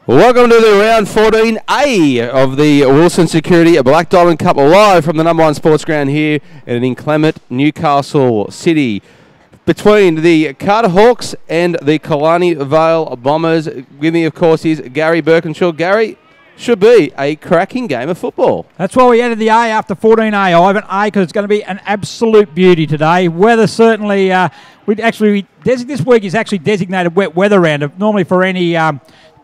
Welcome to the round 14A of the Wilson Security Black Diamond Cup, live from the number one sports ground here in an inclement Newcastle City. Between the Cardiff Hawks and the Killarney Vale Bombers. With me, of course, is Gary Birkinshaw. Gary, should be a cracking game of football. That's why we added the A after 14A, Ivan. A, because it's going to be an absolute beauty today. Weather certainly, this week is actually designated wet weather round. Normally for any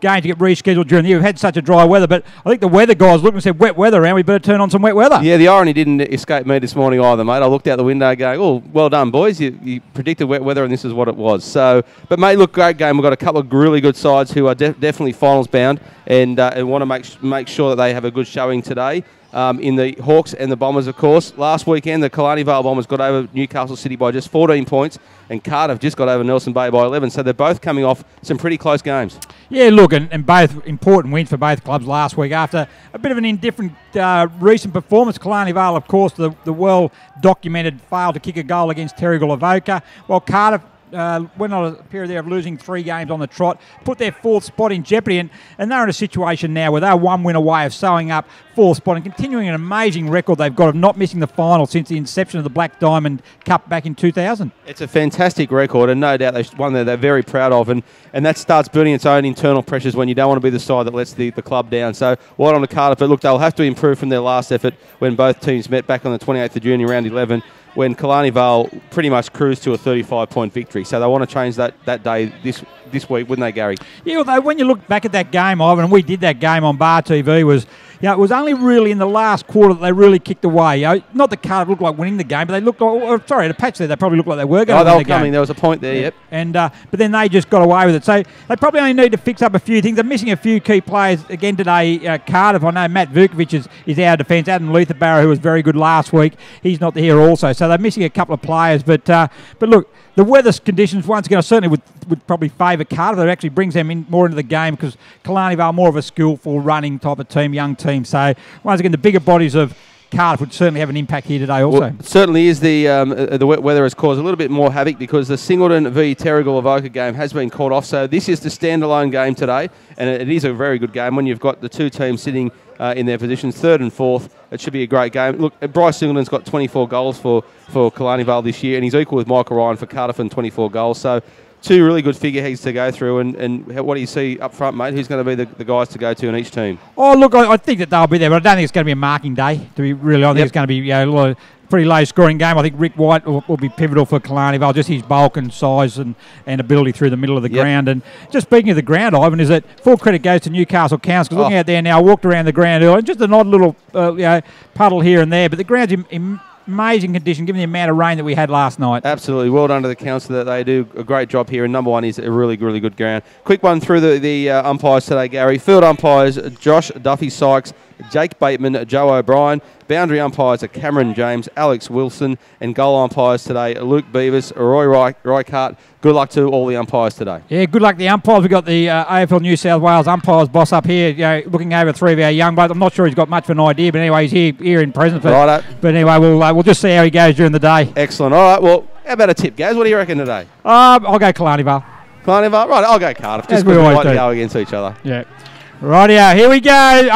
game to get rescheduled during the year. We've had such a dry weather, but I think the weather guys looked and said, wet weather round, we better turn on some wet weather. Yeah, the irony didn't escape me this morning either, mate. I looked out the window going, oh, well done, boys. You predicted wet weather, and this is what it was. So, but, mate, look, great game. We've got a couple of really good sides who are definitely finals bound and want to make sure that they have a good showing today. In the Hawks and the Bombers, of course. Last weekend, the Killarney Vale Bombers got over Newcastle City by just 14 points, and Cardiff just got over Nelson Bay by 11. So they're both coming off some pretty close games. Yeah, look, and both important wins for both clubs last week after a bit of an indifferent recent performance. Killarney Vale, of course, the well-documented fail to kick a goal against Terrigal Avoca, while Cardiff went on a period there of losing 3 games on the trot, put their 4th spot in jeopardy, and they're in a situation now where they're 1 win away of sewing up 4th spot and continuing an amazing record they've got of not missing the final since the inception of the Black Diamond Cup back in 2000. It's a fantastic record, and no doubt one that they're very proud of, and that starts building its own internal pressures when you don't want to be the side that lets the club down. So well on to Cardiff, but look, they'll have to improve from their last effort when both teams met back on the 28th of June in round 11, when Killarney Vale pretty much cruised to a 35-point victory. So they want to change that day this week, wouldn't they, Gary? Yeah, although when you look back at that game, Ivan, and we did that game on Bar TV, it was only really in the last quarter that they really kicked away. Not that Cardiff looked like winning the game, but they looked like, at a patch there, they probably looked like they were going to win the game. There was a point there, yep. And but then they just got away with it. So they probably only need to fix up a few things. They're missing a few key players again today. Cardiff, I know Matt Vukovic is out of defence. Adam Letherbarrow, who was very good last week, he's not here also. So they're missing a couple of players. But look, the weather conditions, once again, certainly would probably favour Cardiff. That actually brings them in more into the game because Killarney Vale more of a skillful running type of team, young team. So once again, the bigger bodies of Cardiff would certainly have an impact here today also. Well, certainly is the wet weather has caused a little bit more havoc because the Singleton v Terrigal Avoca game has been called off. So this is the standalone game today, and it is a very good game when you've got the two teams sitting in their positions, 3rd and 4th. It should be a great game. Look, Bryce Singleton's got 24 goals for Killarney Vale this year, and he's equal with Michael Ryan for Cardiff and 24 goals. So 2 really good figureheads to go through, and what do you see up front, mate? Who's going to be the guys to go to in each team? Oh, look, I think that they'll be there, but I don't think it's going to be a marking day, to be really honest. I think it's going to be a lot of pretty low-scoring game. I think Rick White will be pivotal for Killarney Vale, just his bulk and size and ability through the middle of the ground. And just speaking of the ground, Ivan, is that full credit goes to Newcastle Council. Because looking out there now, I walked around the ground earlier, just an odd little puddle here and there, but the ground's in amazing condition given the amount of rain that we had last night. Absolutely. Well done to the council. That they do a great job here, and number one is a really, really good ground. Quick one through the umpires today, Gary. Field umpires, Josh Duffy Sykes, Jake Bateman, Joe O'Brien. Boundary umpires are Cameron James, Alex Wilson, and goal umpires today, Luke Beavis, Roy Reichardt. Good luck to all the umpires today. Yeah, good luck to the umpires. We've got the AFL New South Wales umpires boss up here, looking over 3 of our young blokes. I'm not sure he's got much of an idea, but anyway, he's here in presence. But anyway, we'll just see how he goes during the day. Excellent. All right, well, how about a tip, Gaz? What do you reckon today? I'll go Killarney Vale. Killarney Vale? Right, I'll go Cardiff, just because we like to go against each other. Yeah. Rightio, here we go.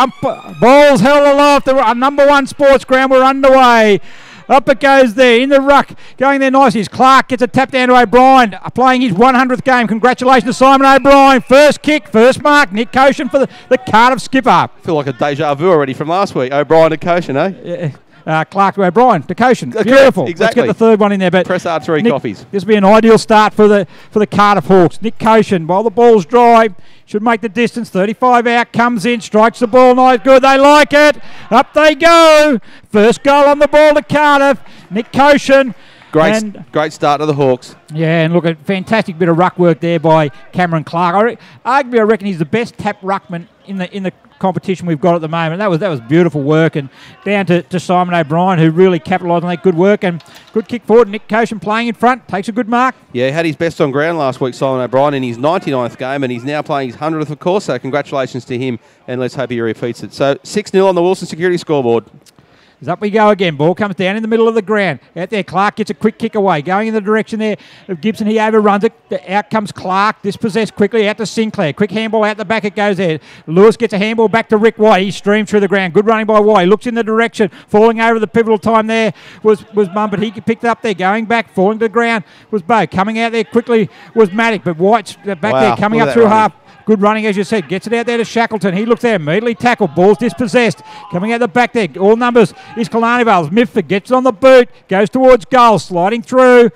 Balls held aloft. Our number one sports ground. We're underway. Up it goes there in the ruck. Going there nicely. Clark gets a tap down to O'Brien. Playing his 100th game. Congratulations to Simon O'Brien. First kick, first mark. Nick Coshin for the Cardiff skipper. I feel like a deja vu already from last week. O'Brien to Coshin, eh? Yeah. Clark to O'Brien to Coshin. Beautiful. Exactly. Let's get the 3rd one in there. But press R3 coffees. This will be an ideal start for the Cardiff Hawks. Nick Coshin, while the ball's dry, should make the distance. 35 out, comes in, strikes the ball nice, good. They like it. Up they go. First goal on the ball to Cardiff. Nick Coshin. Great start to the Hawks. Yeah, and look, a fantastic bit of ruck work there by Cameron Clark. Arguably, I reckon he's the best tap ruckman in the competition we've got at the moment. That was beautiful work, and down to Simon O'Brien, who really capitalised on that good work, and good kick forward. Nick Coshin playing in front, takes a good mark. Yeah, he had his best on ground last week, Simon O'Brien, in his 99th game, and he's now playing his 100th, of course, so congratulations to him, and let's hope he repeats it. So 6-0 on the Wilson Security scoreboard. As up we go again. Ball comes down in the middle of the ground. Out there, Clark gets a quick kick away. Going in the direction there of Gibson. He overruns it. Out comes Clark. Dispossessed quickly out to Sinclair. Quick handball out the back. It goes there. Lewis gets a handball back to Rick White. He streamed through the ground. Good running by White. Looks in the direction. Falling over the pivotal time there was Mum, but he picked it up there. Going back. Falling to the ground was Bo. Coming out there quickly was Maddock, but White's back there coming up through half. Good running, as you said. Gets it out there to Shackleton. He looks there, immediately tackled. Ball's dispossessed. Coming out the back there. All numbers is Killarney Vale. Mitford gets it on the boot. Goes towards goal. Sliding through.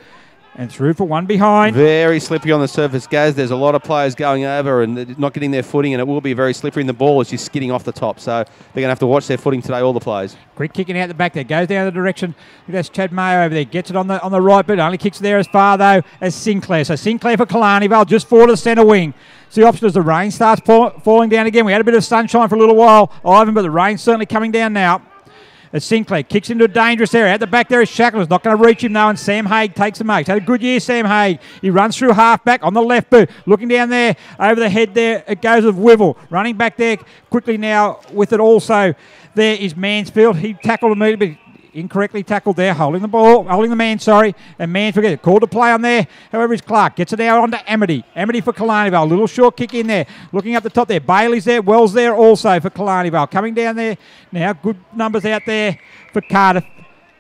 And through for one behind. Very slippery on the surface, Gaz. There's a lot of players going over and not getting their footing, and it will be very slippery. And the ball is just skidding off the top. So they're going to have to watch their footing today, all the players. Quick kicking out the back there. Goes down the direction. That's Chad Mayo over there. Gets it on the right boot. Only kicks there as far, though, as Sinclair. So Sinclair for Killarney Vale, just forward to the centre wing. It's the option as the rain starts falling down again. We had a bit of sunshine for a little while, Ivan, but the rain's certainly coming down now. As Sinclair kicks into a dangerous area. At the back there is Shackleton. Not going to reach him though, and Sam Haig takes the marks. Had a good year, Sam Haig. He runs through half-back on the left boot. Looking down there, over the head there, it goes with Wivel. Running back there quickly now with it also. There is Mansfield. He tackled immediately. Incorrectly tackled there, holding the man, and Mansfield gets it. Called to play on there. However, it's Clark. Gets it out onto Amity. Amity for Killarney Vale. Little short kick in there. Looking up the top there. Bailey's there. Wells there also for Killarney Vale. Coming down there now. Good numbers out there for Cardiff.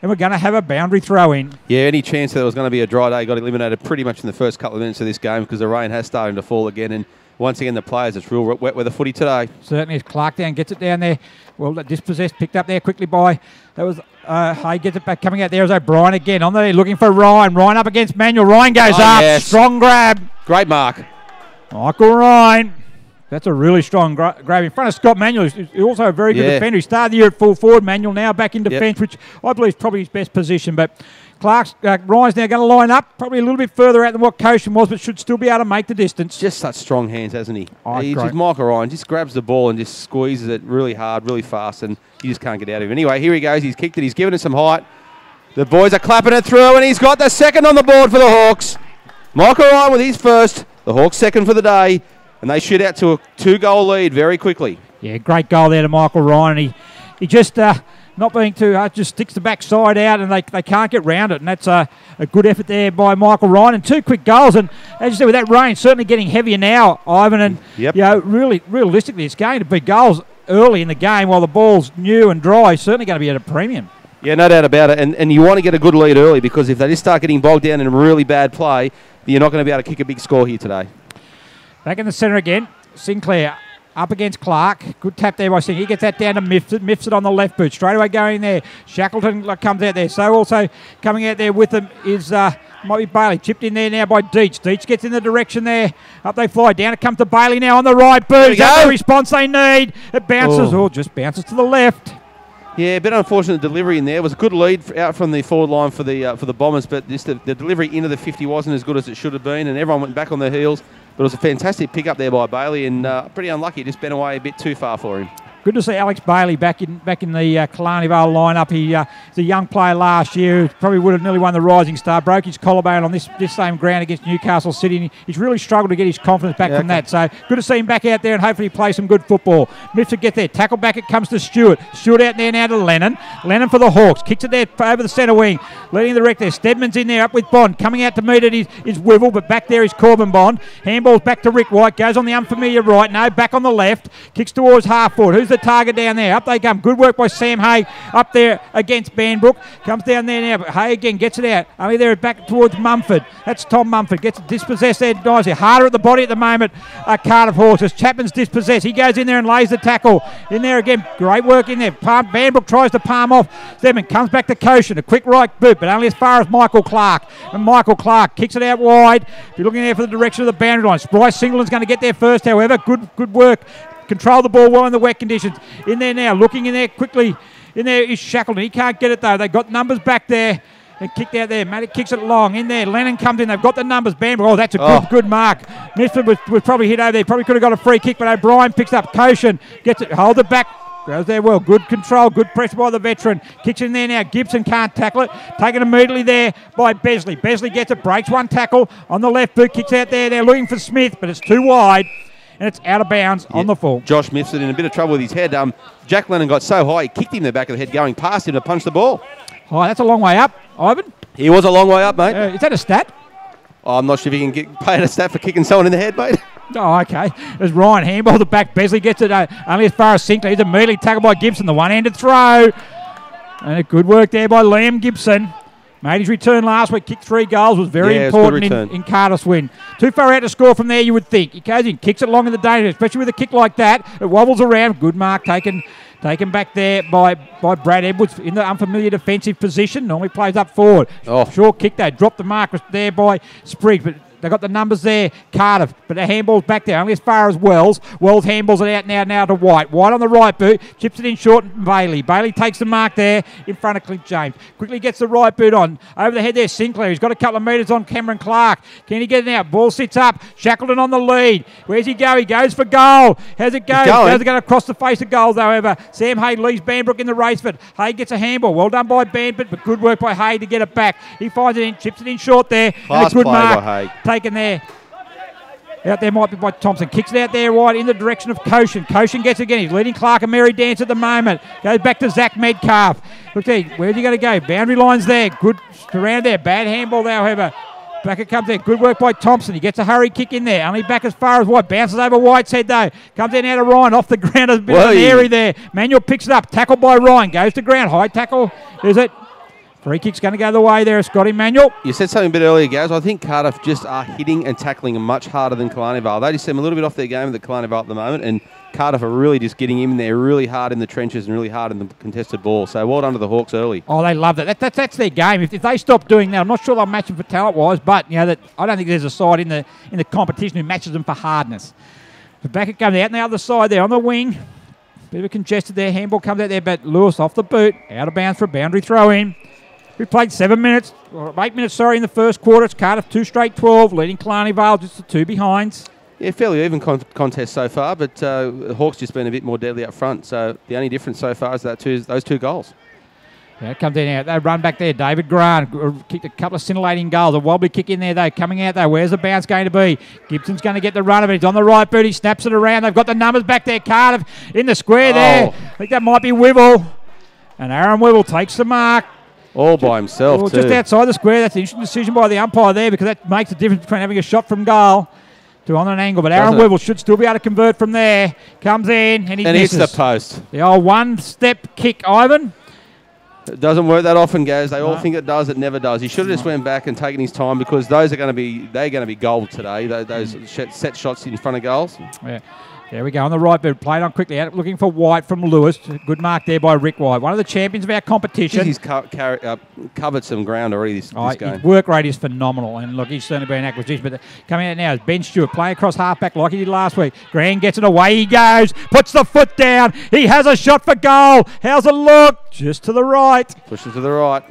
And we're going to have a boundary throw in. Yeah, any chance that there was going to be a dry day got eliminated pretty much in the first couple of minutes of this game because the rain has started to fall again. And once again, the players, it's real wet weather footy today. Certainly as Clark down gets it down there. Well, dispossessed, picked up there quickly by, that was Hay gets it back, coming out there as O'Brien again. On there, looking for Ryan. Ryan up against Manuel. Ryan goes up. Yes. Strong grab. Great mark. Michael Ryan. That's a really strong grab in front of Scott Manuel. He's also a very good defender. He started the year at full forward. Manuel now back in defence, which I believe is probably his best position. But Ryan's now going to line up, probably a little bit further out than what Koshin was, but should still be able to make the distance. Just such strong hands, hasn't he? Michael Ryan just grabs the ball and just squeezes it really hard, really fast, and you just can't get out of him. Anyway, here he goes. He's kicked it. He's given it some height. The boys are clapping it through, and he's got the second on the board for the Hawks. Michael Ryan with his first, the Hawks second for the day, and they shoot out to a 2-goal lead very quickly. Yeah, great goal there to Michael Ryan. He just... not being too hard, just sticks the backside out and they can't get round it. And that's a good effort there by Michael Ryan. And 2 quick goals. And as you said, with that rain certainly getting heavier now, Ivan. And, really, realistically, it's going to be goals early in the game while the ball's new and dry. Certainly going to be at a premium. Yeah, no doubt about it. And you want to get a good lead early because if they just start getting bogged down in really bad play, you're not going to be able to kick a big score here today. Back in the centre again, Sinclair. Up against Clark. Good tap there by Singh. He gets that down to Mifsud. Mifsud on the left boot. Straight away going there. Shackleton comes out there. So also coming out there with them is might be Bailey. Chipped in there now by Deitch. Deitch gets in the direction there. Up they fly. Down it comes to Bailey now on the right boot. Is that the response they need? It bounces. Just bounces to the left. Yeah, a bit unfortunate delivery in there. It was a good lead out from the forward line for the Bombers, but just the delivery into the 50 wasn't as good as it should have been, and everyone went back on their heels. But it was a fantastic pick up there by Bailey, and pretty unlucky. Just bent away a bit too far for him. Good to see Alex Bailey back in the Killarney Vale lineup. He's a young player last year. Probably would have nearly won the Rising Star. Broke his collarbone on this same ground against Newcastle City. And he's really struggled to get his confidence back from that. So good to see him back out there and hopefully play some good football. Mifsud gets there. Tackle back. It comes to Stewart. Stewart out there now to Lennon. Lennon for the Hawks. Kicks it there over the centre wing. Leading the wreck there. Stedman's in there up with Bond. Coming out to meet it is Wivel, but back there is Corbin Bond. Handball's back to Rick White. Goes on the unfamiliar right. No, back on the left. Kicks towards half forward. Who's the target down there? Up they come. Good work by Sam Hay up there against Banbrook. Comes down there now, but Hay again gets it out. Only there back towards Mumford. That's Tom Mumford. Gets it dispossessed there. Guys, they're harder at the body at the moment. Cardiff Hawks. As Chapman's dispossessed. He goes in there and lays the tackle. In there again. Great work in there. Banbrook tries to palm off. Stedman comes back to Koshin. A quick right boot, but only as far as Michael Clark. And Michael Clark kicks it out wide. If you're looking there for the direction of the boundary line. Bryce Singleton's going to get there first, however. Good work. Control the ball well in the wet conditions. In there now, looking in there quickly. In there is Shackleton. He can't get it though. They've got numbers back there. And kicked out there. Maddock kicks it long. In there, Lennon comes in. They've got the numbers. Bamber. Oh, that's a good mark. Misford was probably hit over there. Probably could have got a free kick, but O'Brien picks up. Koshin gets it. Hold it back. Goes there well. Good control. Good press by the veteran. Kicks in there now. Gibson can't tackle it. Taken immediately there by Besley. Besley gets it. Breaks one tackle on the left boot. Kicks out there. They're looking for Smith, but it's too wide. and it's out of bounds on the full. Josh Mifsud in a bit of trouble with his head. Jack Lennon got so high, he kicked him in the back of the head going past him to punch the ball. Oh, that's a long way up, Ivan. He was a long way up, mate. Is that a stat? Oh, I'm not sure if he can get paid a stat for kicking someone in the head, mate. Oh, okay. There's Ryan handball the back. Besley gets it only as far as Sinclair. He's immediately tackled by Gibson. The one-handed throw. And a good work there by Liam Gibson. Made his return last week, kicked 3 goals, was very important in Cardiff's win. Too far out to score from there, you would think. He goes in, kicks it long in the danger, especially with a kick like that. It wobbles around. Good mark taken back there by Brad Edwards in the unfamiliar defensive position. Normally plays up forward. Oh. Short kick there. Dropped the mark there by Spriggs, but they got the numbers there, Cardiff, but the handball's back there, only as far as Wells. Wells handballs it out now to White. White on the right boot, chips it in short, Bailey. Bailey takes the mark there in front of Clint James. Quickly gets the right boot on. Over the head there, Sinclair. He's got a couple of metres on Cameron Clark. Can he get it out? Ball sits up. Shackleton on the lead. Where's he go? He goes for goal. How's it go? How's it going to cross the face of goals, however? Sam Hay leaves Banbrook in the race, but Hay gets a handball. Well done by Banbrook, but good work by Hay to get it back. He finds it in, chips it in short there. Class and a good play mark by Hay. Taken there. Out there might be by Thompson. Kicks it out there wide in the direction of Koshin. Koshin gets it again. He's leading Clark and Mary Dance at the moment. Goes back to Zach Metcalf. Look there. Where's he going to go? Boundary line's there. Good around there. Bad handball there, however. Back it comes there. Good work by Thompson. He gets a hurry kick in there. Only back as far as White. Bounces over White's head though. Comes in out of Ryan. Off the ground. There's a bit of an area there. Manuel picks it up. Tackled by Ryan. Goes to ground. High tackle. Is it? Free kick's going to go the way there of Scott Emmanuel. You said something a bit earlier, Gaz. I think Cardiff just are hitting and tackling much harder than Killarney Vale. They just seem a little bit off their game with the Killarney Vale at the moment, and Cardiff are really just getting in there really hard in the trenches and really hard in the contested ball. So well done to the Hawks early. Oh, they love that. That's their game. If they stop doing that, I'm not sure they'll match them for talent-wise, but I don't think there's a side in the competition who matches them for hardness. But back it comes out on the other side there on the wing. Bit of a congested there. Handball comes out there, but Lewis off the boot. Out of bounds for a boundary throw-in. We played 7 minutes, or 8 minutes, sorry, in the first quarter. It's Cardiff 2 straight 12, leading Killarney Vale just the 2 behinds. Yeah, fairly even contest so far, but Hawks just been a bit more deadly up front. So the only difference so far is those 2 goals. Yeah, it comes in out. They run back there. David Grant kicked a couple of scintillating goals. A wobbly kick in there, though. Coming out, though. Where's the bounce going to be? Gibson's going to get the run of it. He's on the right boot. He snaps it around. They've got the numbers back there. Cardiff in the square there. I think that might be Wibble. And Aaron Wibble takes the mark. All by himself, too. Just outside the square. That's an interesting decision by the umpire there because that makes a difference between having a shot from goal to on an angle. But Aaron Wibble should still be able to convert from there. Comes in and he misses. Hits the post. The old one-step kick, Ivan. It doesn't work that often, Gaz. They all think it does. It never does. He should have just went back and taken his time because they're going to be gold today. Those set shots in front of goals. Yeah. There we go on the right boot. Played on quickly. Out looking for White from Lewis. Good mark there by Rick White. One of the champions of our competition. He's covered some ground already this game. His work rate is phenomenal. And look, he's certainly been an acquisition. But coming out now is Ben Stewart playing across halfback like he did last week. Grand gets it away. He goes. Puts the foot down. He has a shot for goal. How's it look? Just to the right. Pushes to the right.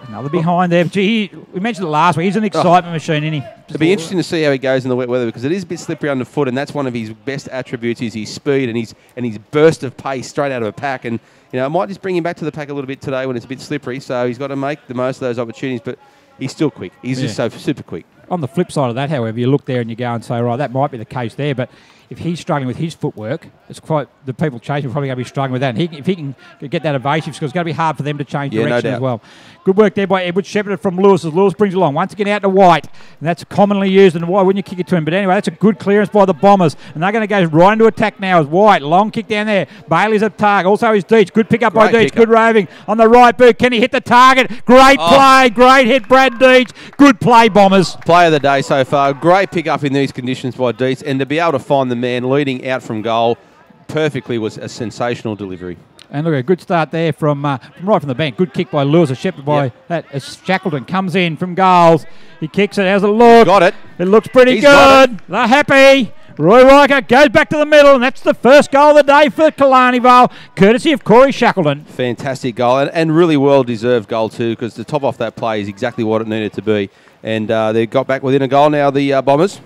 Another behind there. Gee, we mentioned it last week. He's an excitement machine, isn't he? It'll be interesting to see how he goes in the wet weather because it is a bit slippery underfoot, and that's one of his best attributes is his speed and his burst of pace straight out of a pack. And it might just bring him back to the pack a little bit today when it's a bit slippery. So he's got to make the most of those opportunities, but he's still quick. He's just so super quick. On the flip side of that, however, you look there and you go and say, right, that might be the case there, but if he's struggling with his footwork, it's quite the people chasing are probably going to be struggling with that. And if he can get that evasive, it's going to be hard for them to change direction as well. Good work there by Edward, shepherded from Lewis as Lewis brings it along. Once again out to White, and that's commonly used, and why wouldn't you kick it to him? But anyway, that's a good clearance by the Bombers, and they're going to go right into attack now as White. Long kick down there. Bailey's at target. Also is Deach. Good pick up by Deach. Good roving on the right boot. Can he hit the target? Great play. Great hit, Brad Deach. Good play, Bombers. Play of the day so far. Great pick up in these conditions by Deach, and to be able to find the man leading out from goal perfectly was a sensational delivery. And look, a good start there from right from the bank. Good kick by Lewis, a shepherd by that. As Shackleton comes in from goals. He kicks it. How's it look? Got it. It looks pretty good. They're happy. Roy Riker goes back to the middle, and that's the first goal of the day for Killarney Vale, courtesy of Corey Shackleton. Fantastic goal, and really well-deserved goal too, because the top off that play is exactly what it needed to be. And they got back within a goal now, the Bombers.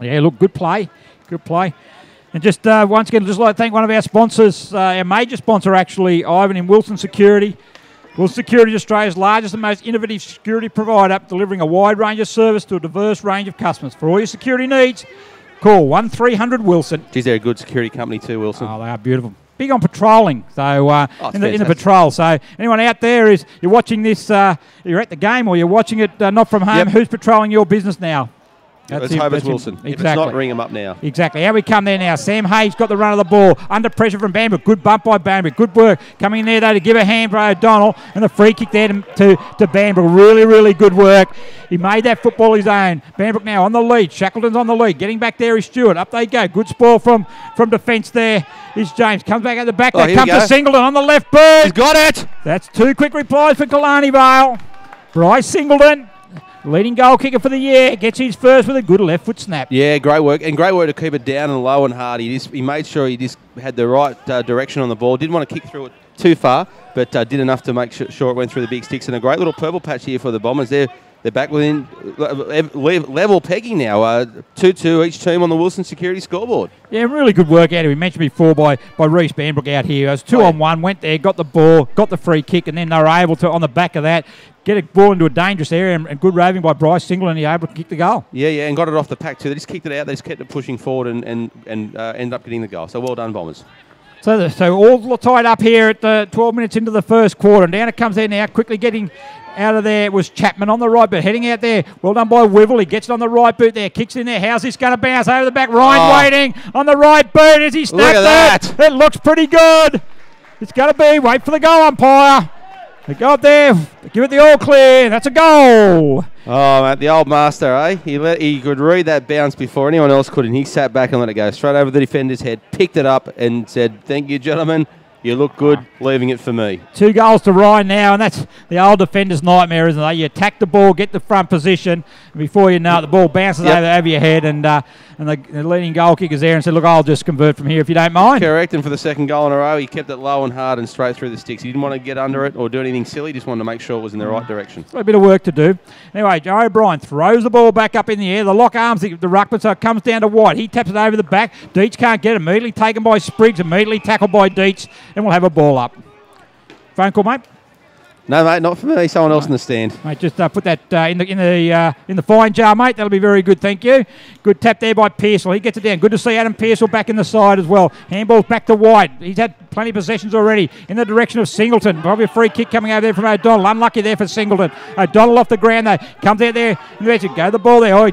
Yeah, look, good play. Good play. And just once again, just like to thank one of our sponsors, our major sponsor actually, Ivan, in Wilson Security. Wilson Security is Australia's largest and most innovative security provider, delivering a wide range of service to a diverse range of customers. For all your security needs, Call 1300 Wilson. Geez, they're a good security company too, Wilson. Oh, they are beautiful. Big on patrolling, so in the patrol. So anyone out there you're watching this, you're at the game or you're watching it not from home, who's patrolling your business now? Let's hope it's Wilson. Exactly. If it's not, ring him up now. Exactly. How we come there now? Sam Hayes got the run of the ball. Under pressure from Bambrick. Good bump by Bambrick. Good work. Coming in there, though, to give a hand for O'Donnell. And the free kick there to Bambrick. Really, really good work. He made that football his own. Bambrick now on the lead. Shackleton's on the lead. Getting back there is Stewart. Up they go. Good spoil from defence there is James. Comes back at the back. There comes to Singleton on the left boot. He's got it. That's 2 quick replies for Killarney Vale. Bryce Singleton, leading goal kicker for the year, gets his first with a good left foot snap. Yeah, great work. And great work to keep it down and low and hard. He made sure he just had the right direction on the ball. Didn't want to kick through it too far, but did enough to make sure it went through the big sticks. And a great little purple patch here for the Bombers. They're back within level pegging now. 2-2 each team on the Wilson Security scoreboard. Yeah, really good work out of him. We mentioned before by Reece Bambrick out here. It was 2-on-1, went there, got the ball, got the free kick, and then they were able to, on the back of that, get a ball into a dangerous area, and good roving by Bryce Singleton, and he was able to kick the goal. Yeah, and got it off the pack too. They just kicked it out. They just kept it pushing forward and ended up getting the goal. So well done, Bombers. So all tied up here at 12 minutes into the first quarter. And down it comes there now, quickly getting out of there was Chapman on the right boot, heading out there. Well done by Wivel. He gets it on the right boot there, kicks in there. How's this going to bounce over the back? Ryan waiting on the right boot as he snapped that. It looks pretty good. It's going to be, wait for the goal umpire. They go up there, give it the all clear. That's a goal. Oh, mate, the old master, eh? He could read that bounce before anyone else could, and he sat back and let it go straight over the defender's head, picked it up and said, "Thank you, gentlemen. You look good, leaving it for me." 2 goals to Ryan now, and that's the old defender's nightmare, isn't it? You attack the ball, get the front position, and before you know it, the ball bounces over your head, and the leading goal kicker's there and said, "Look, I'll just convert from here if you don't mind." Correct, and for the second goal in a row, he kept it low and hard and straight through the sticks. He didn't want to get under it or do anything silly, just wanted to make sure it was in the right direction. A bit of work to do. Anyway, Joe O'Brien throws the ball back up in the air. The lock arms the ruckman, so it comes down to White. He taps it over the back. Deitch can't get it. Immediately taken by Spriggs, immediately tackled by Deitch, and we'll have a ball up. Phone call, mate? No, mate, not for me. Someone else in the stand. Mate, just put that in the fine jar, mate. That'll be very good, thank you. Good tap there by Pearsall. He gets it down. Good to see Adam Pearsall back in the side as well. Handball's back to White. He's had plenty of possessions already in the direction of Singleton. Probably a free kick coming over there from O'Donnell. Unlucky there for Singleton. O'Donnell off the ground though. Comes out there. Go the ball there. Oh,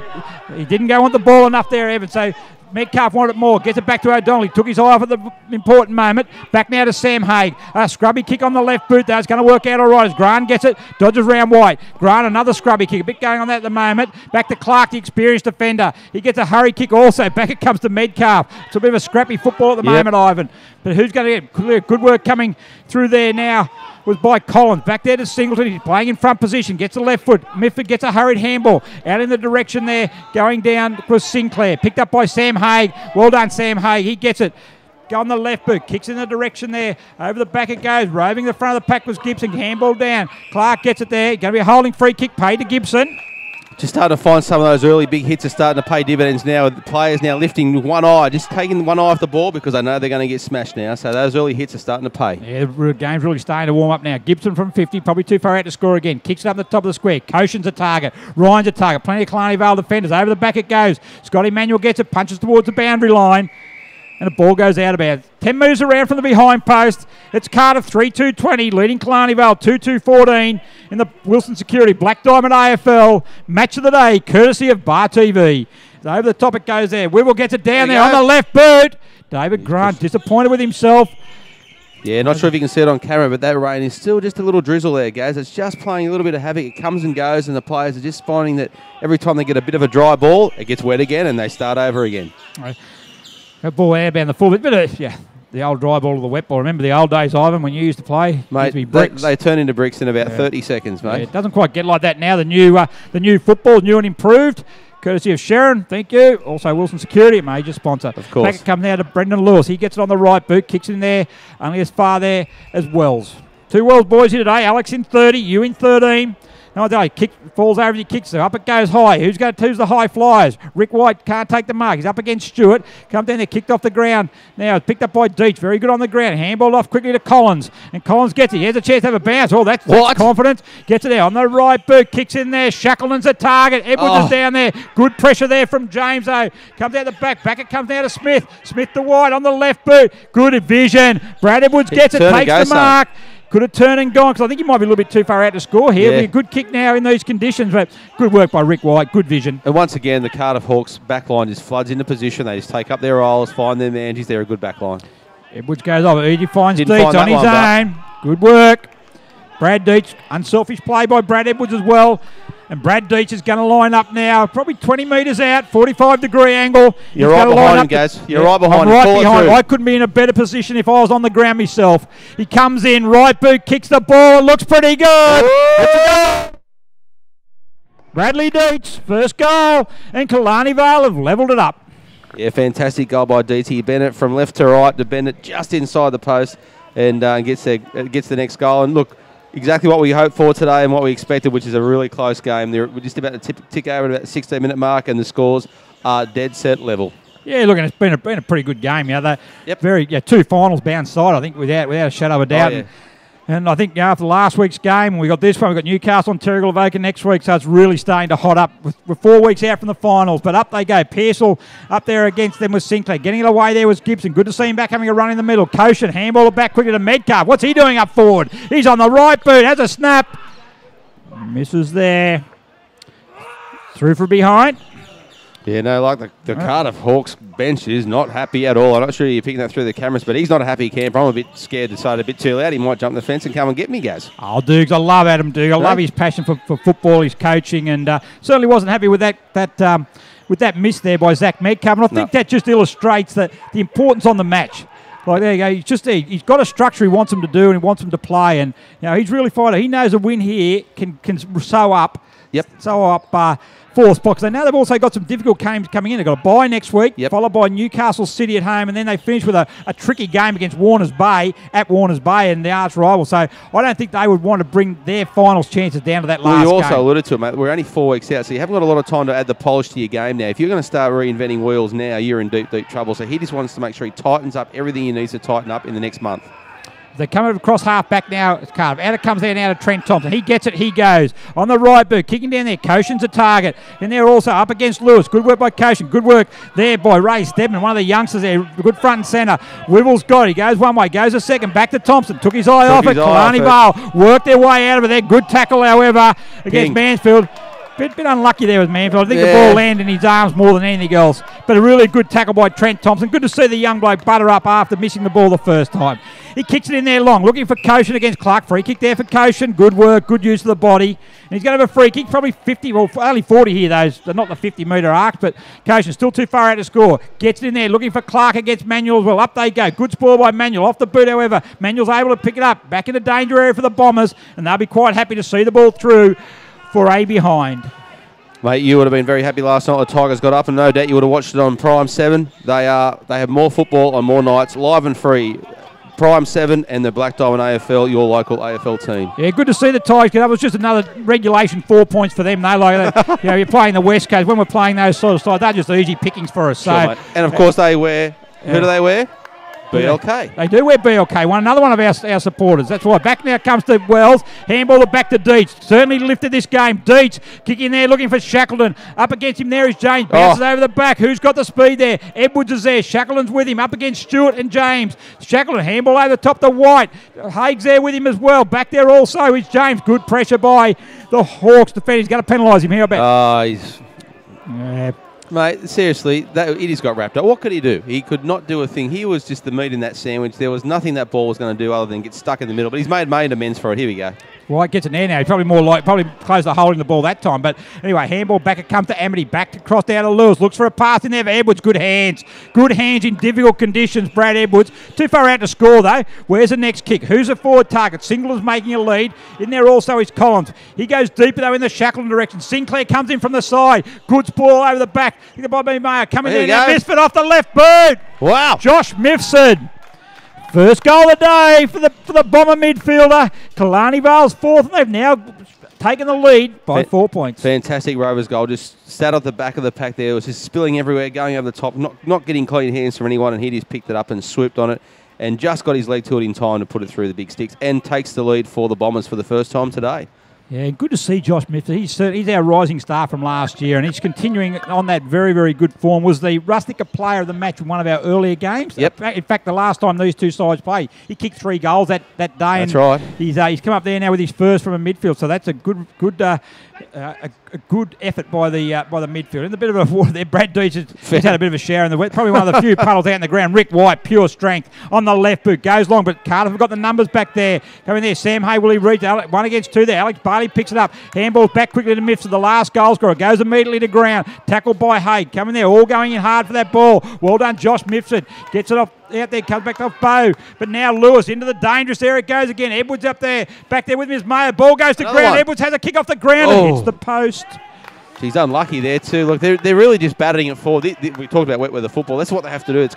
he didn't go on the ball enough there, Evan. So Metcalf wanted it more. Gets it back to O'Donnell. He took his eye off at the important moment. Back now to Sam Haig. A scrubby kick on the left boot. That's going to work out all right as Grant gets it. Dodges round White. Grant, another scrubby kick. A bit going on that at the moment. Back to Clark, the experienced defender. He gets a hurry kick also. Back it comes to Metcalf. It's a bit of a scrappy football at the moment, Ivan. But who's going to get good work coming through there now? Was by Collins. Back there to Singleton. He's playing in front position. Gets the left foot. Mifford gets a hurried handball. Out in the direction there. Going down was Sinclair. Picked up by Sam Haig. Well done, Sam Haig. He gets it. Go on the left boot. Kicks in the direction there. Over the back it goes. Roving the front of the pack was Gibson. Handball down. Clark gets it there. Going to be a holding free kick paid to Gibson. Just starting to find some of those early big hits are starting to pay dividends now. The players now lifting one eye, just taking one eye off the ball because they know they're going to get smashed now. So those early hits are starting to pay. Yeah, the game's really starting to warm up now. Gibson from 50, probably too far out to score again. Kicks it up the top of the square. Koshin's a target. Ryan's a target. Plenty of Killarney Vale defenders. Over the back it goes. Scott Emanuel gets it, punches towards the boundary line. And the ball goes out about 10 moves around from the behind post. It's Cardiff 3-2-20, leading Killarney Vale 2-2-14 in the Wilson Security Black Diamond AFL Match of the Day, courtesy of Bar TV. So over the top it goes there. Wivel gets it down there on the left boot. David Grant disappointed with himself. Yeah, not sure if you can see it on camera, but that rain is still just a little drizzle there, guys. It's just playing a little bit of havoc. It comes and goes, and the players are just finding that every time they get a bit of a dry ball, it gets wet again, and they start over again. Right. That ball airbound the full bit of, the old dry ball or the wet ball. Remember the old days, Ivan, when you used to play? Mate, they turn into bricks in about 30 seconds, mate. Yeah, it doesn't quite get like that now. The new football, new and improved, courtesy of Sharon. Thank you. Also Wilson Security, a major sponsor. Of course. Back it comes now to Brendan Lewis. He gets it on the right boot, kicks in there, only as far there as Wells. 2 Wells boys here today. Alex in 30, you in 13. No, falls over, he kicks it. Up it goes high. Who's the high flyers? Rick White can't take the mark. He's up against Stewart. Come down there, kicked off the ground. Now it's picked up by Deach. Very good on the ground. Handball off quickly to Collins. And Collins gets it. He has a chance to have a bounce. Oh, that's confidence. Gets it there on the right boot. Kicks in there. Shackleton's the target. Edwards is down there. Good pressure there from James, though. Comes out the back. Back it comes down to Smith. Smith to White on the left boot. Good vision. Brad Edwards gets it. Takes the mark. Could have turned and gone because I think he might be a little bit too far out to score here. It'll be a good kick now in these conditions, but good work by Rick White. Good vision. And once again, the Cardiff Hawks backline just floods into position. They just take up their roles, find their man. They're a good backline. Edwards goes over. He finds Deach on his own. Good work. Brad Deach, unselfish play by Brad Edwards as well. And Brad Deach is going to line up now, probably 20 metres out, 45-degree angle. You're right behind him, Gaz. You're right behind him. Right behind. I couldn't be in a better position if I was on the ground myself. He comes in, right boot, kicks the ball. It looks pretty good. Bradley Deach, first goal. And Killarney Vale have levelled it up. Yeah, fantastic goal by DT Bennett from left to right to Bennett just inside the post and gets the next goal. And look, exactly what we hoped for today and what we expected, which is a really close game. We're just about to tick over at about the 16-minute mark, and the scores are dead set level. Yeah, look, and it's been a pretty good game. You know, two finals bound side, I think, without a shadow of a doubt. And I think after last week's game, we got this one. We've got Newcastle and Terrigal next week, so it's really starting to hot up. We're 4 weeks out from the finals, but up they go. Pearsall up there against them with Sinclair. Getting it away there was Gibson. Good to see him back having a run in the middle. Koshin, handball it back quickly to Medcalf. What's he doing up forward? He's on the right boot, has a snap. Misses there. Through from behind. Yeah, no, like the Cardiff Hawks bench is not happy at all. I'm not sure you're picking that through the cameras, but he's not a happy camper. I'm a bit scared to start a bit too loud. He might jump the fence and come and get me, Gaz. Oh, Dukes, I love Adam Duke. I love his passion for football, his coaching, and certainly wasn't happy with that miss there by Zach Medcalf. And I think that just illustrates the importance on the match. Like, there you go. He's got a structure he wants him to do and he wants him to play. And, you know, he's really fighting. He knows a win here can sew up fourth spot. Because now they've also got some difficult games coming in. They've got a bye next week, followed by Newcastle City at home, and then they finish with a tricky game against Warners Bay, at Warners Bay, and the arch rival. So I don't think they would want to bring their finals chances down to that last game. You also alluded to it, mate. We're only 4 weeks out, so you haven't got a lot of time to add the polish to your game now. If you're going to start reinventing wheels now, you're in deep, deep trouble. So he just wants to make sure he tightens up everything he needs to tighten up in the next month. They come across half back now. It's Cardiff. Out it comes there now to Trent Thompson. He gets it. He goes on the right boot, kicking down there. Koshin's a target, and they're also up against Lewis. Good work by Koshin. Good work there by Ray Stedman, one of the youngsters there. Good front and centre. Whibble's got it. He goes one way, goes a second. Back to Thompson. Took his eye off it. Killarney Vale worked their way out of it there. Good tackle, however, against Mansfield. Bit unlucky there with Mansfield. I think the ball landed in his arms more than anything else. But a really good tackle by Trent Thompson. Good to see the young bloke butter up after missing the ball the first time. He kicks it in there long, looking for Koshin against Clark. Free kick there for Koshin. Good work, good use of the body. And he's going to have a free kick, probably 50, well, only 40 here, those. They're not the 50-metre arc, but Koshin still too far out to score. Gets it in there, looking for Clark against Manuel as well. Up they go. Good spoil by Manuel. Off the boot, however. Manuel's able to pick it up. Back in the danger area for the Bombers, and they'll be quite happy to see the ball through for a behind. Mate, you would have been very happy last night the Tigers got up, and no doubt you would have watched it on Prime 7. They have more football on more nights, live and free. Prime 7 and the Black Diamond AFL, your local AFL team. Yeah, good to see the Tigers get up. It was just another regulation 4 points for them. They you're playing the West Coast. When we're playing those sort of sides, they're just easy pickings for us. Sure, mate. And of course they wear. Who do they wear? BLK. They do wear BLK. Another one of our supporters. That's why. Back now comes to Wells. Handball it back to Deach. Certainly lifted this game. Deach kicking there, looking for Shackleton. Up against him there is James. Bounces over the back. Who's got the speed there? Edwards is there. Shackleton's with him. Up against Stewart and James. Shackleton, handball over the top to White. Haig's there with him as well. Back there also is James. Good pressure by the Hawks defender. He's going to penalise him here, I bet. Mate, seriously, it has got wrapped up. What could he do? He could not do a thing. He was just the meat in that sandwich. There was nothing that ball was going to do other than get stuck in the middle. But he's made amends for it. Here we go. White gets it there now. He's probably close to holding the ball that time. But anyway, handball back. It comes to Amity. Back across down to Lewis. Looks for a pass in there for Edwards. Good hands. Good hands in difficult conditions, Brad Edwards. Too far out to score, though. Where's the next kick? Who's the forward target? Singleton's making a lead. In there also is Collins. He goes deeper, though, in the Shackleton direction. Sinclair comes in from the side. Good ball over the back. I think the Bobby Mayer coming in now. Misfit off the left boot. Wow. Josh Mifsud. First goal of the day for the Bomber midfielder. Killarney Vale's fourth, and they've now taken the lead by 4 points. Fantastic Rovers goal. Just sat at the back of the pack there. It was just spilling everywhere, going over the top, not getting clean hands from anyone, and he just picked it up and swooped on it and just got his leg to it in time to put it through the big sticks and takes the lead for the Bombers for the first time today. Yeah, good to see Josh Mifsud. He's our rising star from last year, and he's continuing on that very, very good form. Was the Rustica player of the match in one of our earlier games. Yep. In fact, the last time these two sides played, he kicked 3 goals that day. That's right. He's come up there now with his first from a midfield, so that's a good effort by the midfield. And a bit of a water there. Brad Deitch has had a bit of a shower in the wet. Probably one of the few puddles out in the ground. Rick White, pure strength on the left boot, goes long, but Cardiff have got the numbers back there. Coming there, Sam Hay, will he reach? 1 against 2 there. Alex Bailey picks it up. Handball back quickly to Mifsud, the last goal scorer. Goes immediately to ground. Tackled by Hay. Coming there, all going in hard for that ball. Well done, Josh Mifsud. Gets it off. Out there, comes back off Bow. But now Lewis into the dangerous area it goes again. Edwards up there, back there with Ms. Mayer. Ball goes to ground. Edwards has a kick off the ground and hits the post. He's unlucky there too. Look, they're really just battering it forward. We talked about wet weather football. That's what they have to do.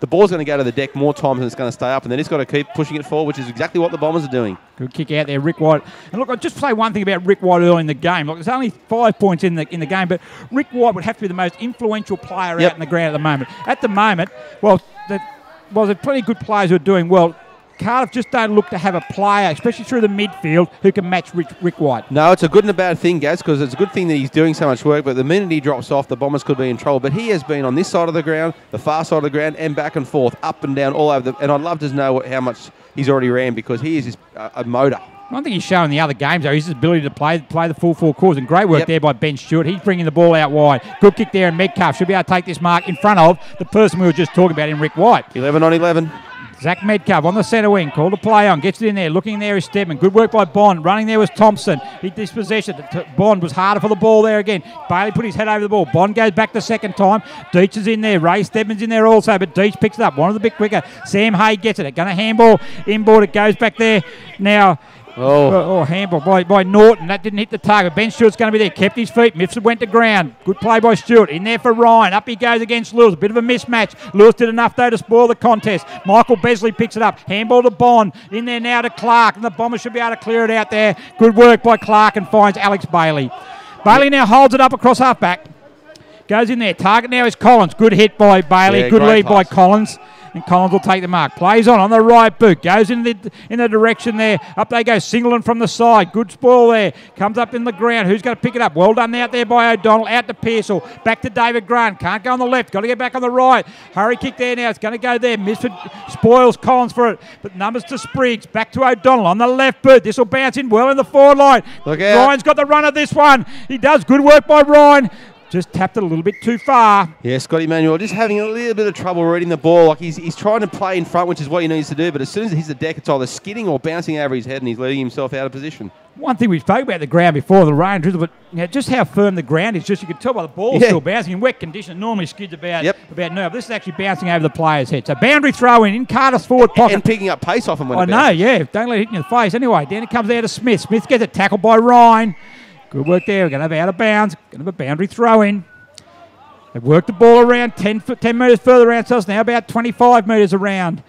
The ball's going to go to the deck more times than it's going to stay up, and they just got to keep pushing it forward, which is exactly what the Bombers are doing. Good kick out there, Rick White. And look, I'll just say one thing about Rick White early in the game. Look, there's only 5 points in the game, but Rick White would have to be the most influential player out in the ground at the moment. At the moment, there's plenty of good players who are doing well. Cardiff just don't look to have a player, especially through the midfield, who can match Rick White. No, it's a good and a bad thing, Gaz, because it's a good thing that he's doing so much work, but the minute he drops off, the Bombers could be in trouble. But he has been on this side of the ground, the far side of the ground, and back and forth, up and down, all over. And I'd love to know how much he's already ran, because he is just a motor. One thing he's shown in the other games, though, is his ability to play the full 4 quarters. And great work there by Ben Stewart. He's bringing the ball out wide. Good kick there, and Metcalf should be able to take this mark in front of the person we were just talking about in Rick White. 11 on 11. Zach Metcalf on the centre wing, called a play on, gets it in there, looking there is Stedman. Good work by Bond, running there was Thompson. He dispossessed it. Bond was harder for the ball there again. Bailey put his head over the ball. Bond goes back the second time. Deitch is in there. Ray Stedman's in there also, but Deitch picks it up. One of the bit quicker. Sam Hay gets it. Going to handball inboard. It goes back there now. Handball by Norton. That didn't hit the target. Ben Stewart's going to be there. Kept his feet. Mifsud went to ground. Good play by Stewart. In there for Ryan. Up he goes against Lewis. A bit of a mismatch. Lewis did enough, though, to spoil the contest. Michael Besley picks it up. Handball to Bond. In there now to Clark. And the Bombers should be able to clear it out there. Good work by Clark and finds Alex Bailey. Bailey now holds it up across half-back. Goes in there. Target now is Collins. Good hit by Bailey. Yeah, good lead pass by Collins. And Collins will take the mark. Plays on the right boot. Goes in the direction there. Up they go. Singleton from the side. Good spoil there. Comes up in the ground. Who's going to pick it up? Well done out there by O'Donnell. Out to Pearsall. Back to David Grant. Can't go on the left. Got to get back on the right. Hurry kick there now. It's going to go there. Misford spoils Collins for it. But numbers to Spriggs. Back to O'Donnell on the left boot. This will bounce in well in the forward line. Look out. Ryan's got the run of this one. He does. Good work by Ryan. Just tapped it a little bit too far. Yeah, Scotty Manuel just having a little bit of trouble reading the ball. Like he's trying to play in front, which is what he needs to do. But as soon as it hits the deck, it's either skidding or bouncing over his head, and he's leading himself out of position. One thing we spoke about the ground before, the rain drizzle, but just how firm the ground is. Just you can tell by the ball still bouncing in wet condition. It normally skids about nerve. This is actually bouncing over the player's head. So boundary throw in Cardiff's forward pocket. And picking up pace off him when it bounces. I know, yeah. Don't let it hit you in the face. Anyway, then it comes out to Smith. Smith gets it tackled by Ryan. Good work there. We're going to have out of bounds. Going to have a boundary throw in. They've worked the ball around 10 metres further around, so it's now about 25 metres around.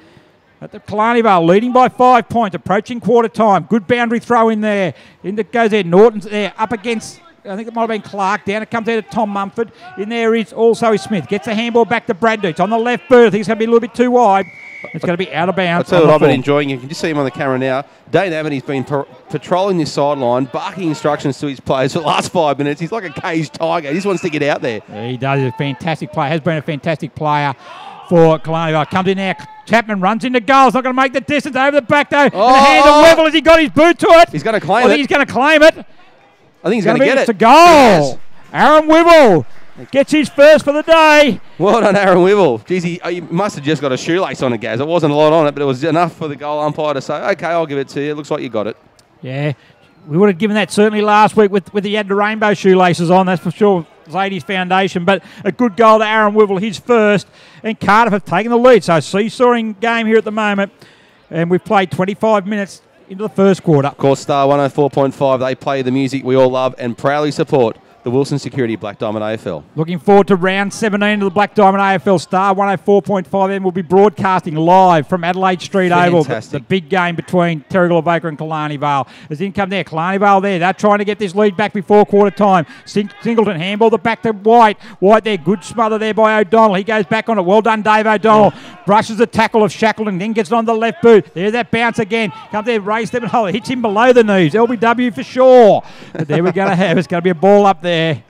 At the Killarney Vale, leading by 5 points, approaching quarter time. Good boundary throw in there. In that goes there. Norton's there, up against, I think it might have been Clark. Down it comes there to Tom Mumford. In there is also Smith. Gets the handball back to Brad Deitch. On the left boot, I think it's going to be a little bit too wide. It's going to be out of bounds. I'll tell you what I've been enjoying. You can just see him on the camera now. Dane Abney's been patrolling this sideline, barking instructions to his players for the last 5 minutes. He's like a caged tiger. He just wants to get out there. Yeah, he does. He's a fantastic player. Has been a fantastic player for Killarney Vale. Comes in there. Chapman runs into goal. He's not going to make the distance over the back, though. And the hand of Weevil as he got his boot to it. He's going to claim it. I think he's going to claim it. I think he's going to get it. It's a goal. Yes. Aaron Weevil gets his first for the day. Well done, Aaron Weevil. Geez, he must have just got a shoelace on it, Gaz. It wasn't a lot on it, but it was enough for the goal umpire to say, OK, I'll give it to you. It looks like you got it. Yeah, we would have given that certainly last week with he had the rainbow shoelaces on, that's for sure. Zadie's foundation, but a good goal to Aaron Weevil, his first, and Cardiff have taken the lead. So seesawing game here at the moment, and we've played 25 minutes into the first quarter. Of course, Star 104.5, they play the music we all love and proudly support the Wilson Security Black Diamond AFL. Looking forward to round 17 of the Black Diamond AFL. Star 104.5 M will be broadcasting live from Adelaide Street Oval. The big game between Terrigal Avoca and Killarney Vale. As in come there, Killarney Vale there. They're trying to get this lead back before quarter time. Singleton handball the back to White. White there, good smother there by O'Donnell. He goes back on it. Well done, Dave O'Donnell. Brushes the tackle of Shackleton, then gets it on the left boot. There's that bounce again. Comes there, raised step and hold. Hits him below the knees. LBW for sure. But there we're going to have. It's going to be a ball up there.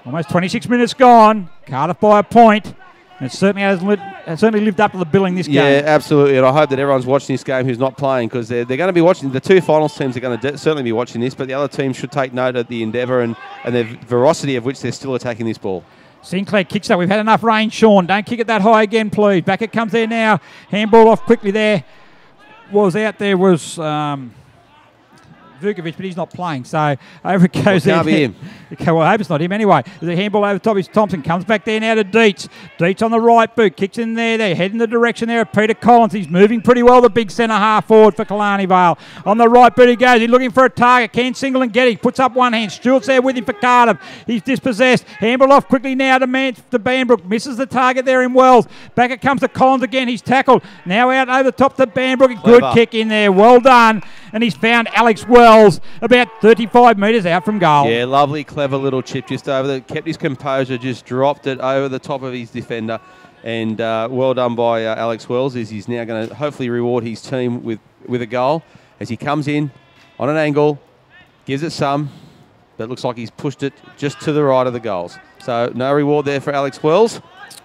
Almost 26 minutes gone. Cardiff by a point. And it certainly lived up to the billing this game. Yeah, absolutely. And I hope that everyone's watching this game who's not playing, because they're going to be watching. The two finals teams are going to certainly be watching this, but the other teams should take note of the endeavour and the veracity of which they're still attacking this ball. Sinclair kicks that. We've had enough rain, Sean. Don't kick it that high again, please. Back it comes there now. Handball off quickly there. Was out there was Vukovic, but he's not playing, so over it goes there. Can't be him. Well, I hope it's not him anyway. There's a handball over the top. It's Thompson. Comes back there now to Dietz. Dietz on the right boot. Kicks in there. They head in the direction there of Peter Collins. He's moving pretty well, the big centre half forward for Killarney Vale. On the right boot he goes. He's looking for a target. Can Singleton get it? He puts up one hand. Stewart's there with him for Cardiff. He's dispossessed. Handball off quickly now to Banbrook. Misses the target there in Wells. Back it comes to Collins again. He's tackled. Now out over the top to Banbrook. Good kick in there. Well done. And he's found Alex Wells about 35 metres out from goal. Yeah, lovely, clever little chip just over there. Kept his composure, just dropped it over the top of his defender. And well done by Alex Wells, as he's now going to hopefully reward his team with a goal. As he comes in on an angle, gives it some, but it looks like he's pushed it just to the right of the goals. So no reward there for Alex Wells,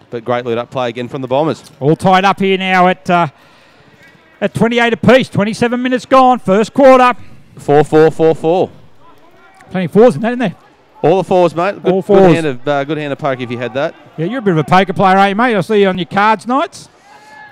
but great lead-up play again from the Bombers. All tied up here now at 28 apiece. 27 minutes gone, first quarter. 4-4-4-4. Plenty of fours in that, isn't there? All the fours, mate. All fours. Good hand of poke if you had that. Yeah, you're a bit of a poker player, aren't you, mate? I see you on your cards nights.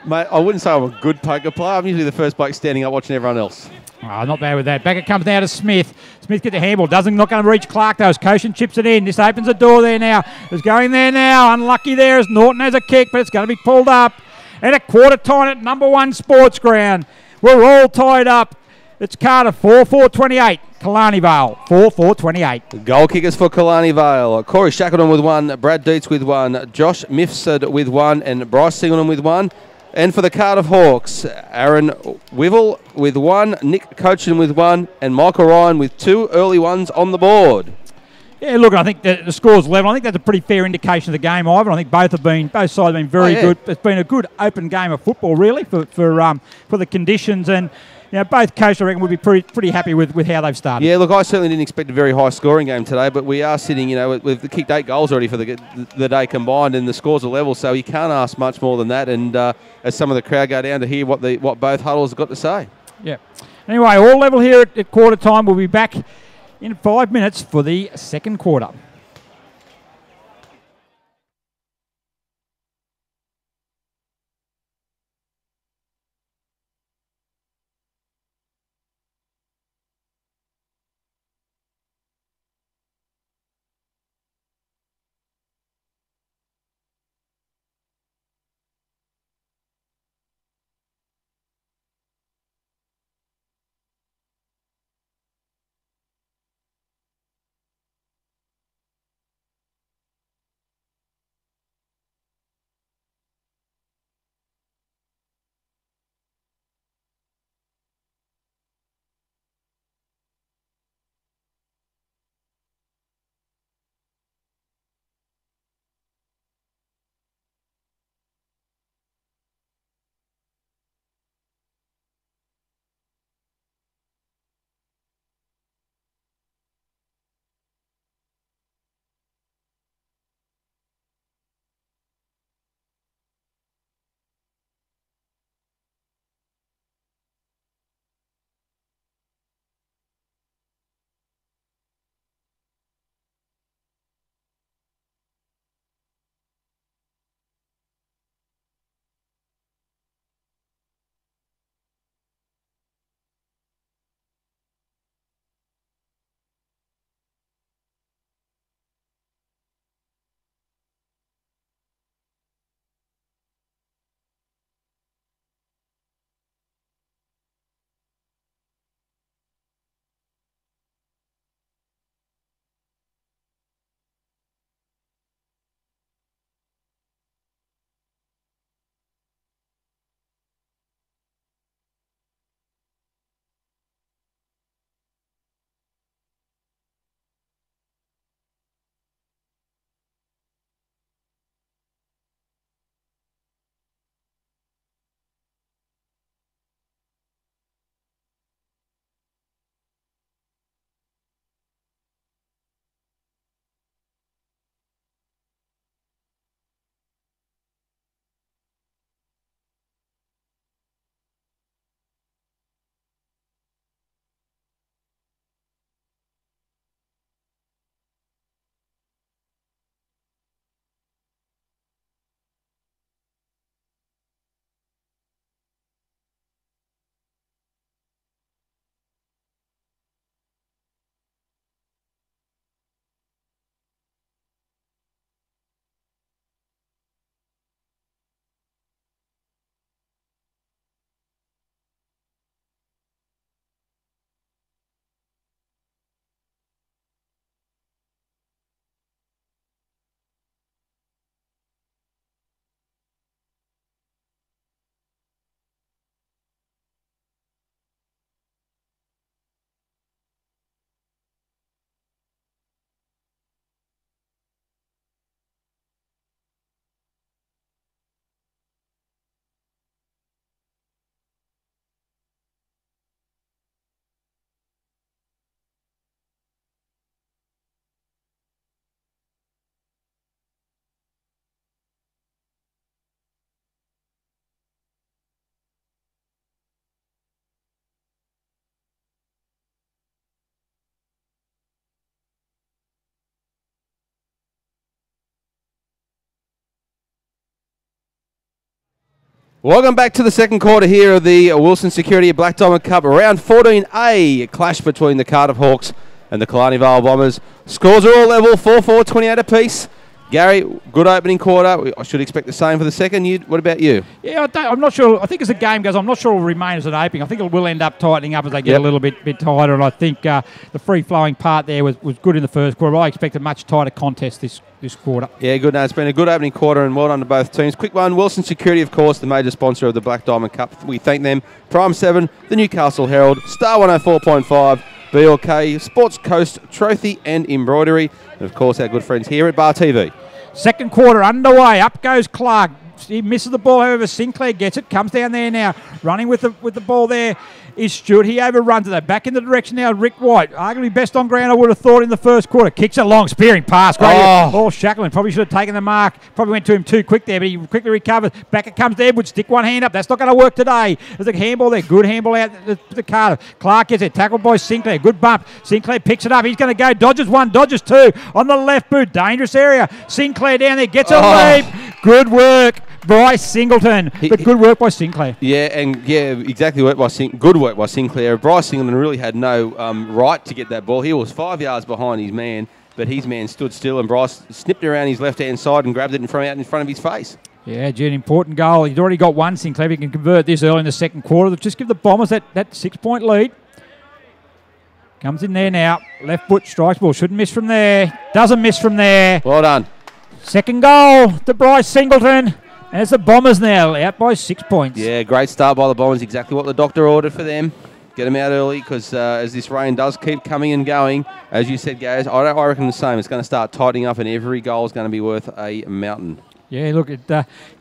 Mate, I wouldn't say I'm a good poker player. I'm usually the first bloke standing up watching everyone else. Oh, not bad with that. Back it comes now to Smith. Smith gets the handball. Not going to reach Clark, though. As Koshin chips it in. This opens the door there now. It's going there now. Unlucky there as Norton has a kick, but it's going to be pulled up. And at quarter time at number 1 Sports Ground. We're all tied up. It's Cardiff 4-4-28. Killarney Vale 4-4-28. Goal kickers for Killarney Vale. Corey Shackleton with 1, Brad Dietz with 1, Josh Mifsud with 1, and Bryce Singleton with 1. And for the Cardiff Hawks, Aaron Wivel with 1, Nick Cochin with 1, and Michael Ryan with 2 early ones on the board. Yeah, look, I think the score's level. I think that's a pretty fair indication of the game, Ivan. I think both sides have been very good. It's been a good open game of football, really, for the conditions. And both coaches, I reckon, would be pretty happy with how they've started. Yeah, look, I certainly didn't expect a very high scoring game today, but we are sitting, we've kicked 8 goals already for the day combined, and the scores are level, so you can't ask much more than that. And as some of the crowd go down to hear what both huddles have got to say. Yeah. Anyway, all level here at quarter time. We'll be back in 5 minutes for the second quarter. Welcome back to the second quarter here of the Wilson Security Black Diamond Cup. Round 14A, a clash between the Cardiff Hawks and the Killarney Vale Bombers. Scores are all level, 4-4, 28 apiece. Gary, good opening quarter. I should expect the same for the second. What about you? Yeah, I'm not sure. I think as the game goes, I'm not sure it will remain as an opening. I think it will end up tightening up as they get a little bit tighter. And I think the free-flowing part there was good in the first quarter. I expect a much tighter contest this quarter. Yeah, good. No, it's been a good opening quarter and well done to both teams. Quick one, Wilson Security, of course, the major sponsor of the Black Diamond Cup. We thank them. Prime 7, the Newcastle Herald, Star 104.5, BLK, Sports Coast, Trophy and Embroidery. And, of course, our good friends here at Bar TV. Second quarter underway. Up goes Clark. He misses the ball, however, Sinclair gets it. Comes down there now. Running with the ball there is Stewart. He overruns it. Back in the direction now, Rick White. Arguably best on ground, I would have thought, in the first quarter. Kicks a long, spearing pass. Great. Oh, Shackleton probably should have taken the mark. Probably went to him too quick there, but he quickly recovers. Back it comes to Edwards. Stick one hand up. That's not going to work today. There's a handball there. Good handball out the Cardiff. Clark gets it. Tackled by Sinclair. Good bump. Sinclair picks it up. He's going to go. Dodges one, dodges two. On the left boot. Dangerous area. Sinclair down there. Gets a leap. Good work. Bryce Singleton, but good work by Sinclair. Yeah, exactly. Good work by Sinclair. Bryce Singleton really had no right to get that ball. He was 5 yards behind his man, but his man stood still, and Bryce snipped around his left-hand side and grabbed it out in front of his face. Yeah, an important goal. He's already got one, Sinclair. If he can convert this early in the second quarter, just give the Bombers that 6-point lead. Comes in there now. Left foot strikes ball. Shouldn't miss from there. Doesn't miss from there. Well done. Second goal to Bryce Singleton. And it's the Bombers now, out by 6 points. Yeah, great start by the Bombers. Exactly what the doctor ordered for them. Get them out early because as this rain does keep coming and going, as you said, Gaz, I reckon the same. It's going to start tightening up and every goal is going to be worth a mountain. Yeah, look,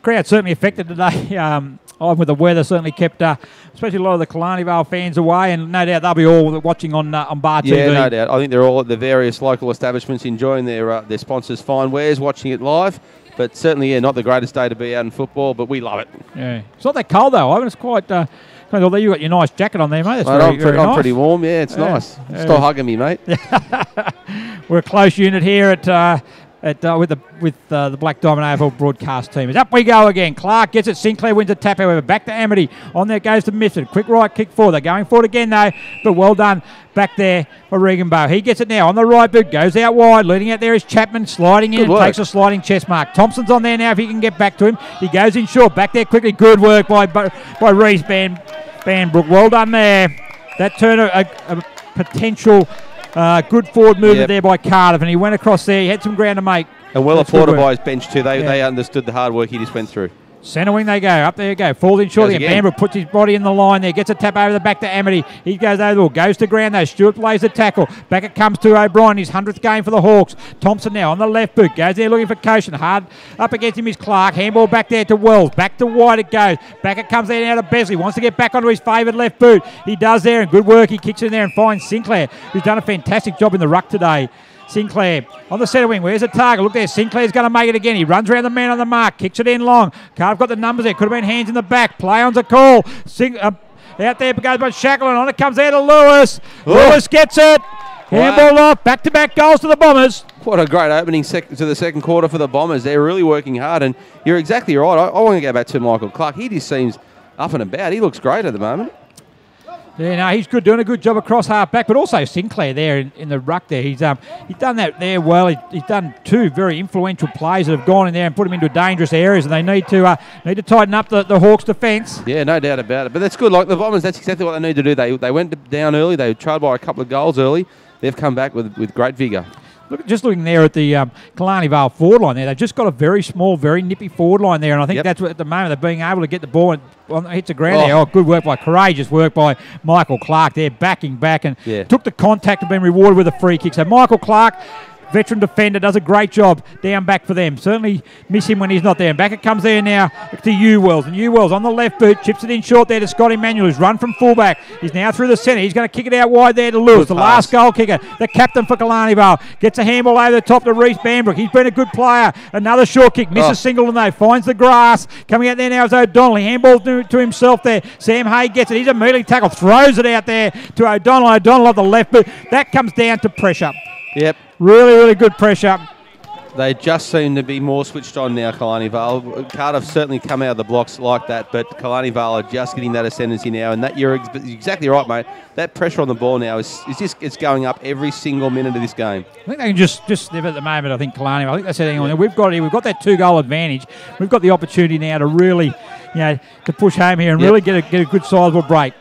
crowd certainly affected today. On with the weather, certainly kept, especially a lot of the Killarney Vale fans away, and no doubt they'll be all watching on Bar TV. Yeah, no doubt. I think they're all at the various local establishments enjoying their sponsors' fine wares, watching it live. But certainly, not the greatest day to be out in football, but we love it. Yeah, it's not that cold though. Ivan, it's quite. Although you got your nice jacket on there, mate. That's very I'm nice. Pretty warm. Yeah, it's nice. Stop hugging me, mate. We're a close unit here with the Black Diamond AFL broadcast team. Up we go again. Clark gets it. Sinclair wins a tap, however. Back to Amity. On there goes to Mifford. Quick right kick forward. They're going forward again, though. But well done back there for Reganbow. He gets it now on the right boot. Goes out wide. Leading out there is Chapman. Sliding in and takes a sliding chest mark. Thompson's on there now if he can get back to him. He goes in short. Back there quickly. Good work by Reese Banbrook. Well done there. That turned a potential good forward movement there by Cardiff, and he went across there. He had some ground to make. And well applauded by his bench too. They understood the hard work he just went through. Centre wing they go. Up there you go. Falls in shortly. And Banbrook puts his body in the line there. Gets a tap over the back to Amity. He goes over the ball. Goes to ground though. Stewart plays the tackle. Back it comes to O'Brien. His 100th game for the Hawks. Thompson now on the left boot. Goes there looking for Koshin. Hard up against him is Clark. Handball back there to Wells. Back to White it goes. Back it comes there now to Besley. Wants to get back onto his favoured left boot. He does there, and good work. He kicks in there and finds Sinclair, who's done a fantastic job in the ruck today. Sinclair on the centre wing. Where's the target? Look there. Sinclair's going to make it again. He runs around the man on the mark. Kicks it in long. Cardiff got the numbers there. Could have been hands in the back. Play on's a call. Out there goes by Shackleton. On it comes there to Lewis. Lewis gets it. Handball off. Back-to-back goals to the Bombers. What a great opening to the second quarter for the Bombers. They're really working hard. And you're exactly right. I want to go back to Michael Clark. He just seems up and about. He looks great at the moment. Yeah, no, he's good, doing a good job across half back, but also Sinclair there in the ruck there. He's done that there well. He's done two very influential plays that have gone in there and put him into dangerous areas, and they need to tighten up the Hawks' defence. Yeah, no doubt about it. But that's good. Like the Bombers, that's exactly what they need to do. They went down early. They trailed by a couple of goals early. They've come back with great vigour. Just looking there at the Killarney Vale forward line there, they've just got a very small, very nippy forward line there, and I think that's what at the moment they're being able to get the ball and hits the ground there. Oh, good work courageous work by Michael Clark there, backing back and took the contact and been rewarded with a free kick. So Michael Clark, veteran defender, does a great job down back for them. Certainly miss him when he's not there. And back it comes there now to Ewells. And Ewells on the left boot, chips it in short there to Scott Emanuel, who's run from fullback. He's now through the centre. He's going to kick it out wide there to Lewis, the last goal kicker, the captain for Killarney Vale. Gets a handball over the top to Reese Banbrook. He's been a good player. Another short kick, misses Singleton though, finds the grass. Coming out there now is O'Donnell. He handballs to himself there. Sam Hay gets it. He's immediately tackled, throws it out there to O'Donnell. O'Donnell off the left boot. That comes down to pressure. Yep. Really, really good pressure. They just seem to be more switched on now, Killarney Vale. Cardiff certainly come out of the blocks like that, but Killarney Vale are just getting that ascendancy now. And that you're exactly right, mate. That pressure on the ball now is just it's going up every single minute of this game. I think they can just live at the moment. I think Killarney. I think they said, hang on, we've got that 2-goal advantage. We've got the opportunity now to really, to push home here and really get a good sizable break.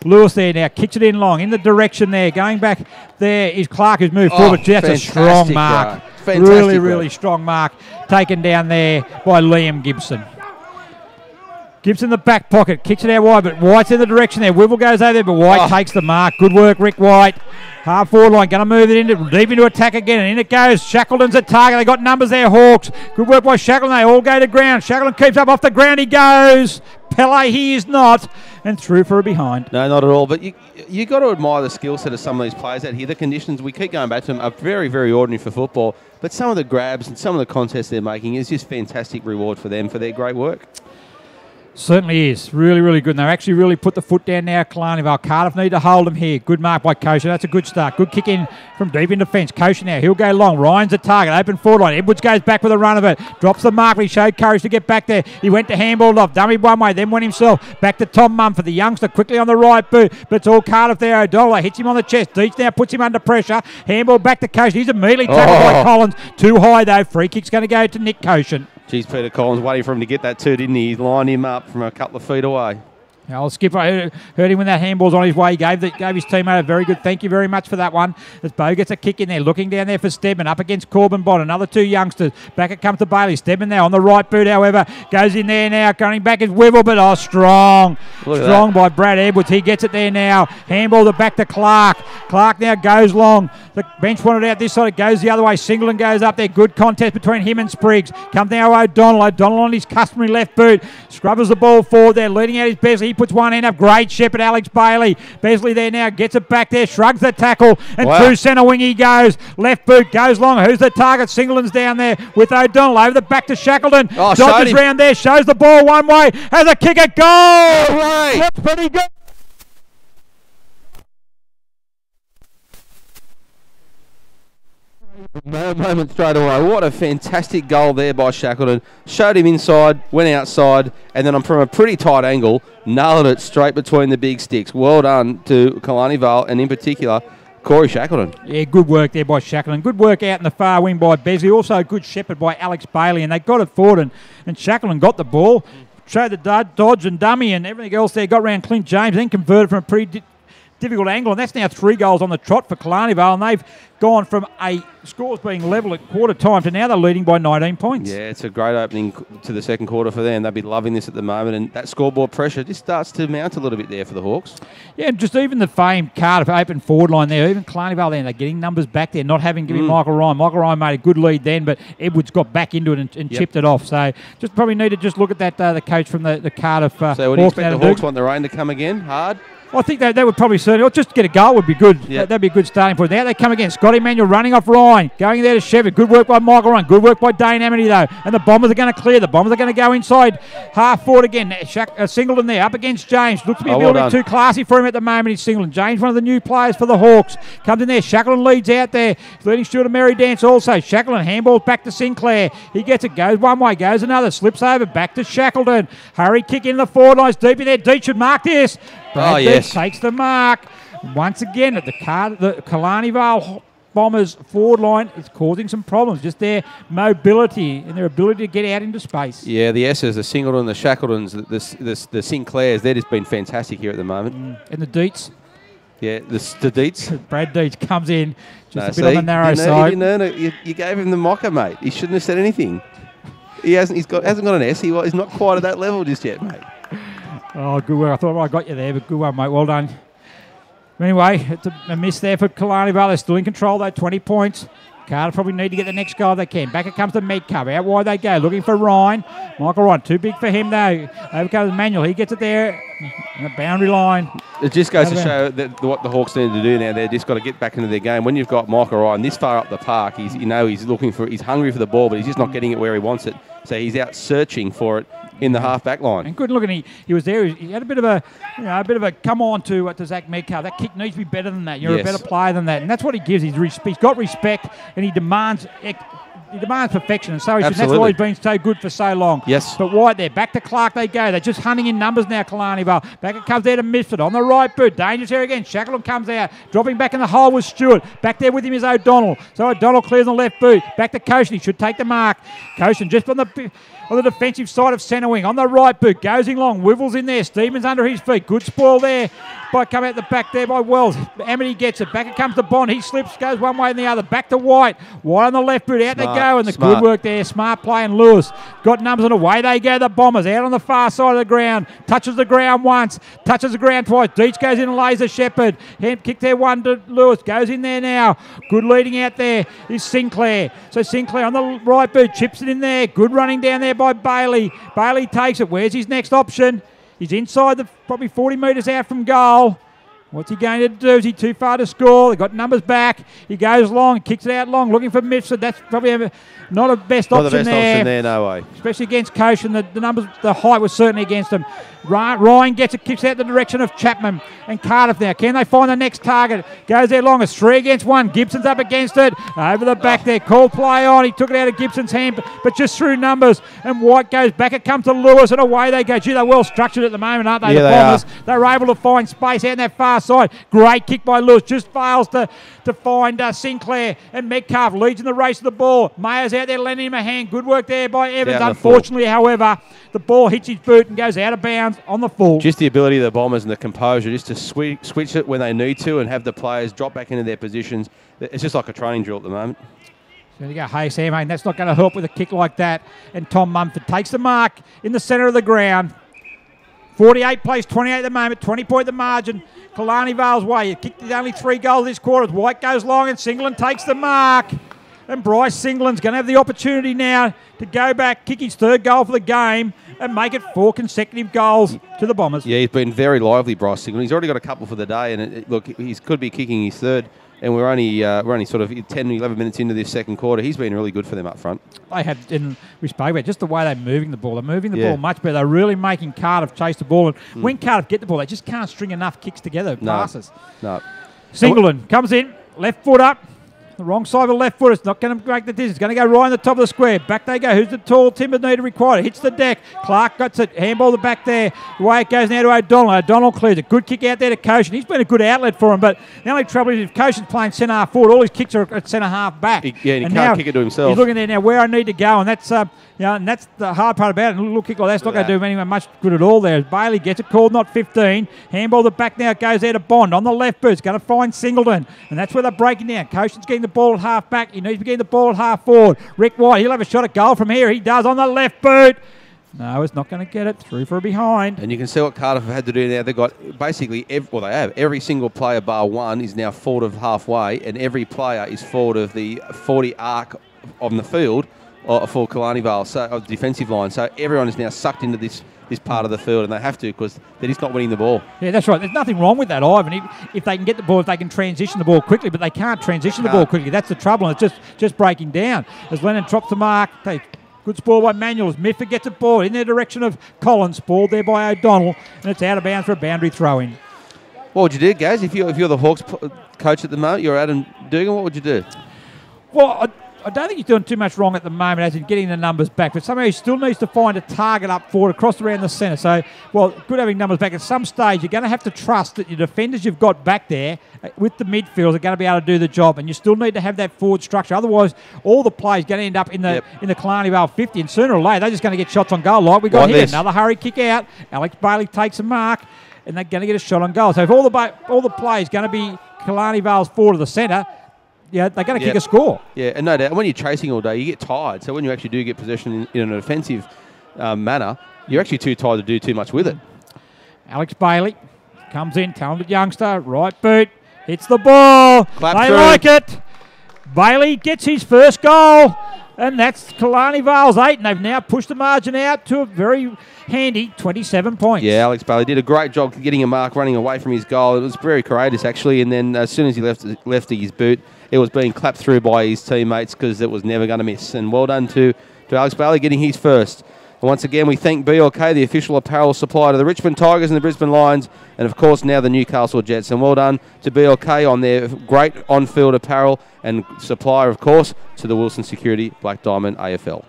Lewis there now, kicks it in long, in the direction there. Going back there is Clark, who's moved forward. That's a strong mark. Really strong mark taken down there by Liam Gibson. Gibson in the back pocket, kicks it out wide, but White's in the direction there. Whipple goes over there, but White takes the mark. Good work, Rick White. Half forward line, going to move it deep into attack again, and in it goes. Shackleton's at target. They got numbers there, Hawks. Good work by Shackleton. They all go to ground. Shackleton keeps up off the ground. He goes. Pele, he is not, and through for a behind. No, not at all. But you got to admire the skill set of some of these players out here. The conditions, we keep going back to them, are very, very ordinary for football. But some of the grabs and some of the contests they're making is just fantastic reward for them for their great work. Certainly is. Really good. And they've actually really put the foot down now, Killarney Vale. Cardiff need to hold them here. Good mark by Kosher. That's a good start. Good kick in from deep in defence. Kosher now. He'll go long. Ryan's a target. Open forward line. Edwards goes back with a run of it. Drops the mark. He showed courage to get back there. He went to handball off. Dummy one way. Then went himself. Back to Tom Mumford, the youngster, quickly on the right boot. But it's all Cardiff there. O'Donnell hits him on the chest. Deach now puts him under pressure. Handball back to Kosher. He's immediately tackled by Collins. Too high though. Free kick's going to go to Nick Kosher. Geez, Peter Collins waiting for him to get that too, didn't he? He lined him up from a couple of feet away. I'll skip. I heard him when that handball's on his way. He gave his teammate a very good thank you very much for that one. As Bo gets a kick in there, looking down there for Stedman, up against Corbin Bond. Another two youngsters. Back it comes to Bailey. Stedman now on the right boot, however. Goes in there now. Going back is Wibble, but strong. Strong by Brad Edwards. He gets it there now. Handball the back to Clark. Clark now goes long. The bench wanted out this side. It goes the other way. Singleton goes up there. Good contest between him and Spriggs. Comes now O'Donnell. O'Donnell on his customary left boot. Scrubbers the ball forward there. Leading out his Besley. He puts one end up. Great shepherd Alex Bailey. Besley there now. Gets it back there. Shrugs the tackle. And through centre wing he goes. Left boot goes long. Who's the target? Singleton's down there with O'Donnell. Over the back to Shackleton. Dodges round there. Shows the ball one way. Has a kick at goal. That's pretty good. Moment straight away. What a fantastic goal there by Shackleton. Showed him inside, went outside, and then from a pretty tight angle, nailed it straight between the big sticks. Well done to Killarney Vale, and in particular, Corey Shackleton. Yeah, good work there by Shackleton. Good work out in the far wing by Besley. Also a good shepherd by Alex Bailey, and they got it forward, and Shackleton got the ball, showed the dodge and dummy and everything else there, got round Clint James, then converted from a pretty difficult angle, and that's now 3 goals on the trot for Killarney Vale, and they've gone from a scores being level at quarter time to now they're leading by 19 points. Yeah, it's a great opening to the second quarter for them. They'll be loving this at the moment, and that scoreboard pressure just starts to mount a little bit there for the Hawks. Yeah, and just even the famed Cardiff open forward line there, even Killarney Vale there, they're getting numbers back there, not having given Michael Ryan. Michael Ryan made a good lead then, but Edwards got back into it and chipped it off. So just probably need to just look at that, the coach from the Cardiff So what do you expect the Hawks want the rain to come again, hard? I think they would probably certainly, just get a goal would be good. Yep. That'd be a good starting point. Now they come again. Scott Emanuel running off Ryan. Going there to Shepard. Good work by Michael Ryan. Good work by Dane Amity though. And the Bombers are going to clear. The Bombers are going to go inside half forward again. Singleton there up against James. Looks to be a little bit too classy for him at the moment. He's Singleton. James, one of the new players for the Hawks. Comes in there. Shackleton leads out there. He's leading Stuart a merry dance also. Shackleton handballs back to Sinclair. He gets it. Goes one way. Goes another. Slips over. Back to Shackleton. Hurry kick in the forward lines. Deep in there. Deach should mark this. Yes. Takes the mark. Once again at the Killarney Vale Bombers forward line is causing some problems. Just their mobility and their ability to get out into space. Yeah, the S's, the Singleton, the Shackletons, the Sinclairs, they've just been fantastic here at the moment. And the Deets. Yeah, the Deets. Brad Deets comes in just a bit on the narrow side. He didn't earn it. You gave him the mocker, mate. He shouldn't have said anything. He hasn't got an S. He's not quite at that level just yet, mate. Oh, good work. I thought I got you there, but good one, mate. Well done. Anyway, it's a miss there for Killarney Vale. They're still in control, though. 20 points. Cardiff probably need to get the next goal if they can. Back it comes to Medcub. Out wide they go. Looking for Ryan. Michael Ryan. Too big for him, though. Over comes Manuel. He gets it there. On the boundary line. It just goes to show that what the Hawks need to do now. They've just got to get back into their game. When you've got Michael Ryan this far up the park, he's hungry for the ball, but he's just not getting it where he wants it. So he's out searching for it in the half-back line. And good looking, he was there. He had a bit of a come on to Zach Medcalf. That kick needs to be better than that. You're a better player than that, and that's what he gives. He's got respect, and he demands he demands perfection, and so he should. That's Absolutely. why he's been so good for so long. Yes. But White there, back to Clark they go. They're just hunting in numbers now, Killarney Vale. Back it comes there to Misford on the right boot. Dangerous here again. Shackleton comes out, dropping back in the hole with Stewart. Back there with him is O'Donnell. So O'Donnell clears on the left boot. Back to Koshin. He should take the mark. Koshin just on the defensive side of centre wing. On the right boot, goes in long. Wivels in there. Stevens under his feet. Good spoil there. Come out the back there by Wells. Amity gets it. Back it comes to Bond. He slips, goes one way and the other. Back to White. White on the left boot. Out they go. And the good work there. Smart play and Lewis. Got numbers on the way. They go. The Bombers out on the far side of the ground. Touches the ground once. Touches the ground twice. Deitch goes in and lays the Shepherd. Hand kick there one to Lewis. Goes in there now. Good leading out there is Sinclair. So Sinclair on the right boot. Chips it in there. Good running down there by Bailey. Bailey takes it. Where's his next option? He's inside the probably 40 metres out from goal. What's he going to do? Is he too far to score? They've got numbers back. He goes long, kicks it out long, looking for Mitford. That's probably not a best option there. No way. Especially against Koshin. The numbers, the height was certainly against him. Ryan gets it, kicks out the direction of Chapman and Cardiff now. Can they find the next target? Goes there long. It's 3 against 1. Gibson's up against it. Over the back there. Call play on. He took it out of Gibson's hand, but just through numbers. And White goes back. It comes to Lewis and away they go. Gee, they're well structured at the moment, aren't they? Yeah, the Bombers. They're able to find space out in that far side. Great kick by Lewis. Just fails to find Sinclair. And Metcalf leads in the race of the ball. Mayer's out there lending him a hand. Good work there by Evans. Unfortunately, however, the ball hits his boot and goes out of bounds on the full. Just the ability of the Bombers and the composure just to switch it when they need to and have the players drop back into their positions. It's just like a training drill at the moment. So you go, hey, Sam, and that's not going to help with a kick like that. And Tom Mumford takes the mark in the centre of the ground. 48 plays 28 at the moment, 20-point the margin. Killarney Vale's way. It kicked only 3 goals this quarter. White goes long and Singleton takes the mark. And Bryce Singleton's going to have the opportunity now to go back, kick his 3rd goal for the game and make it 4 consecutive goals to the Bombers. Yeah, he's been very lively, Bryce Singleton. He's already got a couple for the day. And look, he could be kicking his 3rd. And we're only sort of 10, 11 minutes into this second quarter. He's been really good for them up front. They have, and we spoke about just the way they're moving the ball. They're moving the ball much better. They're really making Cardiff chase the ball. And when Cardiff get the ball, they just can't string enough kicks together, passes. No. Singleton comes in, left foot up. The wrong side of the left foot. It's not going to make the distance. It's going to go right in the top of the square. Back they go. Who's the tall timber needed required? Hits the deck. Clark got it. Handball the back there. Away it goes now to O'Donnell. O'Donnell clears it. Good kick out there to Koshin. He's been a good outlet for him, but the only trouble is if Koshin's playing centre half forward, all his kicks are at centre half back. And he can't kick it to himself. He's looking there now where I need to go, and that's and that's the hard part about it. A little kick like that's not going to do anyone much good at all there. As Bailey gets it called, not 15. Handball the back now. It goes there to Bond on the left boot. It's going to find Singleton, and that's where they're breaking down. Koshin's getting the ball at half back. He needs to be getting the ball at half forward. Rick White, he'll have a shot at goal from here. He does on the left boot. No, it's not going to get it through for a behind. And you can see what Cardiff have had to do now. They've got basically, every single player bar one is now forward of halfway, and every player is forward of the 40 arc on the field for Killarney Vale, so defensive line. So everyone is now sucked into this part of the field, and they have to because they're just not winning the ball. Yeah, that's right. There's nothing wrong with that, Ivan. If they can get the ball, if they can transition the ball quickly, but they can't transition the ball quickly. That's the trouble, and it's just breaking down. As Lennon drops the mark, good spoil by Manuel. As Mifford gets the ball in the direction of Collins, spoiled there by O'Donnell, and it's out of bounds for a boundary throw-in. What would you do, Gaz? If you're the Hawks coach at the moment, you're Adam Dugan, what would you do? Well, I don't think he's doing too much wrong at the moment as in getting the numbers back, but somehow he still needs to find a target up forward across around the centre. So, well, good having numbers back. At some stage, you're going to have to trust that your defenders you've got back there with the midfield are going to be able to do the job, and you still need to have that forward structure. Otherwise, all the plays are going to end up in the Killarney Vale 50, and sooner or later, they're just going to get shots on goal like we got here. Another hurry kick out. Alex Bailey takes a mark, and they're going to get a shot on goal. So if all the plays going to be Killarney Vale's forward of the centre, yeah, they're going to kick a score. Yeah, and no doubt. And when you're chasing all day, you get tired. So when you actually do get possession in an offensive manner, you're actually too tired to do too much with it. Alex Bailey comes in, talented youngster, right boot, hits the ball. They like it. Bailey gets his first goal, and that's Killarney Vale's 8, and they've now pushed the margin out to a very handy 27 points. Yeah, Alex Bailey did a great job getting a mark, running away from his goal. It was very courageous, actually, and then as soon as he left his boot, it was being clapped through by his teammates because it was never going to miss. And well done to Alex Bailey getting his first. And once again, we thank BLK, the official apparel supplier to the Richmond Tigers and the Brisbane Lions, and of course now the Newcastle Jets. And well done to BLK on their great on-field apparel and supplier, of course, to the Wilson Security Black Diamond AFL.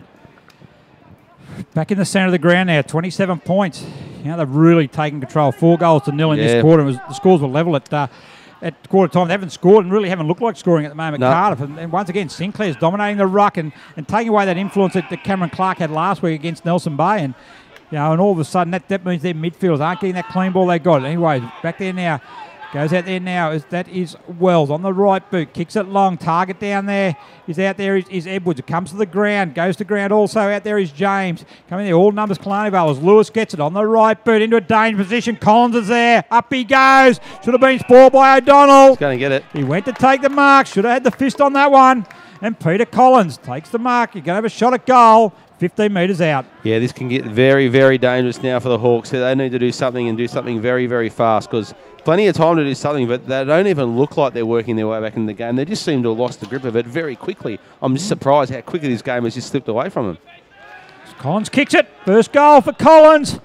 Back in the centre of the ground now, 27 points. You know, they've really taken control. 4-0 to nil in this quarter. The scores were level at quarter time. They haven't scored and really haven't looked like scoring at the moment, Cardiff. And once again, Sinclair's dominating the ruck and taking away that influence that Cameron Clark had last week against Nelson Bay. And, you know, and all of a sudden that means their midfielders aren't getting that clean ball they got. Anyway, back there now. Goes out there now. That is Wells on the right boot. Kicks it long. Target down there. Is out there is Edwards. It comes to the ground. Goes to ground also. Out there is James. Coming there. All numbers Killarney Vale as Lewis gets it on the right boot into a dangerous position. Collins is there. Up he goes. Should have been spoiled by O'Donnell. He's going to get it. He went to take the mark. Should have had the fist on that one. And Peter Collins takes the mark. You're going to have a shot at goal. 15 metres out. Yeah, this can get very, very dangerous now for the Hawks. They need to do something and do something very, very fast because plenty of time to do something, but they don't even look like they're working their way back in the game. They just seem to have lost the grip of it very quickly. I'm just surprised how quickly this game has just slipped away from them. Collins kicks it. First goal for Collins.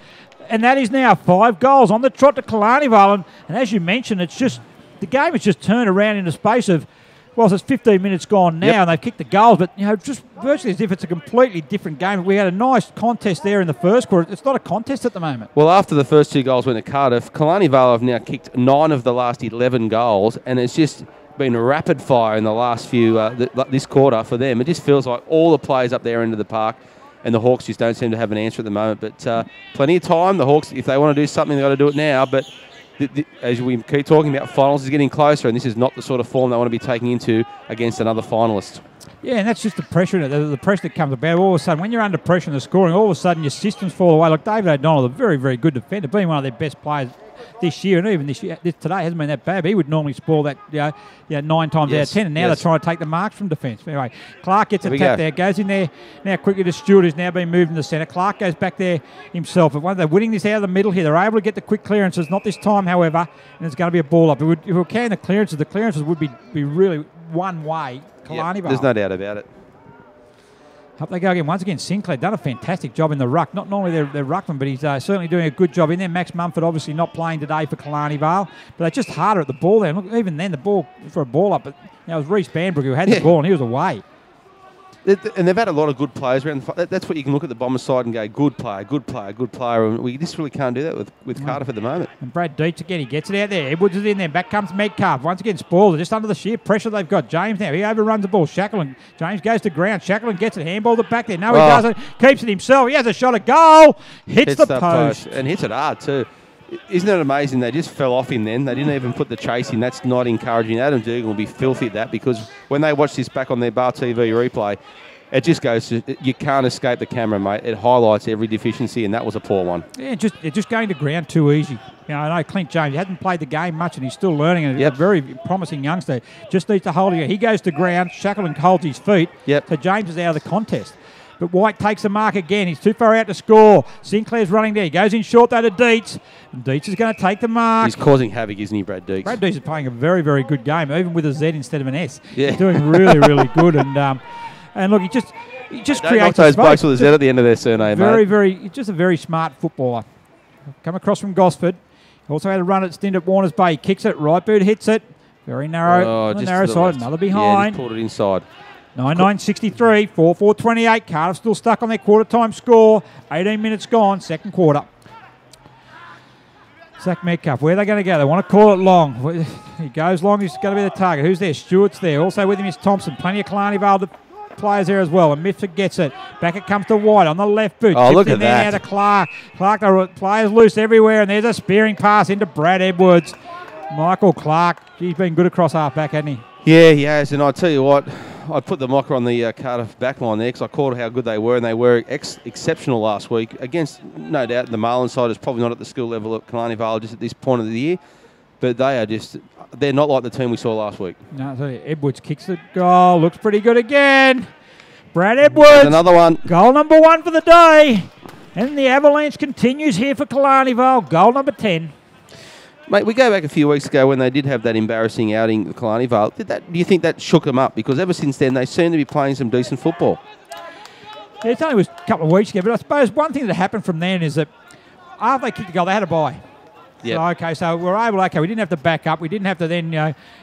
And that is now 5 goals on the trot to Killarney Vale. And as you mentioned, it's just the game has just turned around in a space of, well, it's 15 minutes gone now, and they've kicked the goals, but, you know, just virtually as if it's a completely different game. We had a nice contest there in the first quarter. It's not a contest at the moment. Well, after the first 2 goals went to Cardiff, Killarney Vale have now kicked 9 of the last 11 goals, and it's just been rapid fire in the last few, this quarter for them. It just feels like all the players up there into the park, and the Hawks just don't seem to have an answer at the moment. But plenty of time. The Hawks, if they want to do something, they've got to do it now. But as we keep talking about, finals is getting closer, and this is not the sort of form they want to be taking into against another finalist. Yeah, and that's just the pressure, the pressure that comes about. All of a sudden, when you're under pressure and the scoring, all of a sudden your systems fall away. Like David O'Donnell, a very, very good defender, being one of their best players this year, and even this year, today hasn't been that bad. But he would normally spoil that 9 times out of 10, and now they're trying to take the marks from defence. Anyway, Clark gets a tap there, goes in there now quickly to Stewart, who's now been moved in the centre. Clark goes back there himself. But they're winning this out of the middle here. They're able to get the quick clearances, not this time, however, and it's going to be a ball up. If we can, the clearances would be really one way. Killarney Vale. There's no doubt about it. Up they go again. Once again, Sinclair done a fantastic job in the ruck. Not normally their ruckman, but he's certainly doing a good job in there. Max Mumford obviously not playing today for Killarney Vale, but they're just harder at the ball there. Look, even then, the ball for a ball up, but it was Reece Banbrook who had the ball and he was away. And they've had a lot of good players around. That's what you can look at the Bomber side and go, good player, good player, good player. And we just really can't do that with Cardiff at the moment. And Brad Deitch again, he gets it out there. Edwards is in there. Back comes Metcalf. Once again, spoils it just under the sheer pressure they've got. James now, he overruns the ball. Shackleton, James goes to ground. Shackleton gets it, handballed it back there. No, he doesn't. Keeps it himself. He has a shot at goal. Hits the post. And hits it hard too. Isn't it amazing? They just fell off him then. They didn't even put the chase in. That's not encouraging. Adam Dugan will be filthy at that because when they watch this back on their Bar TV replay, it just goes to, you can't escape the camera, mate. It highlights every deficiency, and that was a poor one. Yeah, it's just going to ground too easy. You know, I know Clint James, he hasn't played the game much, and he's still learning, and he's a very promising youngster. Just needs to hold it. He goes to ground, Shackleton holds his feet, so James is out of the contest. But White takes the mark again. He's too far out to score. Sinclair's running there. He goes in short, though, to Dietz. And Dietz is going to take the mark. He's causing havoc, isn't he, Brad Dietz? Brad Dietz is playing a very, very good game, even with a Z instead of an S. Yeah. He's doing really, really good. And look, he just creates those blokes with a Z at the end of their surname, He's just a very smart footballer. Come across from Gosford. Also had a run at stint at Warners Bay. He kicks it, right boot hits it. Very narrow, on the narrow side. Another behind. Yeah, just pulled it inside. 9-9-63, 4-4-28. Cardiff still stuck on their quarter-time score. 18 minutes gone, second quarter. Zach Metcalf, where are they going to go? They want to call it long. He goes long, he's going to be the target. Who's there? Stewart's there. Also with him is Thompson. Plenty of Killarney Vale players there as well. And Mitford gets it. Back it comes to White on the left boot. Oh, look at that. Now to Clark. Clark, the players loose everywhere, and there's a spearing pass into Brad Edwards. Michael Clark, he's been good across half-back, hasn't he? Yeah, he has. And I tell you what, I put the mocker on the Cardiff backline there because I called how good they were, and they were exceptional last week against, no doubt, the Marlin side is probably not at the skill level of Killarney Vale just at this point of the year, but they are just, they're not like the team we saw last week. No, I tell you, Edwards kicks the goal, looks pretty good again. Brad Edwards. There's another one. Goal number 1 for the day. And the avalanche continues here for Killarney Vale. Goal number 10. Mate, we go back a few weeks ago when they did have that embarrassing outing with Killarney Vale. Do you think that shook them up? Because ever since then, they seem to be playing some decent football. Yeah, it only was a couple of weeks ago, but I suppose one thing that happened from then is that after they kicked the goal, they had a bye. Yep. So, okay, so we're able, we didn't have to back up. We didn't have to then,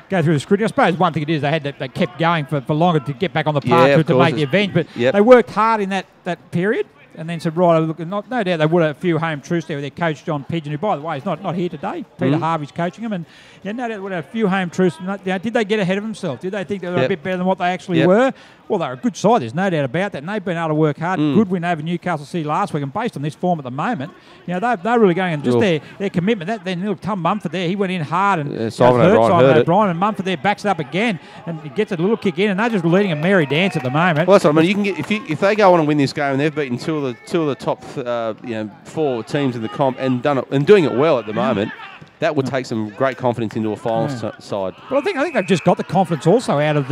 go through the scrutiny. I suppose one thing it is they kept going for longer to get back on the park to make the event, but they worked hard in that period. And then said, right, look, no doubt they would have a few home truths there with their coach, John Pigeon, who, by the way, is not here today. Peter Harvey's coaching them. And no doubt they would have a few home truths. Did they get ahead of themselves? Did they think they were a bit better than what they actually were? Well, they're a good side, there's no doubt about that. And they've been able to work hard. Good win over Newcastle City last week. And based on this form at the moment, they're really going. And just their commitment. Then little Tom Mumford there, he went in hard. And Simon O'Brien. And Mumford there backs it up again. And he gets a little kick in. And they're just leading a merry dance at the moment. Well, that's what I mean. You can get, if they go on and win this game, and they've beaten two of the top 4 teams in the comp and doing it well at the moment, that would take some great confidence into a final side. But I think they've just got the confidence also out of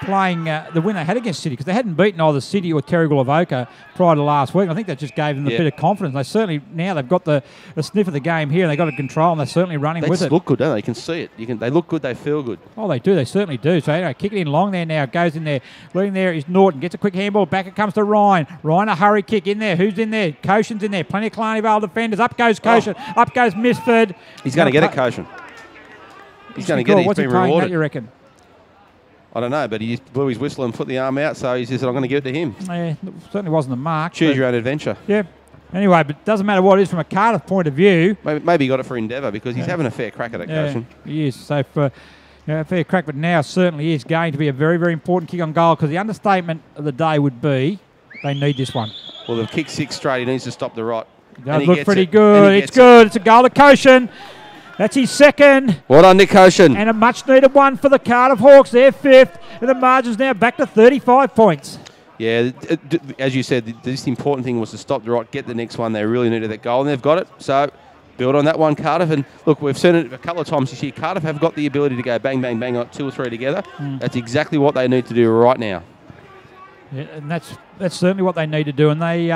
playing the win they had against City, because they hadn't beaten either City or Terrigal of Oka prior to last week. I think that just gave them a bit of confidence. They certainly now they've got the sniff of the game here, and they've got it control, and they're certainly running with it. They look good, don't they? You can see it. They look good. They feel good. Oh, they do. They certainly do. So anyway, kick it in long there now. Goes in there. Leading there is Norton. Gets a quick handball. Back it comes to Ryan. Ryan, a hurry kick in there. Who's in there? Koshin's in there. Plenty of Killarney Vale defenders. Up goes Koshin. Up goes Misford. He's going to get it, Koshin. He's going to get it. He's been rewarded. That, you reckon? I don't know, but he just blew his whistle and put the arm out, so he said, I'm going to give it to him. Yeah, certainly wasn't the mark. Choose your own adventure. Yeah. Anyway, but it doesn't matter what it is from a Cardiff point of view. Maybe he got it for Endeavour, because he's having a fair crack at it, Koshin. He is. So for a fair crack, but now certainly is going to be a very, very important kick on goal, because the understatement of the day would be they need this one. Well, they've kicked 6 straight. He needs to stop the rot. It does look pretty good. It's good. It's a goal to Koshin. That's his second. Well done, Nick Koshin. And a much-needed one for the Cardiff Hawks. They're 5th, and the margin's now back to 35 points. Yeah, as you said, this important thing was to stop the rot, get the next one. They really needed that goal, and they've got it. So build on that one, Cardiff. And look, we've seen it a couple of times this year. Cardiff have got the ability to go bang, bang, bang, like 2 or 3 together. That's exactly what they need to do right now. Yeah, and that's certainly what they need to do. And they,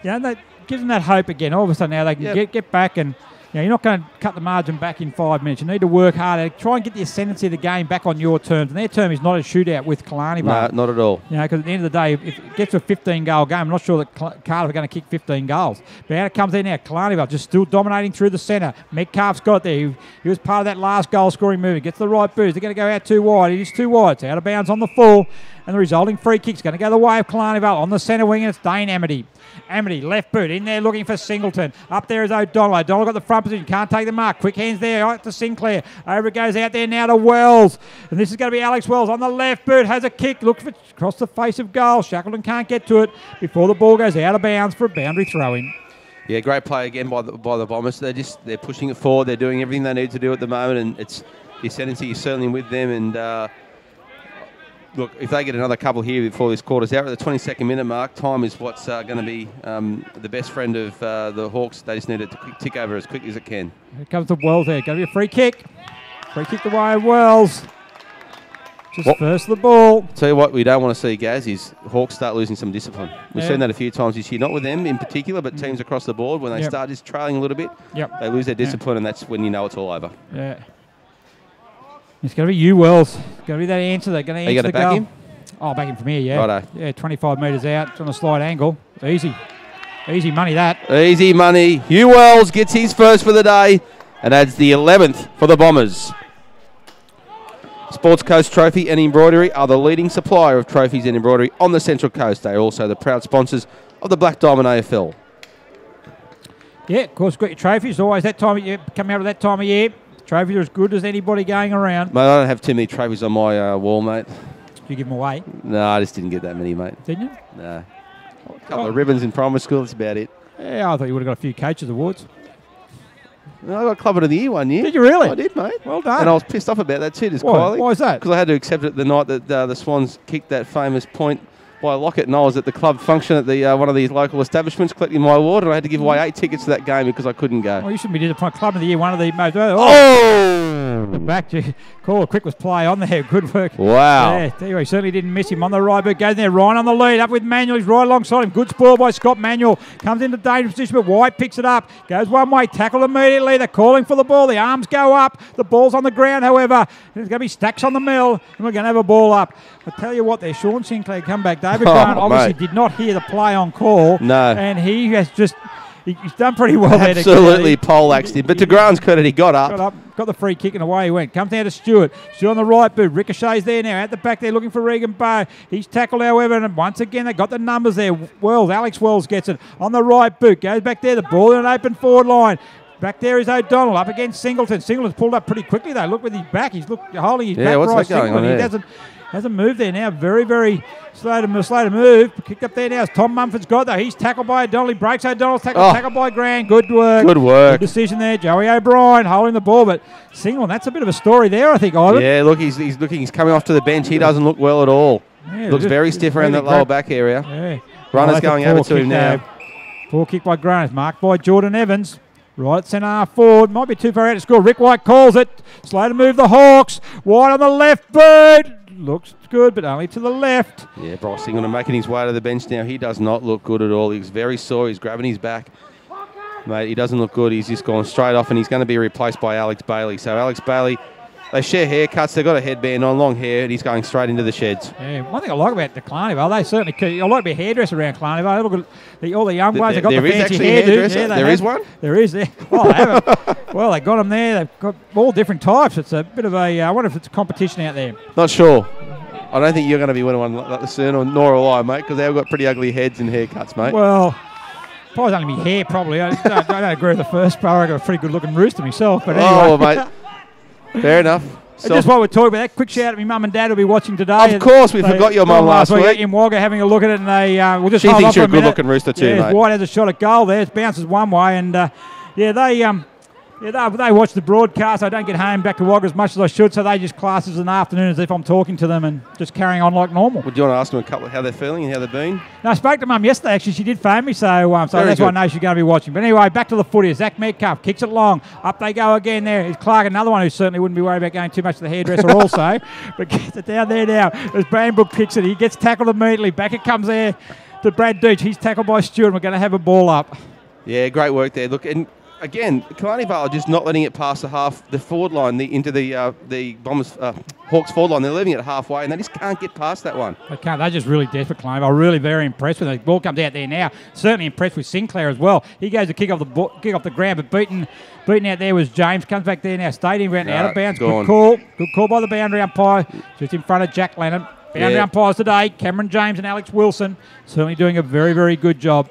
that gives them that hope again. All of a sudden now they can get back and. You're not going to cut the margin back in 5 minutes. You need to work harder. Try and get the ascendancy of the game back on your terms. And their term is not a shootout with Killarney Vale. No, not at all. Because at the end of the day, if it gets to a 15-goal game, I'm not sure that Cardiff are going to kick 15 goals. But out it comes there now. Killarney Vale just still dominating through the centre. Metcalf's got there. He was part of that last goal-scoring move. He gets the right boost. They're going to go out too wide. It is too wide. It's out of bounds on the full. And the resulting free kick's going to go the way of Killarney Vale. On the centre wing, and it's Dane Amity. Amity, left boot, in there looking for Singleton. Up there is O'Donnell. O'Donnell got the front position, can't take the mark. Quick hands there, right to Sinclair. Over it goes out there now to Wells. And this is going to be Alex Wells on the left boot, has a kick, looks for across the face of goal. Shackleton can't get to it before the ball goes out of bounds for a boundary throw-in. Yeah, great play again by the Bombers. They're pushing it forward. They're doing everything they need to do at the moment, and it's the ascendancy is certainly with them. And look, if they get another couple here before this quarter's out, at the 22nd minute mark, time is what's going to be the best friend of the Hawks. They just need it to tick over as quick as it can. Here comes the Wells there. Going to be a free kick. Free kick the way of Wells. Just first the ball. Tell you what we don't want to see, Gaz, is Hawks start losing some discipline. We've seen that a few times this year, not with them in particular, but teams across the board. When they start just trailing a little bit, they lose their discipline, and that's when you know it's all over. Yeah. It's going to be you, Wells. It's going to be that answer. They're going to answer the goal. Are you going to back him? Oh, back him from here, yeah. Righto. Yeah, 25 metres out. It's on a slight angle. Easy. Easy money, that. Easy money. Hugh Wells gets his first for the day and adds the 11th for the Bombers. Sports Coast Trophy and Embroidery are the leading supplier of trophies and embroidery on the Central Coast. They are also the proud sponsors of the Black Diamond AFL. Yeah, of course, got your trophies. Always that time of year, coming out of that time of year. Trophies are as good as anybody going around. Mate, I don't have too many trophies on my wall, mate. Did you give them away? No, I just didn't get that many, mate. Didn't you? No. A couple of ribbons in primary school, that's about it. Yeah, I thought you would have got a few coaches' awards. No, I got Clubber of the Year one year. Did you really? I did, mate. Well done. And I was pissed off about that too, just Why? quietly. Why is that? Because I had to accept it the night that the Swans kicked that famous point by Lockett, and I was at the club function at the one of these local establishments collecting my award, and I had to give away 8 tickets to that game because I couldn't go. Well, you shouldn't be disappointed. Club of the Year, one of the most... Oh! back. Call quick was play on there. Good work. Wow. Yeah, tell you what, he certainly didn't miss him on the right, but goes in there. Ryan on the lead, up with Manuel. He's right alongside him. Good spoil by Scott Manuel. Comes into dangerous position, but White picks it up. Goes one way, tackled immediately. They're calling for the ball. The arms go up. The ball's on the ground, however. There's going to be stacks on the mill, and we're going to have a ball up. I tell you what, there, Sean Sinclair come back. David Grant obviously did not hear the play on call. No. And he has just... He's done pretty well there. Absolutely poleaxed him. But to Grant's credit, he got up. Got the free kick and away he went. Comes down to Stewart. Stewart on the right boot. Ricochet's there now. At the back there looking for Regan Bow. He's tackled, however, and once again they got the numbers there. Alex Wells gets it on the right boot. Goes back there. The ball in an open forward line. Back there is O'Donnell up against Singleton. Singleton's pulled up pretty quickly though. Look with his back. He's holding his back. What's that going on there? He hasn't moved there now. Very, very slow to move. Kicked up there now. Tom Mumford's got though. He's tackled by O'Donnell. He breaks O'Donnell's tackle. Tackled by Grant. Good work. Good decision there. Joey O'Brien holding the ball, but Singleton, that's a bit of a story there, I think, Ivan. Yeah, look, he's looking. He's coming off to the bench. He doesn't look well at all. Yeah, looks very stiff around that lower back area. Yeah. Runner's going over to him now. Poor kick by Grant. Marked by Jordan Evans. Right centre half forward. Might be too far out to score. Rick White calls it. Slow to move the Hawks. White on the left boot. Looks good, but only to the left. Yeah, Bryce Singleton making his way to the bench now. He does not look good at all. He's very sore. He's grabbing his back. Mate, he doesn't look good. He's just gone straight off, and he's going to be replaced by Alex Bailey. So Alex Bailey, they share haircuts. They've got a headband on, long hair, and he's going straight into the sheds. Yeah, one thing I like about the Killarney Vale, they certainly... I like to be a hairdresser around Killarney Vale. Look at all the young ones. They've got the fancy hairdos. Yeah, there is one? There is. There. Oh, they have well, they got them there. They've got all different types. It's a bit of a... I wonder if it's a competition out there. Not sure. I don't think you're going to be winning one like this soon, nor will I, mate, because they've got pretty ugly heads and haircuts, mate. Well, probably only me hair, probably. I don't agree with the first part. I got a pretty good-looking rooster myself, but anyway. Oh, mate. Fair enough. So just while we're talking about that, quick shout out to my mum and dad who'll be watching today. Of course, we forgot your mum last week. In Wagga having a look at it, and they will just she thinks you're a good-looking rooster too, mate. White has a shot at goal there. It bounces one way, and they watch the broadcast. I don't get home back to Wagga as much as I should, so they just class as an afternoon as if I'm talking to them and just carrying on like normal. Would you want to ask them a couple how they're feeling and how they've been? No, I spoke to Mum yesterday, actually. She did phone me, so that's why I know she's going to be watching. But anyway, back to the footy. Zach Metcalf kicks it long. Up they go again there. Is Clark, another one who certainly wouldn't be worried about going too much to the hairdresser also. But gets it down there now. As Branbrook kicks it, he gets tackled immediately. Back it comes there to Brad Deach. He's tackled by Stewart. We're going to have a ball up. Yeah, great work there. Look, and again, Killarney Vale are just not letting it pass the forward line, into the Bombers Hawks forward line. They're leaving it halfway, and they just can't get past that one. They can't. They're just really desperate, Killarney Vale. Really very impressed with it. The ball comes out there now. Certainly impressed with Sinclair as well. He goes to kick off the ground, but beaten out there was James. Comes back there now. Stadium went out of bounds. Good call by the boundary umpire. Just in front of Jack Lennon. Boundary umpires today, Cameron James and Alex Wilson, certainly doing a very, very good job.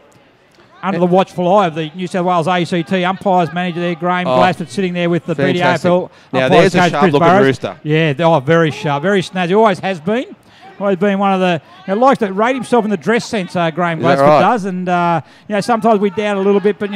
Under the watchful eye of the New South Wales ACT umpires manager there, Graham Glassford, sitting there with the BDAFL. Now there's a sharp-looking rooster. Yeah, very sharp, very snazzy. Always has been. Always been one of the... likes to rate himself in the dress sense, Graham Glassford does. And, sometimes we doubt a little bit, but,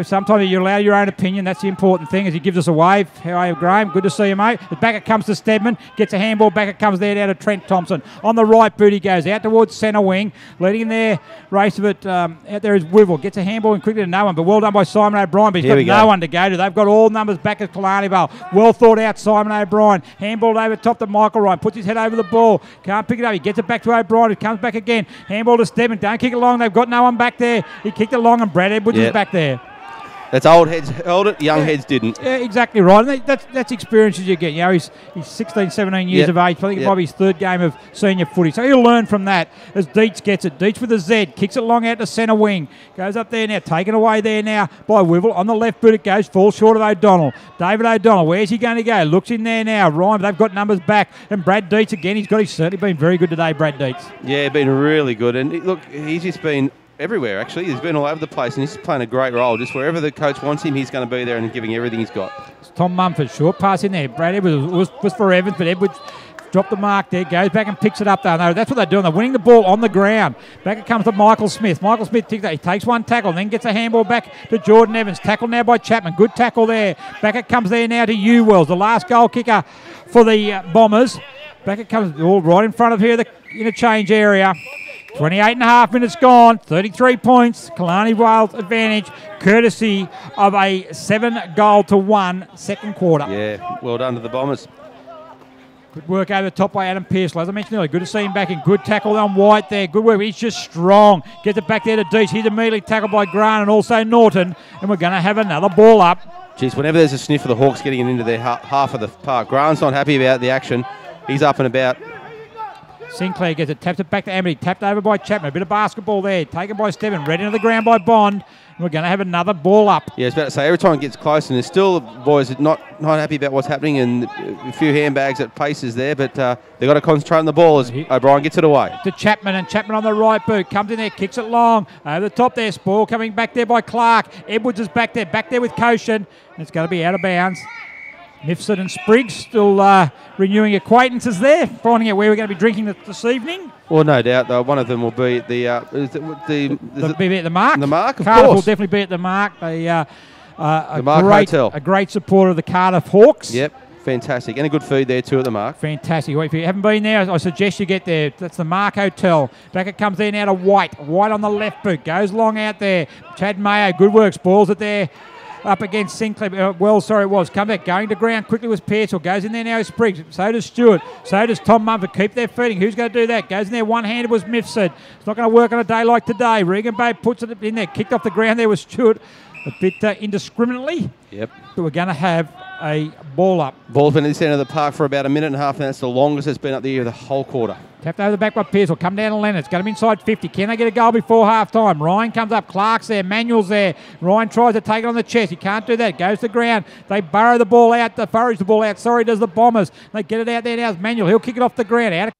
sometimes you allow your own opinion. That's the important thing, as he gives us a wave. How are you, Graham? Good to see you, mate. Back it comes to Stedman. Gets a handball. Back it comes there down to Trent Thompson. On the right boot he goes. Out towards centre wing. Leading in there. Race of it. Out there is Wivel. Gets a handball and quickly to no one. But well done by Simon O'Brien. But he's got no one to go to. They've got all numbers back at Killarney Vale. Well thought out Simon O'Brien. Handball over top to Michael Ryan. Puts his head over the ball. Can't pick it up. He gets it back to O'Brien. It comes back again. Handball to Stedman. Don't kick it long. They've got no one back there. He kicked it long and Brad Edwards is back there. That's old heads held it, young heads didn't. Yeah, exactly right. And that's experiences you get. He's 16, 17 years of age. I think probably his third game of senior footy. So he'll learn from that as Dietz gets it. Dietz with a Z. Kicks it long out to centre wing. Goes up there now. Taken away there now by Wivel. On the left boot it goes. Falls short of O'Donnell. David O'Donnell. Where's he going to go? Looks in there now. Ryan, they've got numbers back. And Brad Dietz again. He's certainly been very good today, Brad Dietz. Yeah, been really good. And look, he's just been everywhere, actually. He's been all over the place, and he's playing a great role. Just wherever the coach wants him, he's going to be there and giving everything he's got. It's Tom Mumford, short pass in there. Brad Edwards was for Evans, but Edwards dropped the mark there, goes back and picks it up there. No, that's what they're doing. They're winning the ball on the ground. Back it comes to Michael Smith. Michael Smith he takes one tackle, then gets a handball back to Jordan Evans. Tackle now by Chapman. Good tackle there. Back it comes there now to Hugh Wells, the last goal kicker for the Bombers. Back it comes all right in front of here, the interchange area. 28.5 minutes gone, 33 points, Killarney Vale's advantage, courtesy of a 7-1 second quarter. Yeah, well done to the Bombers. Good work over the top by Adam Pearce. As I mentioned earlier, good to see him back in. Good tackle on White there. Good work. He's just strong. Gets it back there to Deese. He's immediately tackled by Grant and also Norton. And we're going to have another ball up. Geez, whenever there's a sniff of the Hawks getting it into their half of the park, Grant's not happy about the action. He's up and about. Sinclair gets it, taps it back to Amity, tapped over by Chapman. A bit of basketball there, taken by Steven, read into the ground by Bond. And we're going to have another ball up. Yeah, I was about to say, every time it gets close, and there's still boys not happy about what's happening, and a few handbags at paces there, but they've got to concentrate on the ball as O'Brien gets it away. To Chapman, and Chapman on the right boot, comes in there, kicks it long. Over the top there, Spoil coming back there by Clark. Edwards is back there with Koshin. And it's going to be out of bounds. Mifsud and Spriggs still renewing acquaintances there, finding out where we're going to be drinking this evening. Well, no doubt, though. One of them will be at the be at the Mark. The Mark, of Cardiff course. will definitely be at the Mark. The Mark Hotel. A great supporter of the Cardiff Hawks. Yep, fantastic. And a good feed there, too, at the Mark. Fantastic. If you haven't been there, I suggest you get there. That's the Mark Hotel. Back it comes there now to White. White on the left boot. Goes long out there. Chad Mayo, good work. Spoils it there. Up against Sinclair. Come back, going to ground quickly with Pearsall. Goes in there now with Spriggs. So does Stewart. So does Tom Mumford. Keep their feeding. Who's going to do that? Goes in there one-handed was Mifsud. It's not going to work on a day like today. Regan Bay puts it in there. Kicked off the ground there with Stewart. A bit indiscriminately. Yep. But we're going to have a ball up. Ball's been in the centre of the park for about a minute and a half, and that's the longest it's been up there the whole quarter. Tapped over the back by Pearsall. Come down to Leonard. It's got him inside 50. Can they get a goal before half-time? Ryan comes up. Clark's there. Manuel's there. Ryan tries to take it on the chest. He can't do that. Goes to the ground. They burrow the ball out. Forage the ball out. Sorry, does the Bombers. They get it out there now. It's Manuel. He'll kick it off the ground. Out of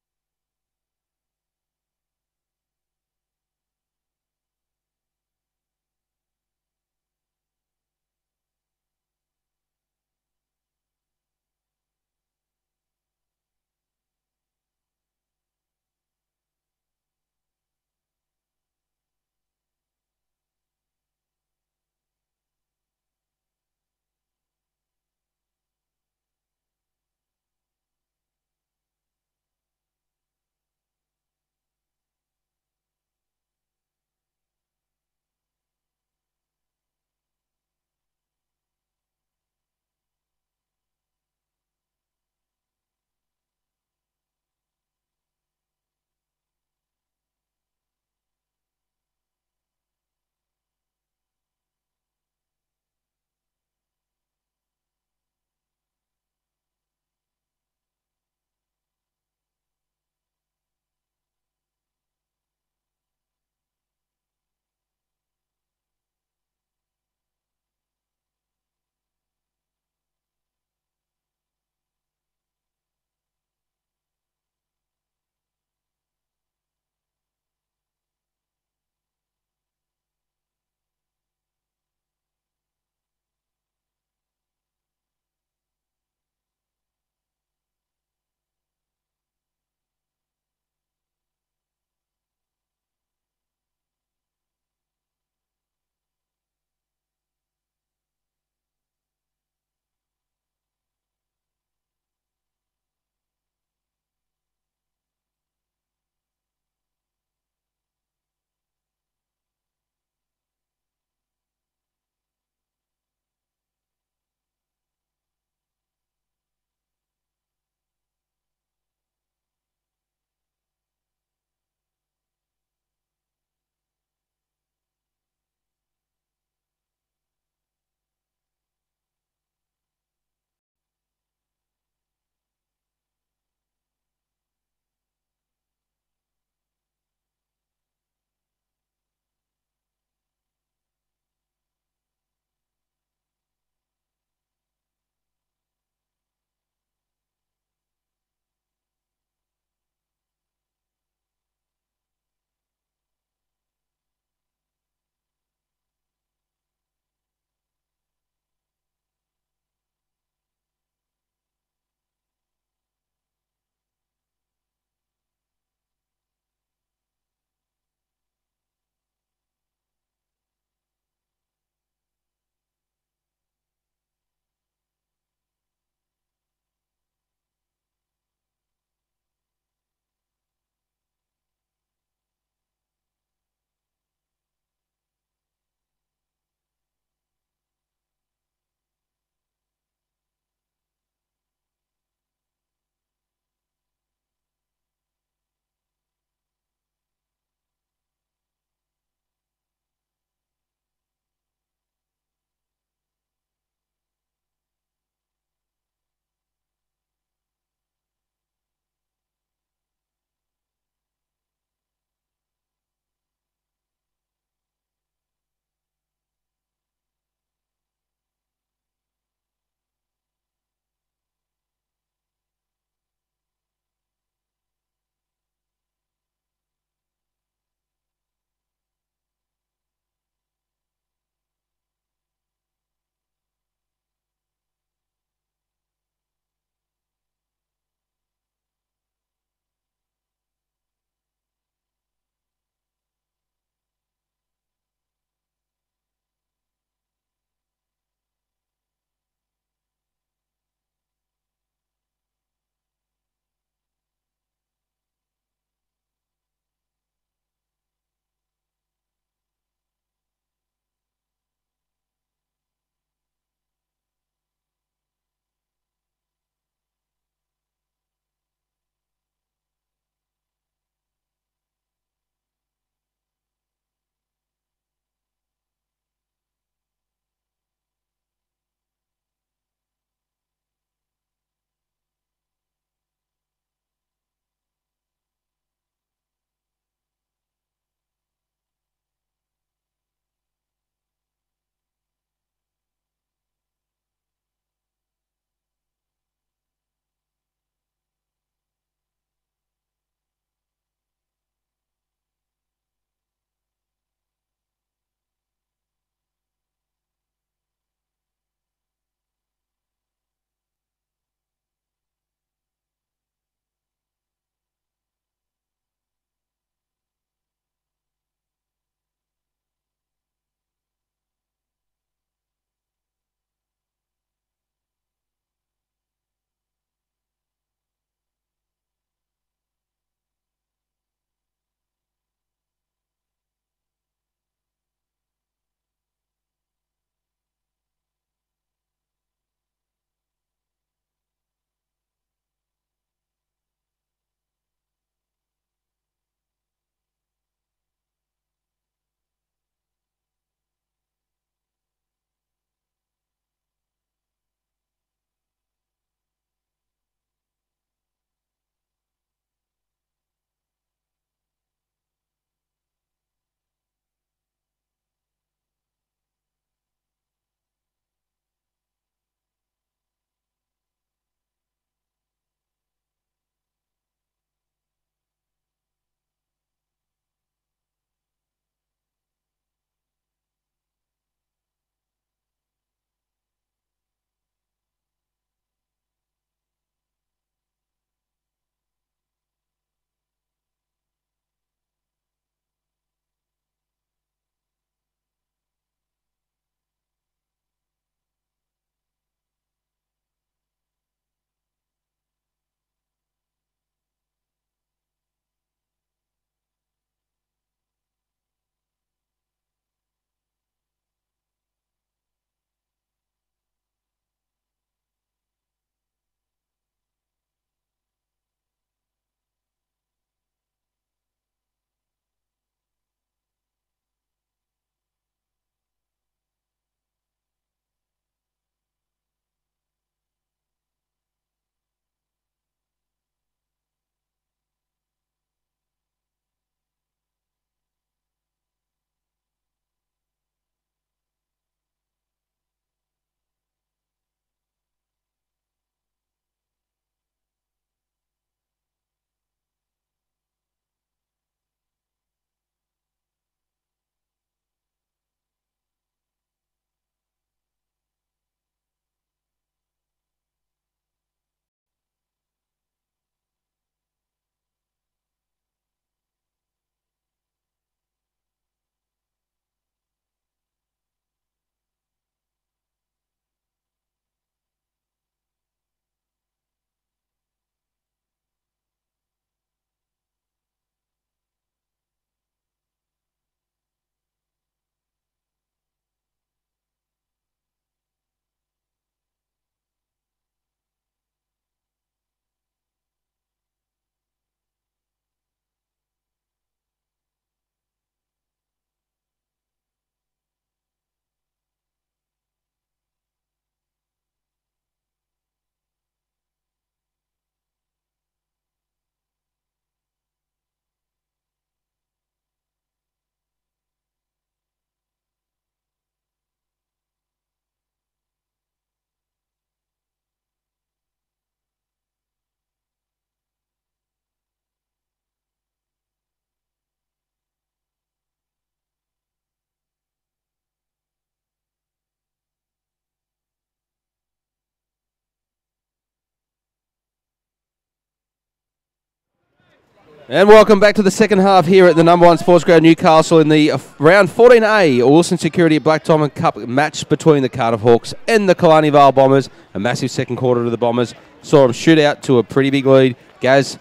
And welcome back to the second half here at the number 1 sports ground Newcastle in the round 14A Wilson Security Black Diamond Cup match between the Cardiff Hawks and the Killarney Vale Bombers. A massive second quarter to the Bombers. Saw them shoot out to a pretty big lead. Gaz,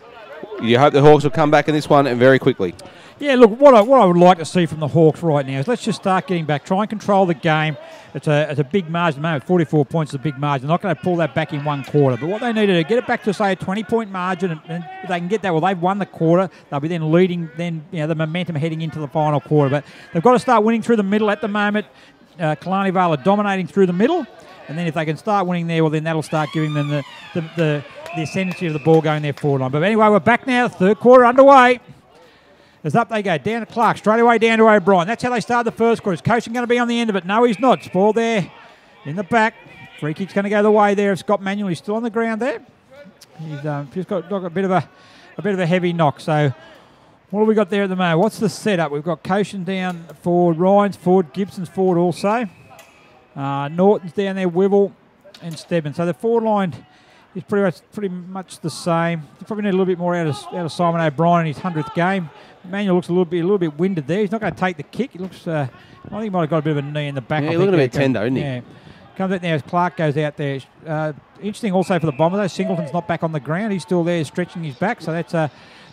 you hope the Hawks will come back in this one and very quickly. Yeah, look, what I would like to see from the Hawks right now is let's just start getting back, try and control the game. It's a big margin at the moment. 44 points is a big margin. They're not going to pull that back in one quarter. But what they need to do, get it back to, say, a 20-point margin. And if they can get that, well, they've won the quarter. They'll be then leading the momentum heading into the final quarter. But they've got to start winning through the middle at the moment. Killarney Vale are dominating through the middle. And then if they can start winning there, well, then that'll start giving them the ascendancy of the ball going there forward line. But anyway, we're back now. The third quarter underway. As up they go, down to Clark, straight away down to O'Brien. That's how they started the first quarter. Is Coaching going to be on the end of it? No, he's not. Spoiled there in the back. Free kick's going to go the way there of Scott Manuel. He's still on the ground there. He's just got a bit of a heavy knock. So what have we got there at the moment? What's the setup? We've got Coaching down forward, Ryan's forward, Gibson's forward also. Norton's down there, Wibble and Stebbins. So the forward line is pretty much the same. You probably need a little bit more out of Simon O'Brien in his 100th game. Manuel looks a little bit winded there. He's not going to take the kick. He looks. I think he might have got a bit of a knee in the back. Yeah, he's looking a bit tender, isn't he? Yeah. Comes out now as Clark goes out there. Interesting also for the Bombers, though. Singleton's not back on the ground. He's still there stretching his back. So that's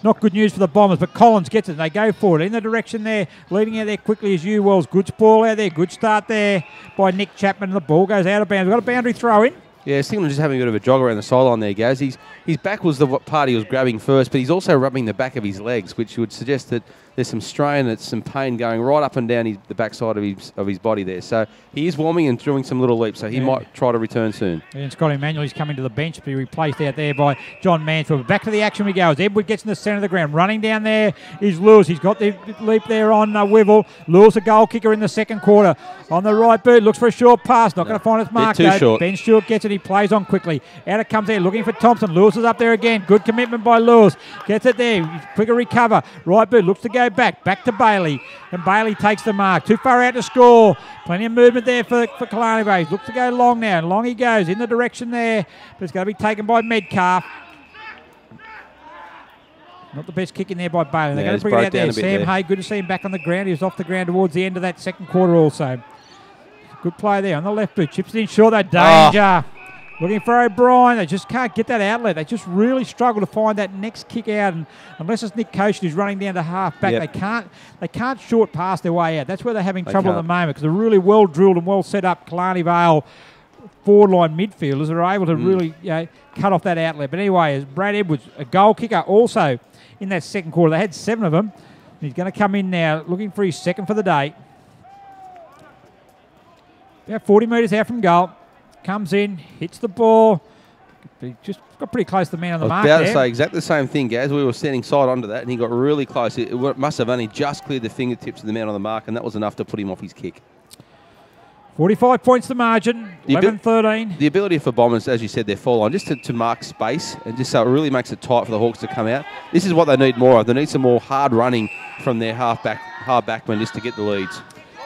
not good news for the Bombers. But Collins gets it. They go forward in the direction there. Leading out there quickly is Wells. Good spoil out there. Good start there by Nick Chapman. The ball goes out of bounds. We've got a boundary throw in. Yeah, Singleton just having a bit of a jog around the sideline there, Gaz. His back was the part he was grabbing first, but he's also rubbing the back of his legs, which would suggest that there's some strain and some pain going right up and down the backside of his body there. So he is warming and doing some little leaps, so he might try to return soon. And Scott Emanuel is coming to the bench to be replaced out there by John Mansfield. Back to the action we go as Edward gets in the centre of the ground. Running down there is Lewis. He's got the leap there on Wivell. Lewis, a goal kicker in the second quarter. On the right boot, looks for a short pass. Not going to find its mark, too short. Ben Stewart gets it. He plays on quickly. Out it comes there, looking for Thompson. Lewis is up there again. Good commitment by Lewis. Gets it there. Quicker recover. Right boot looks to go back. Back to Bailey. And Bailey takes the mark. Too far out to score. Plenty of movement there for Killarney Vale. Looks to go long now. Long he goes in the direction there. But it's going to be taken by Metcalf. Not the best kick in there by Bailey. They're going to bring it out there. Sam Hay, good to see him back on the ground. He was off the ground towards the end of that second quarter also. Good play there on the left boot. Chips it in short. That danger. Looking for O'Brien. They just can't get that outlet. They just really struggle to find that next kick out. And unless it's Nick Coach who's running down to half back, they can't short pass their way out. That's where they're having trouble at the moment because they're really well drilled and well set up. Killarney Vale forward line midfielders are able to really cut off that outlet. But anyway, as Brad Edwards, a goal kicker also in that second quarter. They had 7 of them. He's going to come in now looking for his second for the day. About 40 metres out from goal. Comes in, hits the ball. He just got pretty close to the man on the mark there. I was about to say exactly the same thing, Gaz. We were standing side onto that, and he got really close. It must have only just cleared the fingertips of the man on the mark, and that was enough to put him off his kick. 45 points the margin, 11-13. The ability for Bombers, as you said, their fall on, just to mark space, and just so it really makes it tight for the Hawks to come out. This is what they need more of. They need some more hard running from their half backmen just to get the leads.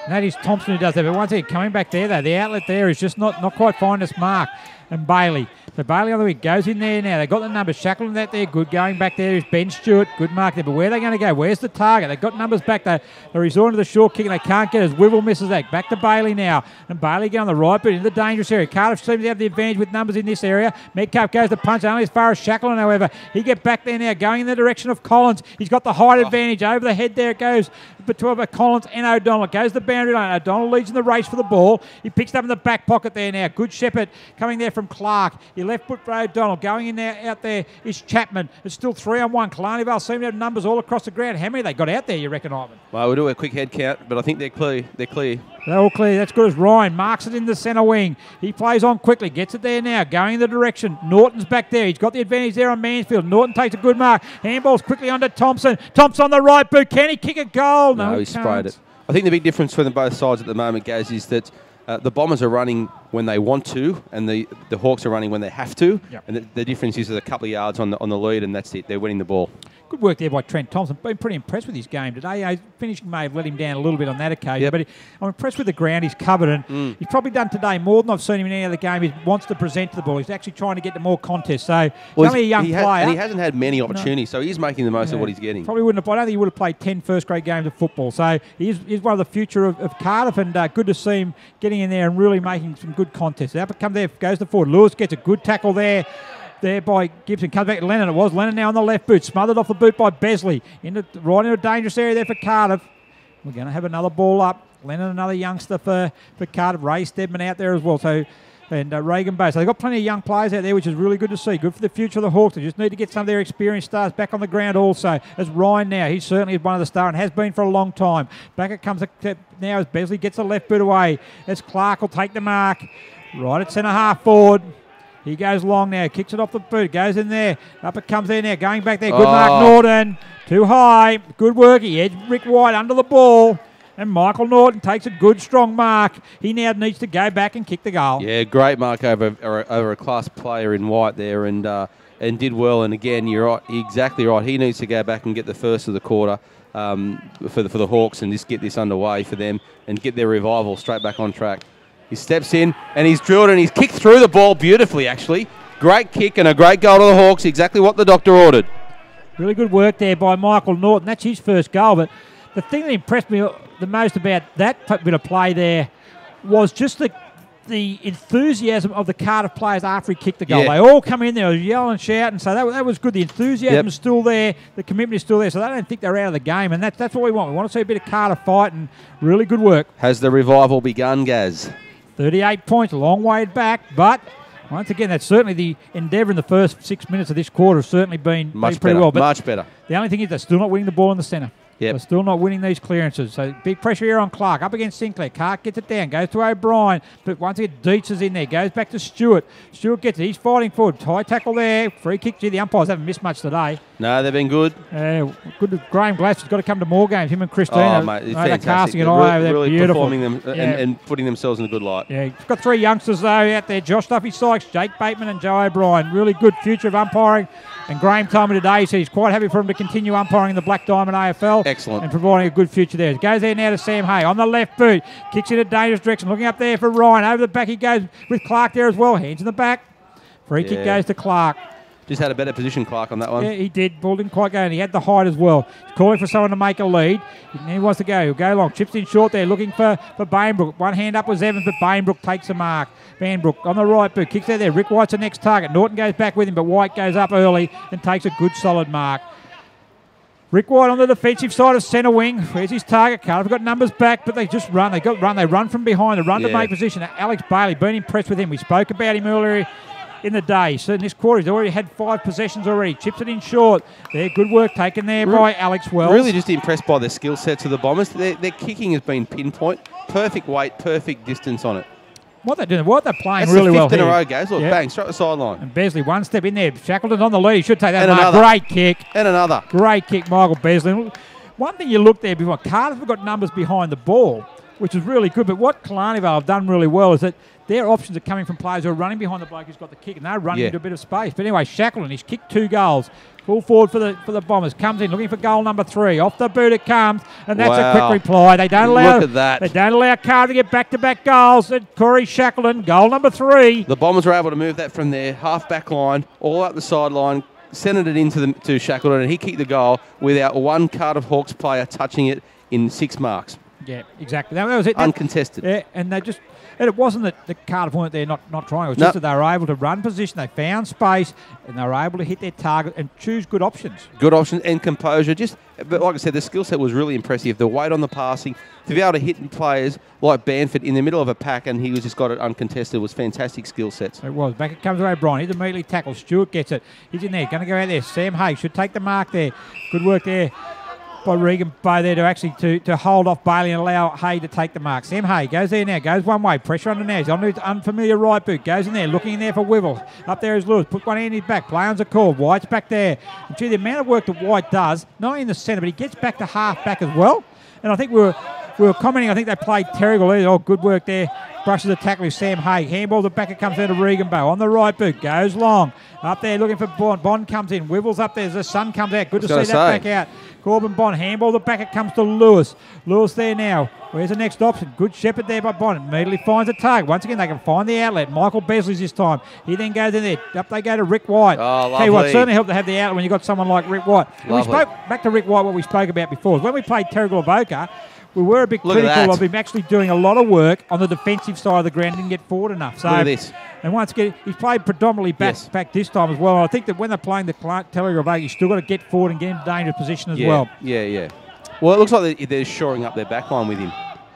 And that is Thompson who does that. But once again, coming back there, though, the outlet there is just not quite finding its mark. And Bailey. So Bailey on the week goes in there now. They've got the numbers. Shackleton that there. Good going back there is Ben Stewart. Good mark there. But where are they going to go? Where's the target? They've got numbers back there. They're resorting to the short kick and they can't get it as Wivell misses that. Back to Bailey now. And Bailey going on the right boot in the dangerous area. Cardiff seems to have the advantage with numbers in this area. Metcalf goes to punch only as far as Shackleton, however. He gets back there now going in the direction of Collins. He's got the height advantage. Over the head there it goes between Collins and O'Donnell. It goes to the boundary line. O'Donnell leads in the race for the ball. He picks it up in the back pocket there now. Good shepherd coming there from Clark. He left foot for O'Donnell. Going in there, out there is Chapman. It's still 3-on-1. Killarney Vale seem to have numbers all across the ground. How many they got out there, you reckon, Ivan? Well, we'll do a quick head count, but I think they're clear. They're all clear. That's good as Ryan marks it in the centre wing. He plays on quickly. Gets it there now. Going in the direction. Norton's back there. He's got the advantage there on Mansfield. Norton takes a good mark. Handballs quickly onto Thompson. Thompson on the right boot. Can he kick a goal? No, he sprayed it. I think the big difference for them both sides at the moment, Gaz, is that the Bombers are running when they want to, and the Hawks are running when they have to. Yep. And the difference is a couple of yards on the lead, and that's it. They're winning the ball. Good work there by Trent Thompson. Been pretty impressed with his game today. Finishing may have let him down a little bit on that occasion, but I'm impressed with the ground he's covered, and he's probably done today more than I've seen him in any other game. He wants to present to the ball. He's actually trying to get to more contests. So he's only a young player. And he hasn't had many opportunities, so he's making the most of what he's getting. Probably wouldn't have. I don't think he would have played 10 first-grade games of football. So he's one of the future of Cardiff, and good to see him getting in there and really making some good contests. Up it comes there, goes to forward. Lewis gets a good tackle there by Gibson. Comes back to Lennon. It was Lennon now on the left boot. Smothered off the boot by Besley. Right into a dangerous area there for Cardiff. We're going to have another ball up. Lennon, another youngster for Cardiff. Ray Stedman out there as well. And Reagan Bay. So they've got plenty of young players out there, which is really good to see. Good for the future of the Hawks. They just need to get some of their experienced stars back on the ground also. As Ryan now, he certainly is one of the stars and has been for a long time. Back it comes now as Besley gets the left boot away. As Clark will take the mark. Right at centre half forward. He goes long now, kicks it off the boot, goes in there. Up it comes there now, going back there. Good mark, Norton. Too high. Good work. He edged Rick White under the ball. And Michael Norton takes a good, strong mark. He now needs to go back and kick the goal. Yeah, great mark over a class player in White there, and did well. And again, you're right, exactly right. He needs to go back and get the first of the quarter for the Hawks and just get this underway for them and get their revival straight back on track. He steps in and he's drilled and he's kicked through the ball beautifully, actually. Great kick and a great goal to the Hawks, exactly what the doctor ordered. Really good work there by Michael Norton. That's his first goal, but the thing that impressed me the most about that bit of play there was just the enthusiasm of the Cardiff players after he kicked the goal. They all come in there yelling and shouting, so that was good. The enthusiasm is still there, the commitment is still there, so they don't think they're out of the game, and that's what we want. We want to see a bit of Cardiff fight, and really good work. Has the revival begun, Gaz? 38 points, a long way back, but once again, that's certainly the endeavour in the first 6 minutes of this quarter has certainly been pretty well. But much better. The only thing is they're still not winning the ball in the centre. They're still not winning these clearances. So big pressure here on Clark. Up against Sinclair. Clark gets it down. Goes to O'Brien. But once again, Dietz is in there. Goes back to Stewart. Stewart gets it. He's fighting forward. High tackle there. Free kick. Gee, the umpires haven't missed much today. No, they've been good. Good. Graham Glass has got to come to more games. Him and Christina. Oh, mate, they're casting an eye over there. Really beautiful. Performing them and putting themselves in a good light. Yeah, he's got three youngsters, though, out there. Josh Duffy-Sykes, Jake Bateman and Joe O'Brien. Really good future of umpiring. And Graham told me today, he said he's quite happy for him to continue umpiring in the Black Diamond AFL. Excellent. And providing a good future there. He goes there now to Sam Hay on the left boot. Kicks in a dangerous direction. Looking up there for Ryan. Over the back he goes with Clark there as well. Hands in the back. Free kick goes to Clark. Just had a better position, Clark, on that one. Yeah, he did. Ball didn't quite go, and he had the height as well. He's calling for someone to make a lead. He wants to go. He'll go long. Chips in short there, looking for Bainbrook. One hand up was Evans, but Bainbrook takes the mark. Vanbrook on the right boot. Kicks out there. Rick White's the next target. Norton goes back with him, but White goes up early and takes a good, solid mark. Rick White on the defensive side of centre wing. Where's his target? Cardiff got numbers back, but they just run. They run from behind. They run to make position. Alex Bailey, been impressed with him. We spoke about him earlier in the day. So in this quarter, he's already had 5 possessions already. Chips it in short. There, good work taken there by Alex Wells. Really just impressed by the skill sets of the Bombers. Their kicking has been pinpoint. Perfect weight, perfect distance on it. What they're doing, they're playing really well here. That's the 5th in a row, guys. Look, bang, straight the sideline. And Besley, one step in there. Shackleton's on the lead. He should take that mark. Great kick. And another. Great kick, Michael Besley. One thing you look there before, Cardiff have got numbers behind the ball, which is really good. But what Killarney Vale have done really well is that their options are coming from players who are running behind the bloke who's got the kick, and they're running into a bit of space. But anyway, Shackleton, he's kicked 2 goals. Full forward for the Bombers. Comes in looking for goal number 3. Off the boot it comes, and that's a quick reply. They don't allow. Look at that. They don't allow Cardiff to get back-to-back goals. And Corey Shackleton, goal number 3. The Bombers were able to move that from their half-back line all up the sideline, centred it into Shackleton, and he kicked the goal without one Cardiff Hawks player touching it in 6 marks. Yeah, exactly. That was it. Uncontested. Yeah, and they just... And it wasn't that the Cardiff weren't there not trying. It was just that they were able to run position. They found space, and they were able to hit their target and choose good options. Good options and composure. But like I said, the skill set was really impressive. The weight on the passing, to be able to hit players like Banford in the middle of a pack, and he was just got it uncontested. It was fantastic skill sets. It was. Back it comes to O'Brien. He's immediately tackled. Stewart gets it. He's in there. Going to go out there. Sam Hay should take the mark there. Good work there by Regan Bay there to actually to hold off Bailey and allow Hay to take the mark. Sam Hay goes there now, goes one way, pressure under now. He's on his unfamiliar right boot, goes in there, looking in there for Wivel. Up there is Lewis, put one hand in his back, play on's a call. White's back there. And the amount of work that White does, not only in the centre, but he gets back to half back as well. And I think we were commenting, I think they played terrible. Oh, good work there. Brushes the tackle with Sam Haig. Handball the back, it comes down to Regan Bow. On the right boot, goes long. Up there looking for Bond. Bond comes in. Wibbles up there as the sun comes out. Good to see that back out. Corbin Bond. Handball the back, it comes to Lewis. Lewis there now. Where's the next option? Good shepherd there by Bond. Immediately finds a target. Once again, they can find the outlet. Michael Besley's this time. He then goes in there. Up they go to Rick White. Oh, lovely. Tell you what, certainly helped to have the outlet when you've got someone like Rick White. And we spoke back to Rick White, what we spoke about before. When we played Terrigal Avoca, we were a bit critical of him actually doing a lot of work on the defensive side of the ground, didn't get forward enough. So, look at this. And once again, he's played predominantly back this time as well. And I think that when they're playing the Terrigal Avoca, you've still got to get forward and get into dangerous position as well. Yeah. Well, it looks like they're shoring up their back line with him.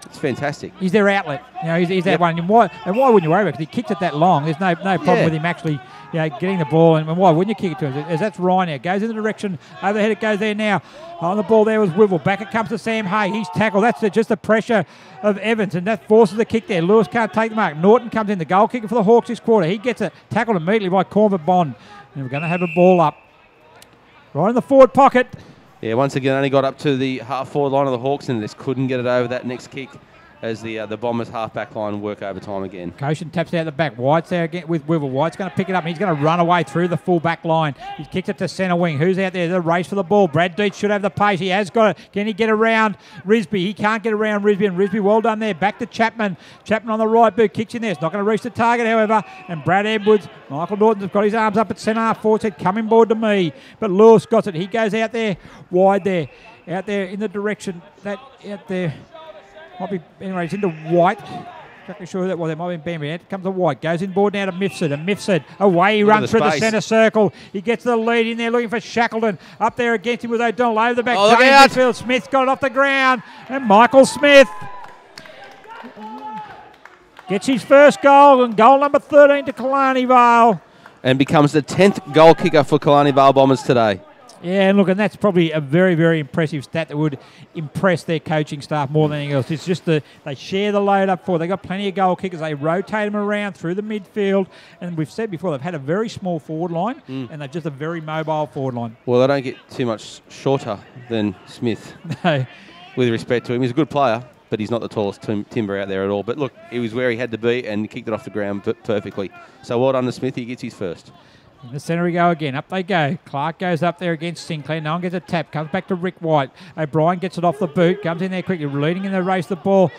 It's fantastic. He's their outlet. You know, he's that one. And why wouldn't you worry about it? Because he kicked it that long. There's no problem with him actually getting the ball. And why wouldn't you kick it to him? As that's Ryan now. Goes in the direction. Over the head it goes there now. On the ball there was Wivel. Back it comes to Sam Hay. He's tackled. That's just the pressure of Evans. And that forces the kick there. Lewis can't take the mark. Norton comes in. The goal kicker for the Hawks this quarter. He gets it tackled immediately by Corbin Bond. And we're going to have a ball up. Right in the forward pocket. Yeah, once again, only got up to the half-forward line of the Hawks and just couldn't get it over that next kick as the Bombers' half-back line work overtime again. Koshin taps out the back. White's there again with Wivel. White's going to pick it up and he's going to run away through the full-back line. He kicks it to centre wing. Who's out there? The race for the ball. Brad Dietz should have the pace. He has got it. Can he get around Risby? He can't get around Risby, and Risby well done there. Back to Chapman. Chapman on the right boot. Kicks in there. It's not going to reach the target, however. And Brad Edwards, Michael Norton's got his arms up at centre half forward. Said, come in board to me. But Lewis got it. He goes out there wide there. Out there in the direction that out there. Might be, anyway, it's into White. Exactly sure who that was. It might be Bambi. Out comes the White. Goes in board now to Mifsud. And Mifsud away. He runs through the centre circle. He gets the lead in there looking for Shackleton. Up there against him with O'Donnell over the back. Oh, look out. Smith's got it off the ground. And Michael Smith gets his first goal. And goal number 13 to Killarney Vale. And becomes the 10th goal kicker for Killarney Vale Bombers today. Yeah, and look, and that's probably a very, very impressive stat that would impress their coaching staff more than anything else. It's just they share the load up forward. They've got plenty of goal kickers. They rotate them around through the midfield. And we've said before, they've had a very small forward line and they're just a very mobile forward line. Well, they don't get too much shorter than Smith. No. With respect to him. He's a good player, but he's not the tallest timber out there at all. But look, he was where he had to be and kicked it off the ground perfectly. So well done to Smith. He gets his first. In the centre we go again. Up they go. Clark goes up there against Sinclair. No one gets a tap. Comes back to Rick White. O'Brien gets it off the boot. Comes in there quickly. Leading in the race. The ball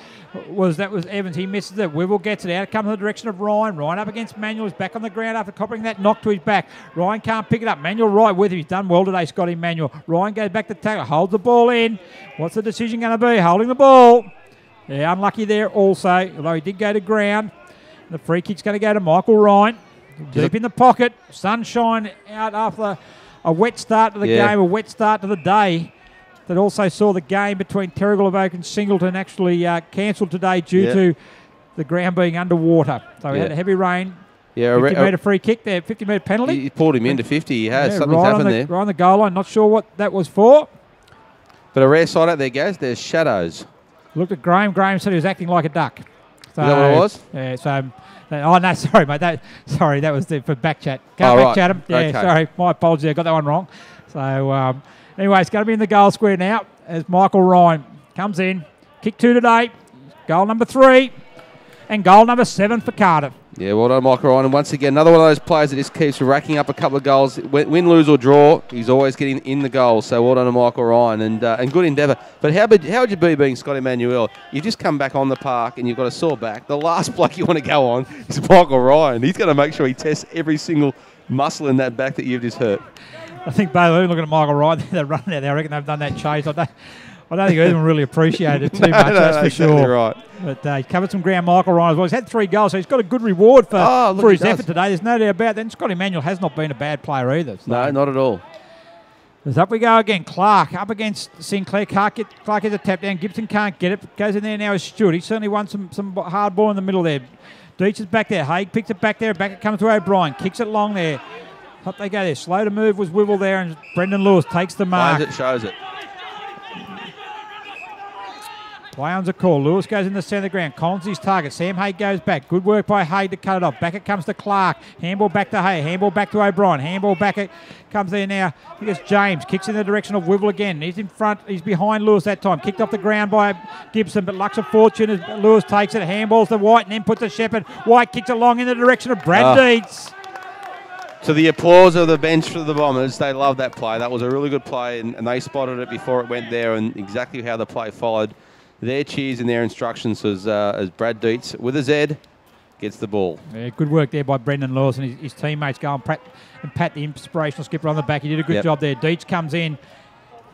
was Evans. He misses it. Wivel gets it out. It comes in the direction of Ryan. Ryan up against Manuel. He's back on the ground after coppering that knock to his back. Ryan can't pick it up. Manuel right with him. He's done well today, Scotty Manuel. Ryan goes back to tackle. Holds the ball in. What's the decision going to be? Holding the ball. Yeah, unlucky there also. Although he did go to ground. The free kick's going to go to Michael Ryan. Deep in the pocket, sunshine out after a wet start to the game, a wet start to the day. That also saw the game between Terrigal Avoca and Singleton actually cancelled today due to the ground being underwater. So we had a heavy rain. Yeah, 50-metre free kick there, 50-metre penalty. He pulled him into 50. He has. Something's happened there. Right on the goal line. Not sure what that was for. But a rare sight out there, guys. There's shadows. Looked at Graham. Graham said he was acting like a duck. So, is that what it was? Yeah, so... Oh, no, sorry, mate. That was for back chat. Can't back chat him. Yeah, okay. Sorry. My apologies. I got that one wrong. So, anyway, it's going to be in the goal square now as Michael Ryan comes in. Kick 2 today. Goal number 3. And goal number 7 for Cardiff. Yeah, well done, Michael Ryan. And once again, another one of those players that just keeps racking up a couple of goals. Win, lose, or draw, he's always getting in the goal. So well done to Michael Ryan and good endeavour. But how would you be being Scott Emmanuel? You just come back on the park and you've got a sore back. The last bloke you want to go on is Michael Ryan. He's going to make sure he tests every single muscle in that back that you've just hurt. I think Bailey looking at Michael Ryan, they're running out there. I reckon they've done that chase. I don't think anyone really appreciated it too much, that's for sure. Right. But he covered some ground, Michael Ryan, as well. He's had 3 goals, so he's got a good reward for his effort today. There's no doubt about that. And Scott Emmanuel has not been a bad player either. So. No, not at all. As up we go again. Clark up against Sinclair. Clark gets a tap down. Gibson can't get it. Goes in there now as Stewart. He certainly won some hard ball in the middle there. Deitch is back there. Haig picks it back there. Back it comes to O'Brien. Kicks it long there. Up they go there. Slow to move was Wivel there, and Brendan Lewis takes the mark. Finds it, shows it. Play on's a call. Lewis goes in the centre of the ground. Collins his target. Sam Hay goes back. Good work by Hay to cut it off. Back it comes to Clark. Handball back to Hay. Handball back to O'Brien. Handball back it comes there now. I think it's James. Kicks in the direction of Wibble again. He's in front. He's behind Lewis that time. Kicked off the ground by Gibson, but Luck's of fortune as Lewis takes it. Handballs to White and then puts to Shepherd. White kicks along in the direction of Brad Dietz. To the applause of the bench for the Bombers, they loved that play. That was a really good play, and they spotted it before it went there, and exactly how the play followed. Their cheers and their instructions was as Brad Dietz, with a Z, gets the ball. Yeah, good work there by Brendan Lewis and his teammates go and pat the inspirational skipper on the back. He did a good job there. Dietz comes in.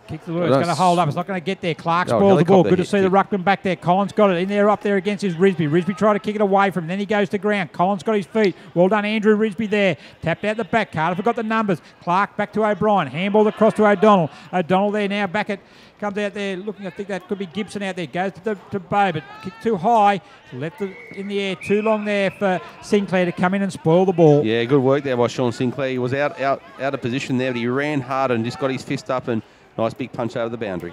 Kicks the Lewis, going to hold up. It's not going to get there. Clark spoils the ball. Good to see the ruckman back there. Collins got it in there, up there against his Risby. Risby tried to kick it away from him. Then he goes to ground. Collins got his feet. Well done, Andrew Risby there. Tapped out the back. Cardiff forgot the numbers. Clark back to O'Brien. Handball across to O'Donnell. O'Donnell there now back at. Comes out there looking, I think that could be Gibson out there. Goes to Bow, but kicked too high. Left it in the air too long there for Sinclair to come in and spoil the ball. Yeah, good work there by Sean Sinclair. He was out of position there, but he ran hard and just got his fist up and nice big punch over the boundary.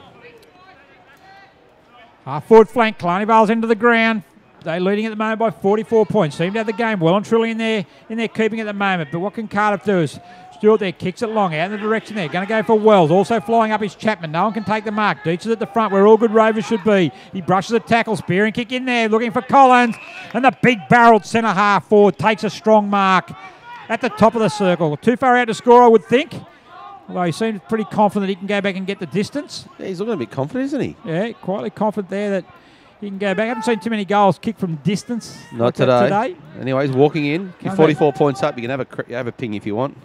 Half forward flank. Killarney Vale's into the ground. They're leading at the moment by 44 points. Seem to have the game well and truly in their keeping at the moment. But what can Cardiff do is Stewart there kicks it long out in the direction there. Going to go for Wells. Also flying up is Chapman. No one can take the mark. Dietz is at the front where all good Rovers should be. He brushes a tackle. Spearing kick in there. Looking for Collins. And the big barreled centre half forward takes a strong mark at the top of the circle. Too far out to score, I would think. Although he seems pretty confident he can go back and get the distance. Yeah, he's looking a bit confident, isn't he? Yeah, quietly confident there that he can go back. I haven't seen too many goals kicked from distance. Not today. Anyways, walking in. 44 points up. You can have a ping if you want.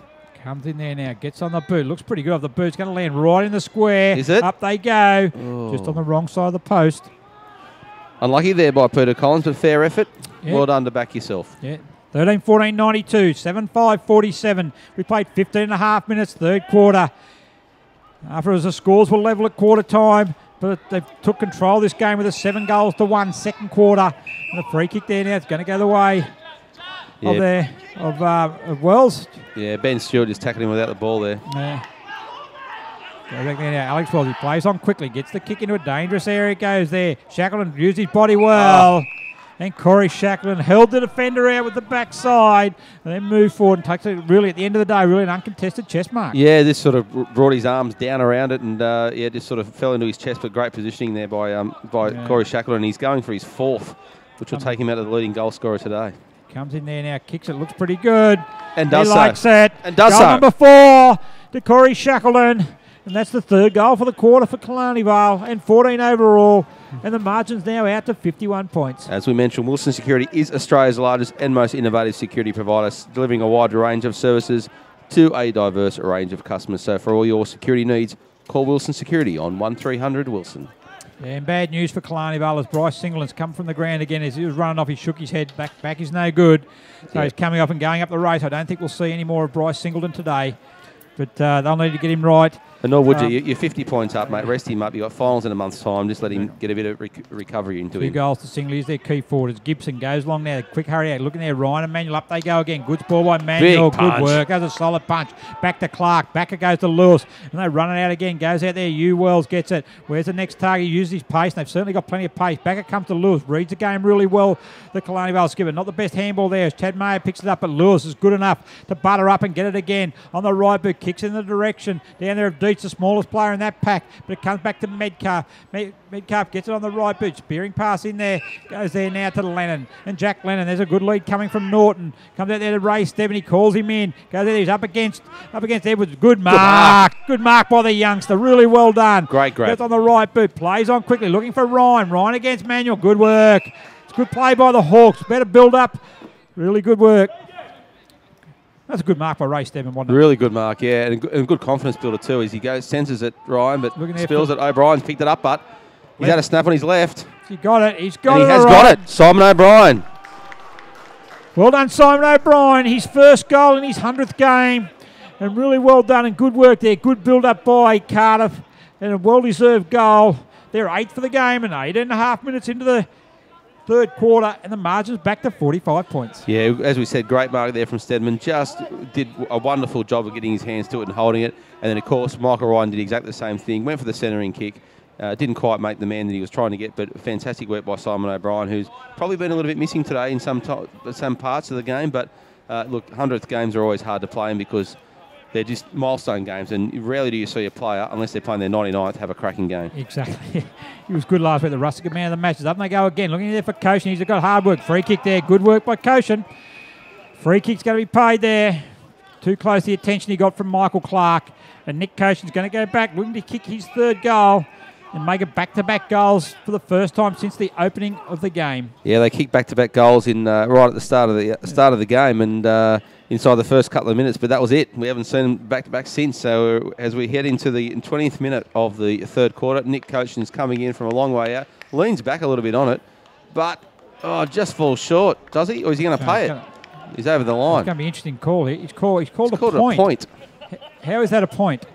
Comes in there now. Gets on the boot. Looks pretty good off the boot. It's going to land right in the square. Is it? Up they go. Oh. Just on the wrong side of the post. Unlucky there by Peter Collins, but fair effort. Yep. Well done to back yourself. Yeah. 13-14-92, 7-5-47. We played 15 and a half minutes, third quarter. After the scores were level at quarter time, but they took control of this game with a 7-1 second quarter. And a free kick there now. It's going to go the way of Wells. Yeah, Ben Stewart just tackling without the ball there. Yeah. Go back there now. Alex Wells, he plays on quickly, gets the kick into a dangerous area, goes there. Shackleton used his body well. And Corey Shackleton held the defender out with the backside and then moved forward and takes it really, at the end of the day, really an uncontested chest mark. Yeah, this sort of brought his arms down around it and, just sort of fell into his chest, but great positioning there by Corey Shackleton. He's going for his fourth, which will take him out of the leading goal scorer today. Comes in there now, kicks it, looks pretty good. And does he so. Likes it. And does goal so. Number 4 to Corey Shackleton. And that's the third goal for the quarter for Killarney Vale and 14 overall. And the margin's now out to 51 points. As we mentioned, Wilson Security is Australia's largest and most innovative security provider, delivering a wide range of services to a diverse range of customers. So for all your security needs, call Wilson Security on 1300 Wilson. Yeah, and bad news for Killarney Vale as Bryce Singleton's come from the ground again. As he was running off, he shook his head. Back is no good. So he's coming off and going up the race. I don't think we'll see any more of Bryce Singleton today. But they'll need to get him right. And nor would you. You're 50 points up, mate. Rest him up. You've got finals in a month's time. Just let him get a bit of recovery into him. 2 goals to Singley is their key forward. As Gibson goes along now. Quick hurry out. Looking there. Ryan and Manuel. Up they go again. Good ball by Manuel. Good work. That's a solid punch. Back to Clark. Back it goes to Lewis. And they run it out again. Goes out there. Hugh Wells gets it. Where's the next target? He uses his pace. And they've certainly got plenty of pace. Back it comes to Lewis. Reads the game really well. The Killarney Vale skipper. Not the best handball there as Chad Mayer picks it up. But Lewis is good enough to butter up and get it again. On the right boot. Kicks in the direction. Down there of Dietz, the smallest player in that pack, but it comes back to Medcalf. Medcalf gets it on the right boot. Spearing pass in there. Goes there now to Lennon. And Jack Lennon. There's a good lead coming from Norton. Comes out there to Ray Stebbins. He calls him in. Goes there. He's up against Edwards. Good mark. Good mark by the youngster. Really well done. Great grab. Gets on the right boot. Plays on quickly. Looking for Ryan. Ryan against Manuel. Good work. It's good play by the Hawks. Better build up. Really good work. That's a good mark by Ray Stebbins, wasn't it? Really good mark, yeah, and good confidence builder too. As he goes, senses it, Ryan, but spills it. O'Brien's picked it up, but he's had a snap on his left. He got it. He's got it. And he has got it. Simon O'Brien. Well done, Simon O'Brien. His first goal in his 100th game, and really well done and good work there. Good build-up by Cardiff, and a well-deserved goal. They're 8th for the game and 8.5 minutes into the third quarter, and the margin's back to 45 points. Yeah, as we said, great mark there from Stedman. Just did a wonderful job of getting his hands to it and holding it. And then, of course, Michael Ryan did exactly the same thing. Went for the centering kick. Didn't quite make the man that he was trying to get, but fantastic work by Simon O'Brien, who's probably been a little bit missing today in some parts of the game. But look, 100th games are always hard to play in because they're just milestone games, and rarely do you see a player, unless they're playing their 99th, have a cracking game. Exactly. He was good last week, the Rustic man of the matches. Up they go again, looking there for Koshin. He's got hard work. Free kick there. Good work by Koshin. Free kick's going to be paid there. Too close the attention he got from Michael Clark. And Nick Koshin's going to go back, looking to kick his third goal and make it back-to-back goals for the first time since the opening of the game. Yeah, they kicked back-to-back goals in right at the start of the game, and inside the first couple of minutes, but that was it. We haven't seen them back-to-back since. So as we head into the 20th minute of the third quarter, Nick Koshin's coming in from a long way out, leans back a little bit on it, but just falls short, does he? Or is he going to pay it? He's over the line. It's going to be an interesting call here. He's called a point. How is that a point?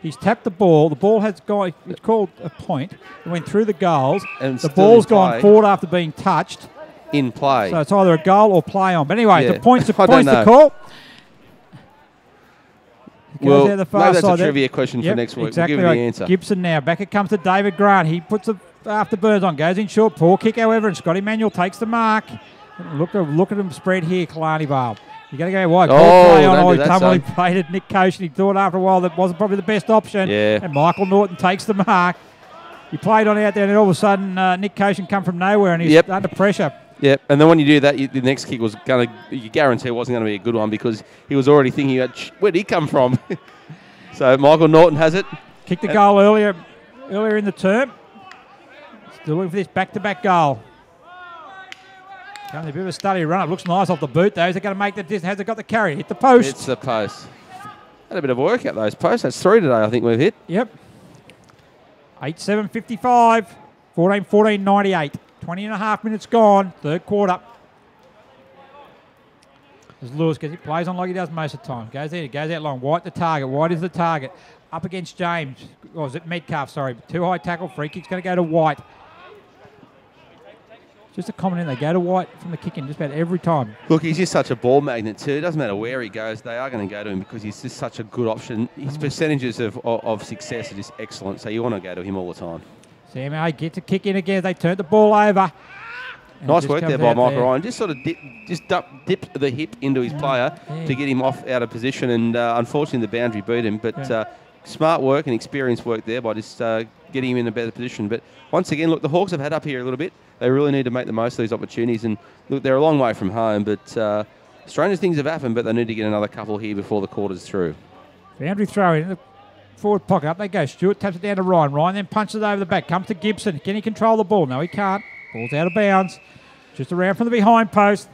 He's tapped the ball. The ball has gone. It's called a point. It went through the goals. And the ball's gone forward after being touched. In play. So it's either a goal or play on. But anyway, the point's the call. Well, maybe that's a trivia question for next week. Exactly. We'll give you the answer. Gibson now. Back it comes to David Grant. He puts the afterburners on. Goes in short. Poor kick, however, and Scott Emanuel takes the mark. Look at him spread here, Killarney Vale. You're going to go wide. He tumbly played Nick Koshin. He thought after a while that wasn't probably the best option. Yeah. And Michael Norton takes the mark. He played on out there, and then all of a sudden, Nick Koshin come from nowhere, and he's under pressure. Yep, and then when you do that, the next kick was going to, you guarantee it wasn't going to be a good one because he was already thinking about, where'd he come from? So Michael Norton has it. Kicked the goal earlier in the term. Still looking for this back-to-back goal. Coming a bit of a study run. It looks nice off the boot, though. Is it going to make the distance? Has it got the carry? Hit the post. It's the post. Had a bit of work at those posts. That's 3 today, I think we've hit. Yep. 8-7-55. 14-14-98. 20 and a half minutes gone. Third quarter. As Lewis gets it, plays on like he does most of the time. Goes in, goes out long. White the target. White is the target. Up against James. Or is it Metcalf? Sorry. Too high tackle. Free kick's going to go to White. Just a comment in, they go to White from the kick-in just about every time. Look, he's just such a ball magnet too. It doesn't matter where he goes, they are going to go to him because he's just such a good option. His percentages of success are just excellent, so you want to go to him all the time. Sam A gets a kick in again. They turn the ball over. Nice work there by Michael Ryan. Just sort of dipped the hip into his player to get him off out of position, and unfortunately the boundary beat him. But smart work and experienced work there by just getting him in a better position. But once again, look, the Hawks have had up here a little bit. They really need to make the most of these opportunities. And look, they're a long way from home, but stranger things have happened, but they need to get another couple here before the quarter's through. Boundary throw in the forward pocket. Up they go. Stewart taps it down to Ryan. Ryan then punches it over the back. Comes to Gibson. Can he control the ball? No, he can't. Ball's out of bounds. Just around from the behind post.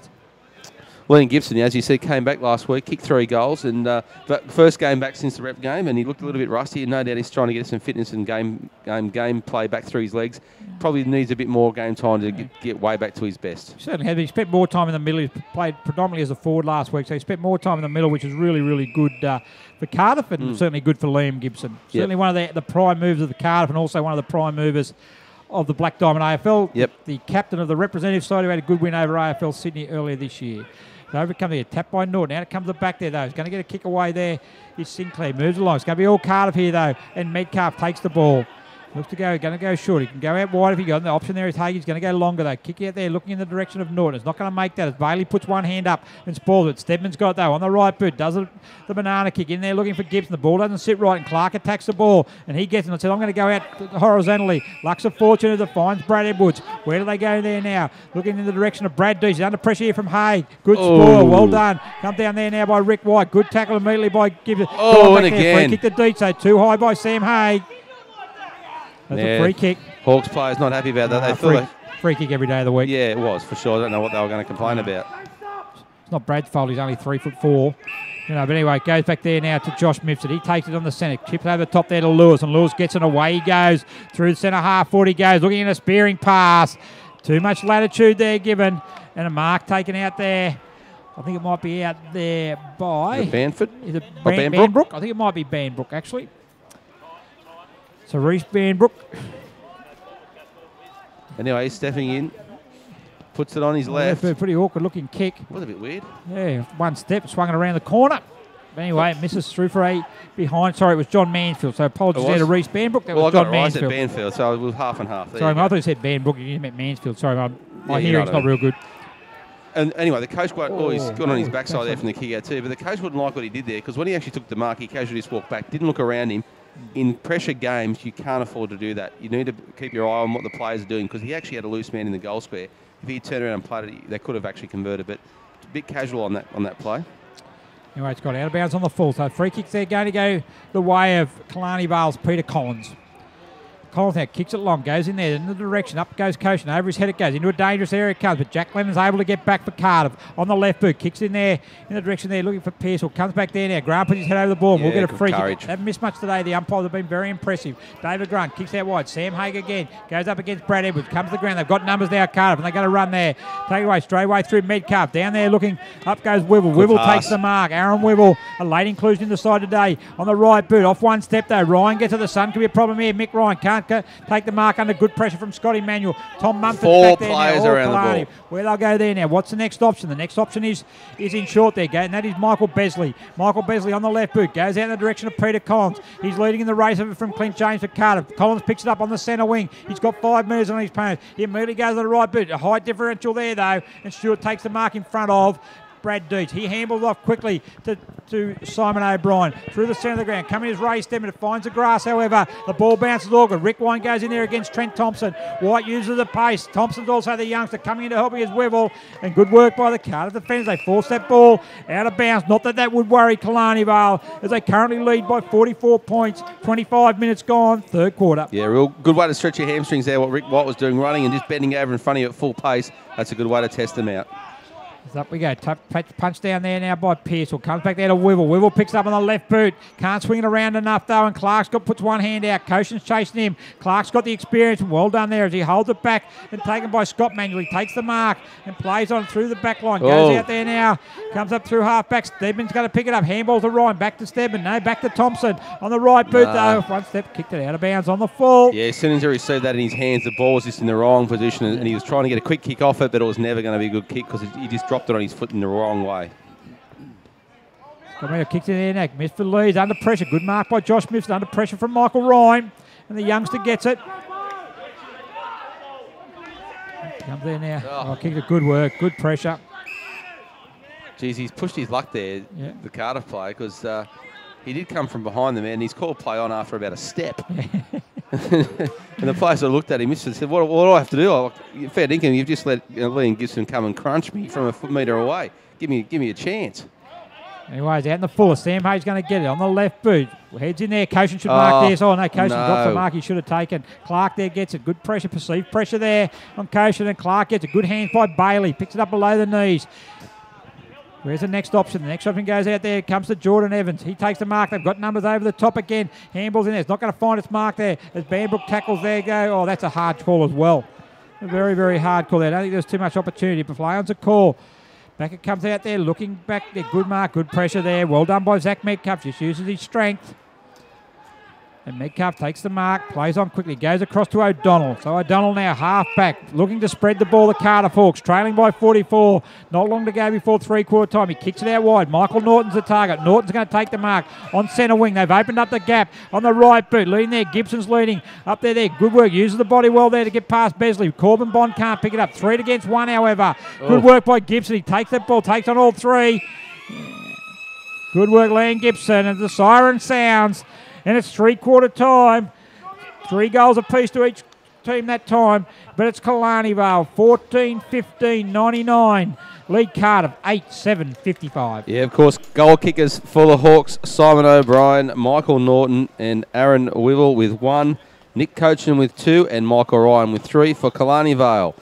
Liam Gibson, as you said, came back last week, kicked 3 goals, and but first game back since the rep game, and he looked a little bit rusty. And no doubt he's trying to get some fitness and game play back through his legs. Probably needs a bit more game time to get way back to his best. Certainly has. He spent more time in the middle. He played predominantly as a forward last week, so he spent more time in the middle, which is really, really good for Cardiff, and certainly good for Liam Gibson. Certainly one of the prime movers of the Cardiff, and also one of the prime movers of the Black Diamond AFL. The captain of the representative side who had a good win over AFL Sydney earlier this year. So overcome there, tap by Norton. Now it comes the back there, though. He's going to get a kick away there. Is Sinclair. Moves along. It's going to be all Cardiff here, though. And Metcalf takes the ball. Looks to go. Going to go short. He can go out wide if he got. The option there is Hague. He's going to go longer, though. Kick out there, looking in the direction of Norton. It's not going to make that as Bailey puts one hand up and spoils it. Stedman's got it, though, on the right boot. Does it the banana kick in there looking for Gibson. The ball doesn't sit right, and Clark attacks the ball. And he gets it and says, I'm going to go out horizontally. Lucks of Fortune that finds Brad Edwards. Where do they go there now? Looking in the direction of Brad Dees. He's under pressure here from Hague. Good spoil. Well done. Come down there now by Rick White. Good tackle immediately by Gibson. And again. Free kick to Dees. So too high by Sam Hague. That's a free kick. Hawks players not happy about that. They thought free kick every day of the week. Yeah, it was for sure. I don't know what they were going to complain about. It's not Brad's fault. He's only 3'4". But anyway, it goes back there now to Josh Mifsud. He takes it on the centre. Chips over the top there to Lewis, and Lewis gets it away. He goes through the centre half foot. He goes looking at a spearing pass. Too much latitude there given, and a mark taken out there. I think it might be out there by Banford. Is it Banbrook? I think it might be Banbrook actually. So Reece Banbrook. Anyway, he's stepping in. Puts it on his left. Pretty awkward looking kick. Was a bit weird. Yeah, one step, swung it around the corner. Anyway, it misses through for a behind. Sorry, it was John Mansfield. So apologies there to Reece Banbrook. That was John Mansfield. I said Banfield, so it was half and half. Sorry, I thought you said Banbrook. You meant Mansfield. Sorry, my hearing's not real good. And anyway, the coach, he's gone on his backside there from the kick out too, but the coach wouldn't like what he did there because when he actually took the mark, he casually just walked back, didn't look around him. In pressure games, you can't afford to do that. You need to keep your eye on what the players are doing because he actually had a loose man in the goal square. If he turned around and played it, they could have actually converted, but a bit casual on that play. Anyway, it's got out of bounds on the full. So free kicks there going to go the way of Killarney Vale's Peter Collins. Collins now kicks it long, goes in there, in the direction, up goes Koshin, over his head it goes, into a dangerous area it comes, but Jack Lennon's able to get back for Cardiff on the left boot, kicks in there, in the direction there, looking for Pearsall, comes back there now, Grant puts his head over the ball, and we'll get a free kick. They haven't missed much today, the umpires have been very impressive. David Grant kicks out wide, Sam Haig again, goes up against Brad Edwards, comes to the ground, they've got numbers now, Cardiff, and they're going to run there, take it away, straight away through Metcalf, down there looking, up goes Wibble, Wibble takes the mark, Aaron Wibble, a late inclusion in the side today, on the right boot, off one step though, Ryan gets to the sun, could be a problem here, Mick Ryan can't take the mark under good pressure from Scotty Manuel. Tom Mumford's back there now. 4 players around the ball. Where they'll go there now. What's the next option? The next option is in short there, and that is Michael Besley. Michael Besley on the left boot goes out in the direction of Peter Collins. He's leading in the race of it from Clint James for Cardiff. Collins picks it up on the centre wing. He's got 5 metres on his opponent. He immediately goes to the right boot. A height differential there though, and Stewart takes the mark in front of Brad Deeds. He handles off quickly to Simon O'Brien through the centre of the ground. Coming his race stem, and it finds the grass, however. The ball bounces all good. Rick Wine goes in there against Trent Thompson. White uses the pace. Thompson's also the youngster coming in to help his Wivel. And good work by the Cardiff defenders. They force that ball out of bounds. Not that would worry Killarney Vale as they currently lead by 44 points. 25 minutes gone, third quarter. Yeah, real good way to stretch your hamstrings there, what Rick White was doing, running and just bending over in front of you at full pace. That's a good way to test them out. Up we go. Punch down there now by Pearsall. Comes back there to Wivel. Wivel picks up on the left boot. Can't swing it around enough though, and Clark's puts one hand out. Koshin's chasing him. Clark's got the experience. Well done there as he holds it back and taken by Scott Manuel. He takes the mark and plays on through the back line. Goes out there now. Comes up through half back. Stedman's going to pick it up. Handball to Ryan. Back to Stedman. No, back to Thompson. On the right boot though. One step, kicked it out of bounds on the full. Yeah, as soon as he received that in his hands, the ball was just in the wrong position and he was trying to get a quick kick off it, but it was never going to be a good kick because he just dropped it on his foot in the wrong way. Romero kicks it in there. Misford leads under pressure. Good mark by Josh Misford under pressure from Michael Ryan. And the youngster gets it. Comes there now. Kicked it. Good work. Good pressure. Geez, he's pushed his luck there, the Cardiff player, because he did come from behind the man and he's called play on after about a step. And the players that looked at him and said, what do I have to do? Fair dinkum, you've just let Liam Gibson come and crunch me from a metre away. Give me a chance. Anyways, out in the full. Sam Hayes going to get it on the left boot. Heads in there. Koshin should mark there. Oh, no, Koshin dropped the mark he should have taken. Clark there gets it. Good pressure, perceived pressure there on Koshin, and Clark gets it. Good hands by Bailey. Picks it up below the knees. Where's the next option? The next option goes out there. Comes to Jordan Evans. He takes the mark. They've got numbers over the top again. Handballs in there. It's not going to find its mark there. As Banbrook tackles there go. Oh, that's a hard call as well. A very, very hard call there. I don't think there's too much opportunity. But Flayon's a call. Back it comes out there. Looking back there. Good mark. Good pressure there. Well done by Zach Metcalf. Just uses his strength. And Metcalf takes the mark, plays on quickly, goes across to O'Donnell. So O'Donnell now half back, looking to spread the ball to Cardiff Hawks, trailing by 44. Not long to go before three-quarter time. He kicks it out wide. Michael Norton's the target. Norton's going to take the mark on centre wing. They've opened up the gap on the right boot. Leading there. Gibson's leading up there. Good work. Uses the body well there to get past Besley. Corbin Bond can't pick it up. 3 against 1, however. Good work by Gibson. He takes that ball, takes on all 3. Good work, Liam Gibson. And the siren sounds. And it's three-quarter time. 3 goals apiece to each team that time. But it's Killarney Vale, 14-15-99. Lead Cardiff, 8-7-55. Yeah, of course, goal kickers for the Hawks, Simon O'Brien, Michael Norton and Aaron Wivel with 1. Nick Cochin with 2 and Michael Ryan with 3 for Killarney Vale.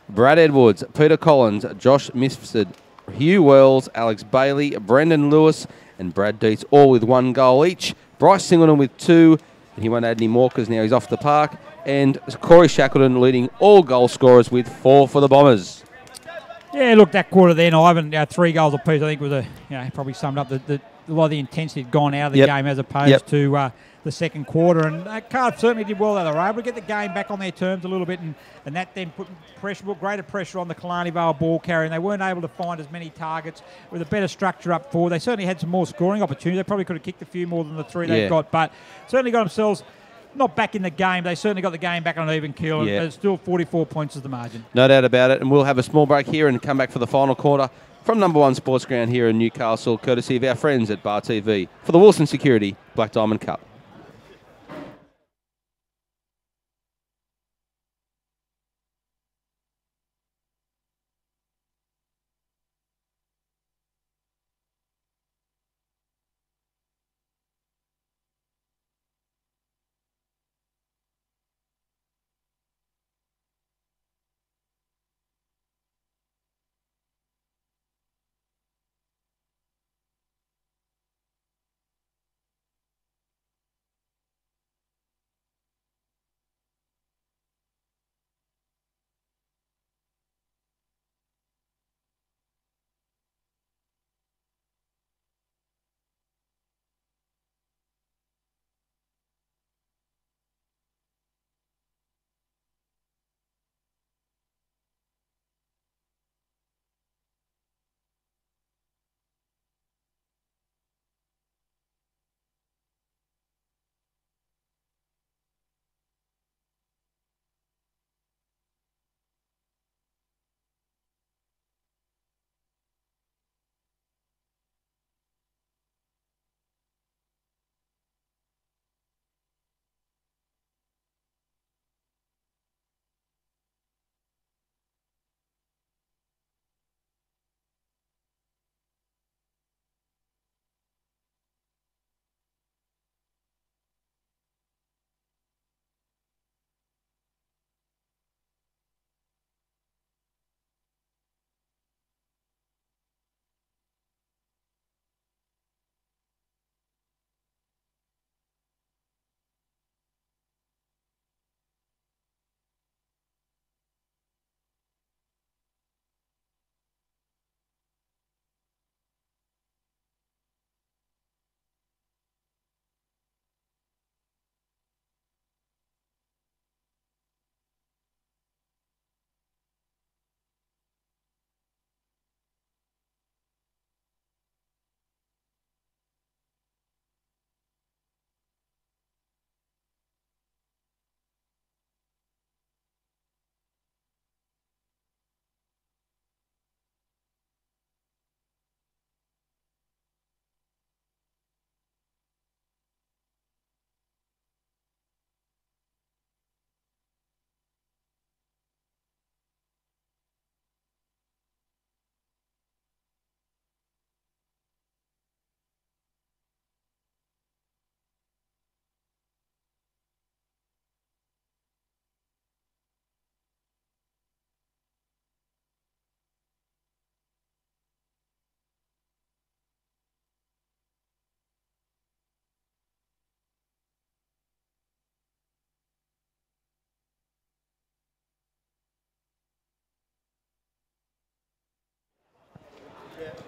Brad Edwards, Peter Collins, Josh Misford, Hugh Wells, Alex Bailey, Brendan Lewis and Brad Dietz, all with 1 goal each. Bryce Singleton with 2, and he won't add any more because now he's off the park. And Corey Shackleton leading all goal scorers with 4 for the Bombers. Yeah, look, that quarter then, Ivan, 3 goals apiece, I think was probably summed up a lot of the intensity had gone out of the game as opposed to the second quarter. And Cardiff certainly did well. They were able to get the game back on their terms a little bit, and that then put greater pressure on the Killarney Vale ball carrier, and they weren't able to find as many targets with a better structure up forward. They certainly had some more scoring opportunities. They probably could have kicked a few more than the 3 they've got, but certainly got themselves not back in the game. They certainly got the game back on an even keel, and there's still 44 points as the margin. No doubt about it, and we'll have a small break here and come back for the final quarter from number 1 Sports Ground here in Newcastle, courtesy of our friends at Bar TV for the Wilson Security Black Diamond Cup.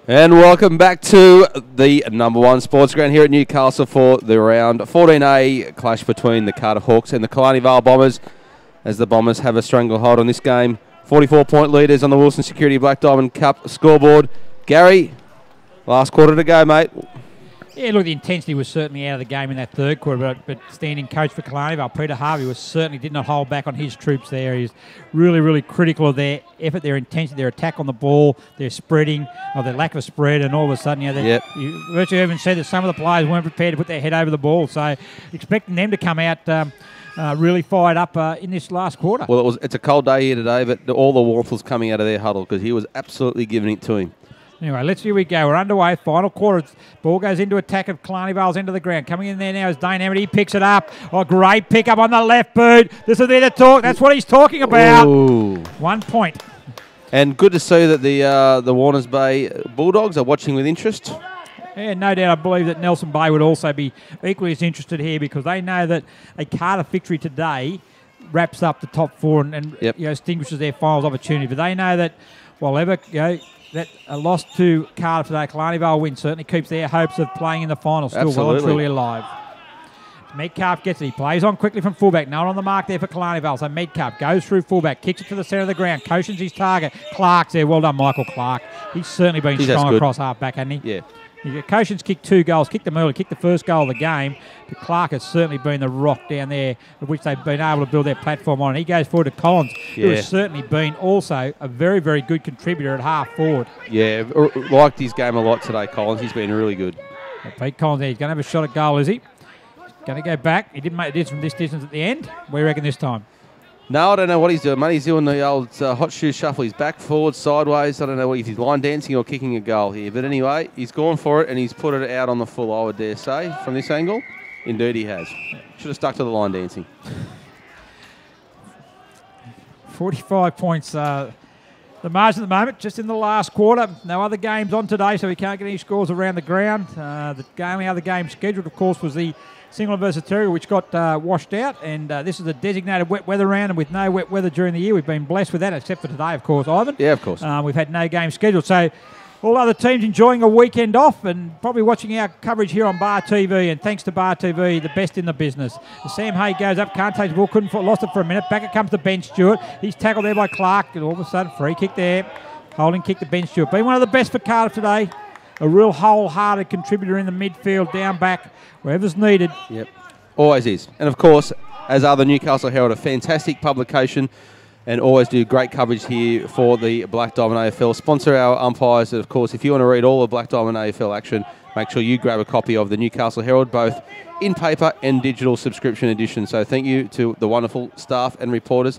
And welcome back to the number 1 Sports Ground here at Newcastle for the round 14A clash between the Cardiff Hawks and the Killarney Vale Bombers, as the Bombers have a stranglehold on this game. 44-point leaders on the Wilson Security Black Diamond Cup scoreboard. Gary, last quarter to go, mate. Yeah, look, the intensity was certainly out of the game in that third quarter, but standing coach for Killarney Vale, Peter Harvey, did not hold back on his troops there. He's really, really critical of their effort, their intensity, their attack on the ball, their spreading, or their lack of spread, and all of a sudden, you virtually even said that some of the players weren't prepared to put their head over the ball, so expecting them to come out really fired up in this last quarter. Well, it's a cold day here today, but all the warmth was coming out of their huddle because he was absolutely giving it to him. Anyway, here we go. We're underway. Final quarter. Ball goes into attack of Killarney Vale's end of the ground. Coming in there now is Dane Emmett. He picks it up. Oh, great pick up on the left boot. This is there to talk. That's what he's talking about. Ooh. 1 point. And good to see that the Warners Bay Bulldogs are watching with interest. Yeah, no doubt. I believe that Nelson Bay would also be equally as interested here because they know that a Cardiff victory today wraps up the top 4 and extinguishes their finals opportunity. But they know that that a loss to Cardiff today, Killarney Vale win, certainly keeps their hopes of playing in the final still well and truly alive. Metcalf gets it. He plays on quickly from fullback. No one on the mark there for Killarney Vale. So Metcalf goes through fullback, kicks it to the centre of the ground. Cautions his target. Clark's there. Well done, Michael Clark. He's certainly been strong across half-back, hasn't he? Yeah. Caution's kicked 2 goals, kicked them early, kicked the first goal of the game. But Clark has certainly been the rock down there of which they've been able to build their platform on. And he goes forward to Collins, who has certainly been also a very, very good contributor at half forward. Yeah, liked his game a lot today, Collins. He's been really good. Pete Collins there, he's going to have a shot at goal, is he? Going to go back. He didn't make it from this distance at the end. What do you reckon this time? No, I don't know what he's doing, mate. He's doing the old hot shoe shuffle. He's back, forward, sideways. I don't know if he's line dancing or kicking a goal here. But anyway, he's gone for it, and he's put it out on the full, I would dare say, from this angle. Indeed he has. Should have stuck to the line dancing. 45 points. The margin at the moment, just in the last quarter. No other games on today, so we can't get any scores around the ground. The only other game scheduled, of course, was the Singleton versus Terrigal, which got washed out, and this is a designated wet weather round, and with no wet weather during the year, we've been blessed with that, except for today, of course, Ivan. Yeah, of course. We've had no game scheduled, so all other teams enjoying a weekend off and probably watching our coverage here on Bar TV, and thanks to Bar TV, the best in the business. Sam Hay goes up, can't take the ball, lost it for a minute. Back it comes to Ben Stewart. He's tackled there by Clark, and all of a sudden, free kick there. Holding kick to Ben Stewart. Been one of the best for Cardiff today. A real wholehearted contributor in the midfield, down back, wherever's needed. Yep, always is. And of course, as are the Newcastle Herald, a fantastic publication, and always do great coverage here for the Black Diamond AFL. Sponsor our umpires. Of course, if you want to read all the Black Diamond AFL action, make sure you grab a copy of the Newcastle Herald, both in paper and digital subscription edition. So thank you to the wonderful staff and reporters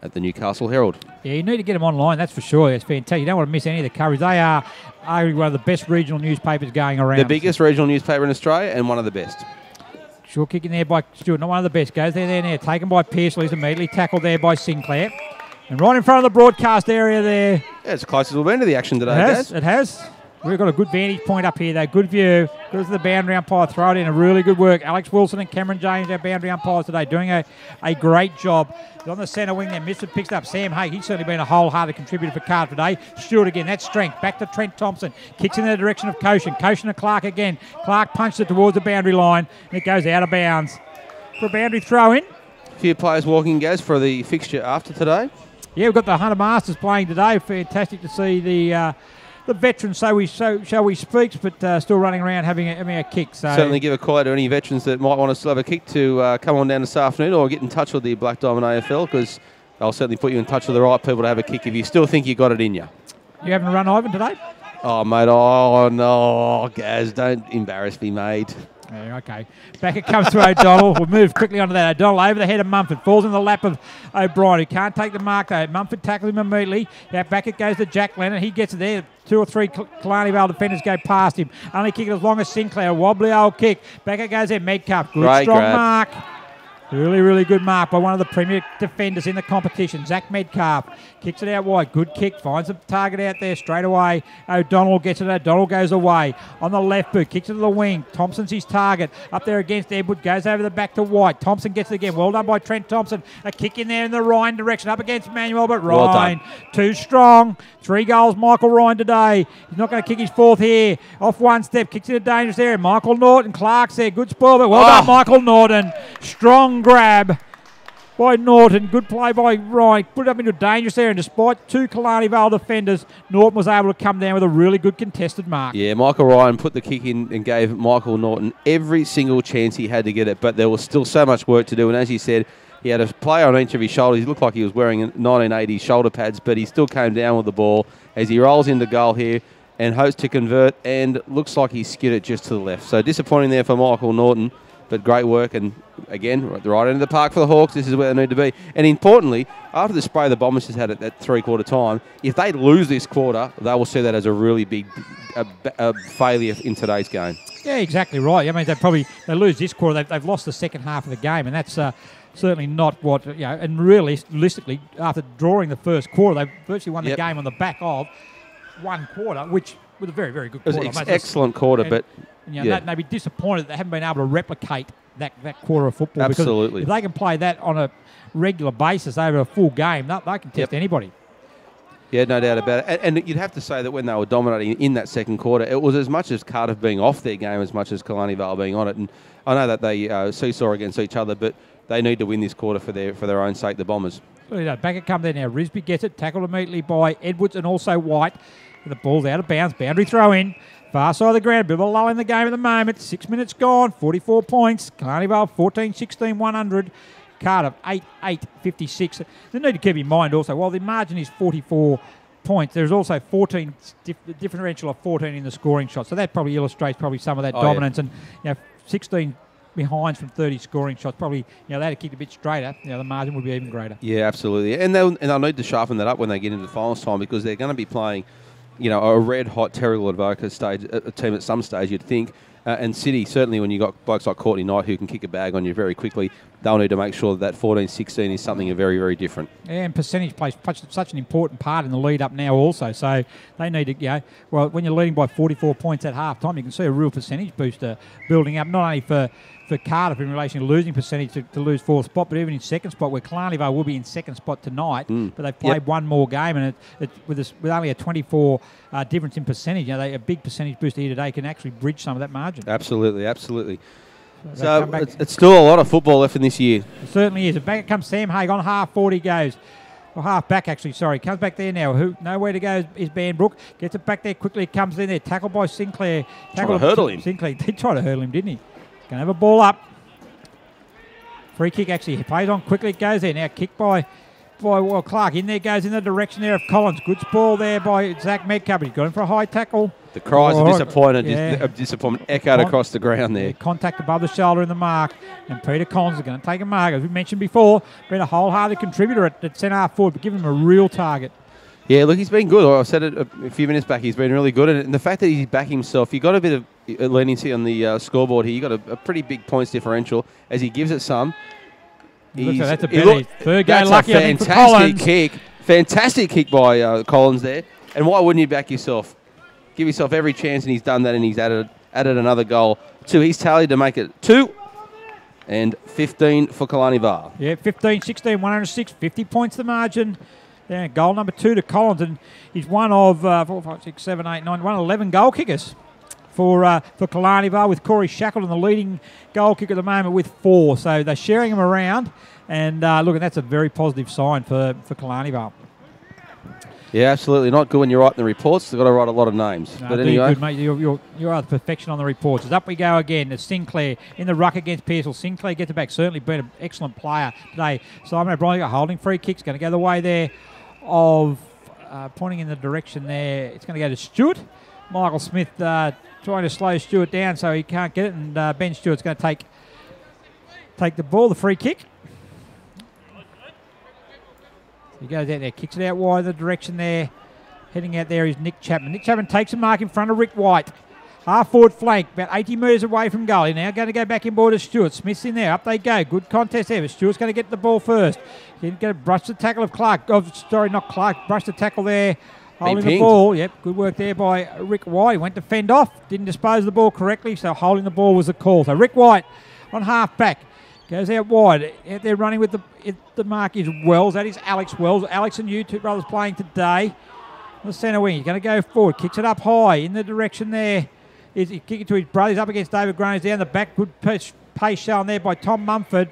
at the Newcastle Herald. Yeah, you need to get them online, that's for sure. It's fantastic. You don't want to miss any of the coverage. They are arguably one of the best regional newspapers going around. The biggest regional newspaper in Australia and one of the best. Short kick in there by Stewart, not one of the best. Goes there now. Taken by Pearsley. He's immediately tackled there by Sinclair. And right in front of the broadcast area there. Yeah, it's close as we've been to the action today, It has. We've got a good vantage point up here, though. Good view. Goes to the boundary umpire. Throw it in. A really good work. Alex Wilson and Cameron James, our boundary umpires today, doing a great job. On the centre wing there, Mr. picks up Sam Hay. He's certainly been a wholehearted contributor for Cardiff today. Stewart again, that's strength. Back to Trent Thompson. Kicks in the direction of Caution. Caution to Clark again. Clark punched it towards the boundary line, and it goes out of bounds. For a boundary throw in. A few players walking, Gaz, for the fixture after today. Yeah, we've got the Hunter Masters playing today. Fantastic to see the veterans, shall we speak, but still running around having a kick. So certainly give a call out to any veterans that might want to still have a kick to come on down this afternoon, or get in touch with the Black Diamond AFL, because they'll certainly put you in touch with the right people to have a kick if you still think you got it in you. You having a run, Ivan, today? Oh, mate, oh no, Gaz, don't embarrass me, mate. Yeah, okay. Back it comes to O'Donnell. We'll move quickly onto that. O'Donnell over the head of Mumford. Falls in the lap of O'Brien, who can't take the mark, though. Mumford tackles him immediately. Now back it goes to Jack Lennon. He gets it there. 2 or 3 Killarney Vale defenders go past him. Only kick it as long as Sinclair. Wobbly old kick. Back it goes there. Metcalf. Good, great strong grab. mark. Really, really good mark by one of the premier defenders in the competition, Zach Metcalf. Kicks it out wide. Good kick. Finds the target out there straight away. O'Donnell gets it. O'Donnell goes away. On the left boot. Kicks it to the wing. Thompson's his target. Up there against Edward. Goes over the back to White. Thompson gets it again. Well done by Trent Thompson. A kick in there in the Ryan direction. Up against Manuel, but Ryan too strong. 3 goals, Michael Ryan today. He's not going to kick his 4th here. Off one step. Kicks in a dangerous area. Michael Norton. Clark's there. Good spoil, but well done, Michael Norton. Strong grab by Norton. Good play by Ryan. Put it up into a dangerous area, and despite 2 Killarney Vale defenders, Norton was able to come down with a really good contested mark. Yeah, Michael Ryan put the kick in and gave Michael Norton every single chance he had to get it, but there was still so much work to do, and as you said, he had a player on each of his shoulders. He looked like he was wearing 1980s shoulder pads, but he still came down with the ball as he rolls into goal here and hopes to convert, and looks like he skid it just to the left. So disappointing there for Michael Norton, but great work, and again, at the right end of the park for the Hawks. This is where they need to be. And importantly, after the spray the Bombers just had at that 3-quarter time, if they lose this quarter, they will see that as a really big failure in today's game. Yeah, exactly right. I mean, they lose this quarter. They've lost the second half of the game, and that's certainly not what, and realistically, after drawing the first quarter, they virtually won the game on the back of one quarter, which was a very, very good quarter. It was an excellent quarter, but they'd be disappointed they haven't been able to replicate that quarter of football. Absolutely. Because if they can play that on a regular basis over a full game, they can test anybody. Yeah, no doubt about it. And you'd have to say that when they were dominating in that second quarter, it was as much as Cardiff being off their game as much as Killarney Vale being on it. And I know that they seesaw against each other, but they need to win this quarter for their own sake, the Bombers. Back it come there now. Risby gets it, tackled immediately by Edwards and also White. The ball's out of bounds, boundary throw in. Far side of the ground, bit of a lull in the game at the moment. 6 minutes gone, 44 points. Killarney Vale 14-16, 100. Cardiff 8-8, 56. They need to keep in mind also, while the margin is 44 points, there's also 14 differential of 14 in the scoring shot. So that probably illustrates some of that dominance. Yeah. And 16 behinds from 30 scoring shots. Probably they had to kick a bit straighter. The margin would be even greater. Yeah, absolutely. And they'll need to sharpen that up when they get into the finals time, because they're going to be playing, a red hot Terrigal Advoca stage, a team at some stage, you'd think. And City, certainly when you've got blokes like Courtney Knight who can kick a bag on you very quickly, they'll need to make sure that 14-16 is something very, very different. Yeah, and percentage plays such an important part in the lead up now also. So they need to, when you're leading by 44 points at half time, you can see a real percentage booster building up, not only for Cardiff in relation to losing percentage to lose fourth spot, but even in second spot, where Killarney Vale will be in second spot tonight, but they've played one more game, and with only a 24 difference in percentage, a big percentage booster here today can actually bridge some of that margin. Absolutely. So it's still a lot of football left in this year. It certainly is. And back comes Sam Haig on half 40 goes. Or half back, actually, sorry. Comes back there now. Nowhere to go is Banbrook. Gets it back there quickly. Comes in there. Tackled by Sinclair. Trying to hurdle him. Sinclair did try to hurdle him, didn't he? Going to have a ball up. Free kick, actually. Plays on quickly. It goes there. Now kick by Clark. In there goes in the direction there of Collins. Good ball there by Zach Medcup. He's got him for a high tackle. The cries of disappointment echoed across the ground there. Contact above the shoulder in the mark. And Peter Collins is going to take a mark. As we mentioned before, been a wholehearted contributor at centre-half forward, but giving him a real target. Yeah, look, he's been good. I said it a few minutes back. He's been really good. And the fact that he's back himself, you got a bit of leniency on the scoreboard here. You got a pretty big points differential as he gives it some. That's a penalty. Third game lucky, I think, for Collins. Fantastic kick by Collins there. And why wouldn't you back yourself? Give yourself every chance, and he's done that, and he's added another goal. He's tallied to make it 2 and 15 for Killarney Vale. Yeah, 15-16, 106, 50 points the margin. Yeah, goal number 2 to Collins, and he's one of 4, 5, 6, 7, 8, 9, 1 of 11 goal kickers for Killarney Vale, with Corey Shackleton, the leading goal kicker at the moment, with 4. So they're sharing him around, and look, that's a very positive sign for Killarney Vale. Yeah, absolutely. Not good when you're writing the reports. They've got to write a lot of names. No, but anyway, good, mate. You are the perfection on the reports. As up we go again. It's Sinclair in the ruck against Pearsall. Sinclair gets it back. Certainly been an excellent player today. Simon O'Brien got holding free kicks. Going to go the way there of pointing in the direction there. It's going to go to Stewart. Michael Smith trying to slow Stewart down so he can't get it. And Ben Stewart's going to take the ball, the free kick. He goes out there, kicks it out wide in the direction there. Heading out there is Nick Chapman. Nick Chapman takes a mark in front of Rick White. Half forward flank, about 80 metres away from goal. He's now going to go back in board to Stewart. Smith's in there. Up they go. Good contest there. But Stewart's going to get the ball first. He's going to brush the tackle of Clark. Not Clark. Brush the tackle there. Holding the ball. Yep, good work there by Rick White. He went to fend off. Didn't dispose of the ball correctly, so holding the ball was the call. So Rick White on half back. Goes out wide. Out there running with the mark is Wells. That is Alex Wells. Alex and you, two brothers playing today. The centre wing. He's going to go forward. Kicks it up high in the direction there. He's kicking to his brother. He's up against David Graham. Down the back. Good pace shown there by Tom Mumford.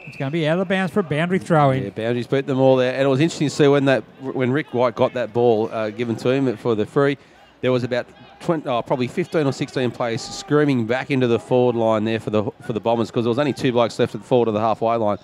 It's going to be out of the bounds for a boundary throw in. Yeah, boundaries beat them all there. And it was interesting to see when Rick White got that ball given to him for the free, there was about probably 15 or 16 players screaming back into the forward line there for the Bombers, because there was only 2 blokes left at the forward of the halfway line.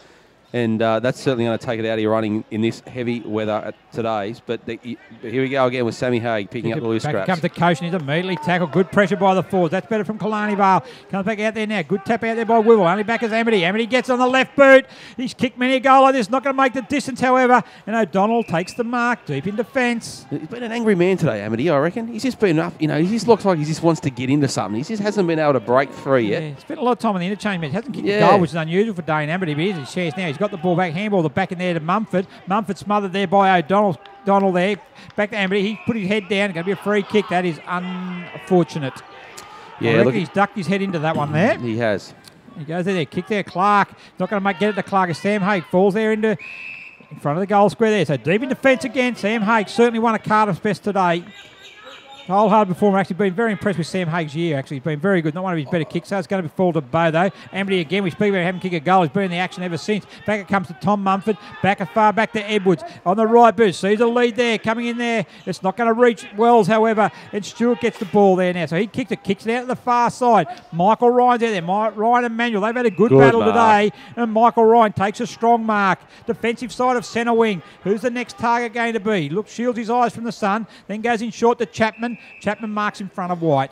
And that's certainly going to take it out of your running in this heavy weather today. But here we go again with Sammy Haig picking up the loose scraps. Comes to Coach, and he's immediately tackled. Good pressure by the forwards. That's better from Killarney Vale. Comes back out there now. Good tap out there by Wivel. Only back is Amity. Amity gets on the left boot. He's kicked many a goal like this. Not going to make the distance, however. And O'Donnell takes the mark deep in defence. He's been an angry man today, Amity, I reckon. He's just been up. He just looks like he just wants to get into something. He just hasn't been able to break free yet. Yeah, spent a lot of time on the interchange match. Hasn't kicked a goal, which is unusual for Dane Amity, but here's his chance now. He's got the ball back, handball the back in there to Mumford. Mumford smothered there by O'Donnell there. Back to Amity. He put his head down. Going to be a free kick. That is unfortunate. Yeah, look, he's ducked his head into that one there. He has. He goes there. Kick there. Clark. Not going to get it to Clark. As Sam Haig falls there into in front of the goal square there. So deep in defence again. Sam Haig certainly one of Cardiff's best today. Whole hard performer. Actually been very impressed with Sam Haig's year. Actually, he's been very good. Not one of his better kicks. So it's going to be fall to Bo though. Amity again. We speak about having kicked a goal. He's been in the action ever since. Back it comes to Tom Mumford. Far back to Edwards on the right boot. Sees a lead there. Coming in there. It's not going to reach Wells, however. And Stewart gets the ball there now. So he kicks it out to the far side. Michael Ryan's out there. Ryan and Manuel. They've had a good battle today. And Michael Ryan takes a strong mark. Defensive side of centre wing. Who's the next target going to be? Look, shields his eyes from the sun. Then goes in short to Chapman. Chapman marks in front of White.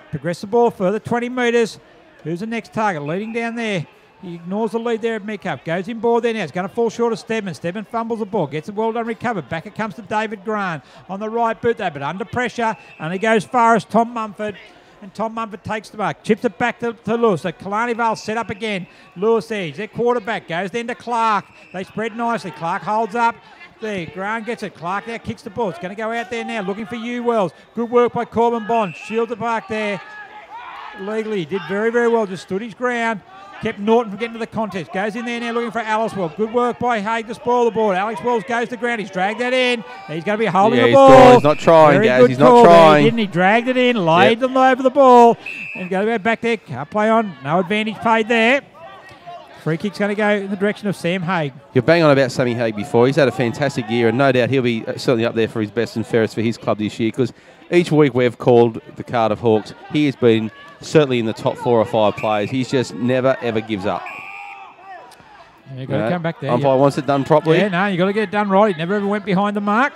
Progress the ball further 20 metres. Who's the next target? Leading down there. He ignores the lead there of Metcalf. Goes in board there now. It's going to fall short of Steadman. Steadman fumbles the ball. Gets it well done recovered. Back it comes to David Grant on the right boot there, but under pressure. Only goes far as Tom Mumford. And Tom Mumford takes the mark. Chips it back to Lewis. So Killarney Vale set up again. Lewis there. He's their quarterback. Goes then to Clark. They spread nicely. Clark holds up. There, Grant gets it. Clark now kicks the ball. It's going to go out there now, looking for you, Wells. Good work by Corbin Bond. Shields the park there. Legally, he did very, very well. Just stood his ground. Kept Norton from getting to the contest. Goes in there now looking for Alice Wells. Good work by Haig to spoil the ball. Alex Wells goes to ground. He's dragged that in. He's going to be holding the ball. He's not trying, very guys. He's not trying. Didn't he? Dragged it in, laid them over the ball. And go back there. Can't play on. No advantage paid there. Free kick's going to go in the direction of Sam Haig. You're bang on about Sammy Haig before. He's had a fantastic year, and no doubt he'll be certainly up there for his best and fairest for his club this year, because each week we've called the Cardiff Hawks, he has been certainly in the top 4 or 5 players. He's just never, ever gives up. You've got to come back there. Umpire wants it done properly. Yeah, no, you've got to get it done right. He never ever went behind the mark.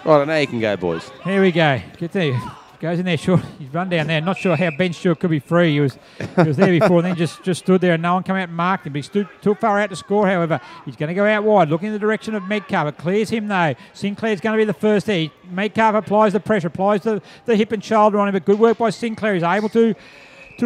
Right, now you can go, boys. Here we go. Get there. Goes in there short. He's run down there. Not sure how Ben Stewart could be free. He was there before and then just stood there and no one came out and marked him. But he stood too far out to score, however. He's going to go out wide, looking in the direction of Metcalf. It clears him though. Sinclair's going to be the first there. Metcalf applies the pressure, applies the hip and shoulder on him. But good work by Sinclair. He's able to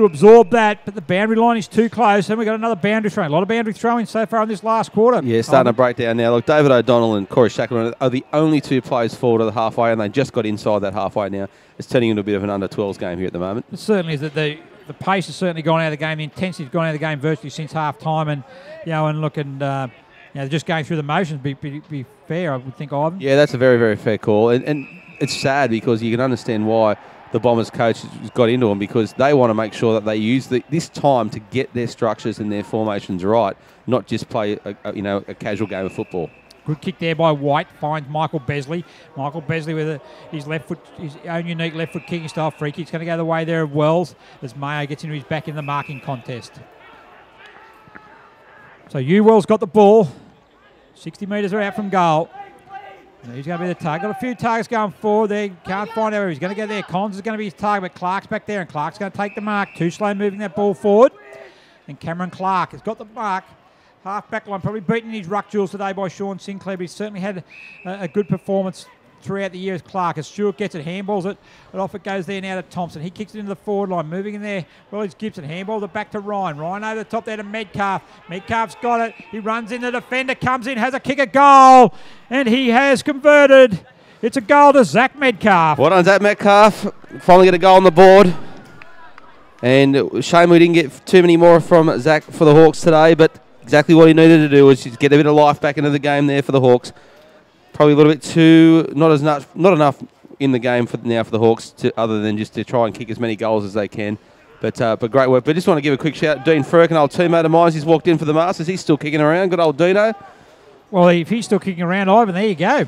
absorb that, but the boundary line is too close, and we've got another boundary throw. A lot of boundary throwing so far in this last quarter. Yeah, starting to break down now. Look, David O'Donnell and Corey Shackleton are the only 2 players forward of the halfway, and they just got inside that halfway now. It's turning into a bit of an under-12s game here at the moment. It certainly is that the pace has certainly gone out of the game. The intensity has gone out of the game virtually since half-time, and they're just going through the motions. Be fair, I would think, Ivan. Yeah, that's a very, very fair call, and it's sad because you can understand why the Bombers coach has got into them, because they want to make sure that they use this time to get their structures and their formations right, not just play a casual game of football. Good kick there by White, finds Michael Besley. Michael Besley with his left foot, his own unique left foot kicking style free kick's going to go the way there of Wells as Mayo gets into his back in the marking contest. So Wells got the ball. 60 metres are out from goal. He's going to be the target. Got a few targets going forward there. Can't find out where he's going to go there. Collins is going to be his target, but Clark's back there, and Clark's going to take the mark. Too slow moving that ball forward. And Cameron Clark has got the mark. Half back line, probably beaten in his ruck duels today by Sean Sinclair, but he's certainly had a good performance throughout the year as Clark. As Stewart gets it, handballs it, and off it goes there now to Thompson. He kicks it into the forward line, moving in there. Well, it's Gibson. Handballs it back to Ryan. Ryan over the top there to Metcalf. Metcalf's got it. He runs in. The defender comes in, has a kick, a goal, and he has converted. It's a goal to Zach Metcalf. Well done, Zach Metcalf. Finally get a goal on the board. And shame we didn't get too many more from Zach for the Hawks today, but exactly what he needed to do was just get a bit of life back into the game there for the Hawks. Probably a little bit too, not enough in the game for the Hawks, other than just to try and kick as many goals as they can. But great work. But just want to give a quick shout out. Dean Frerk, an old teammate of mine, he's walked in for the Masters. He's still kicking around. Good old Dino. Well, if he's still kicking around, Ivan, there you go.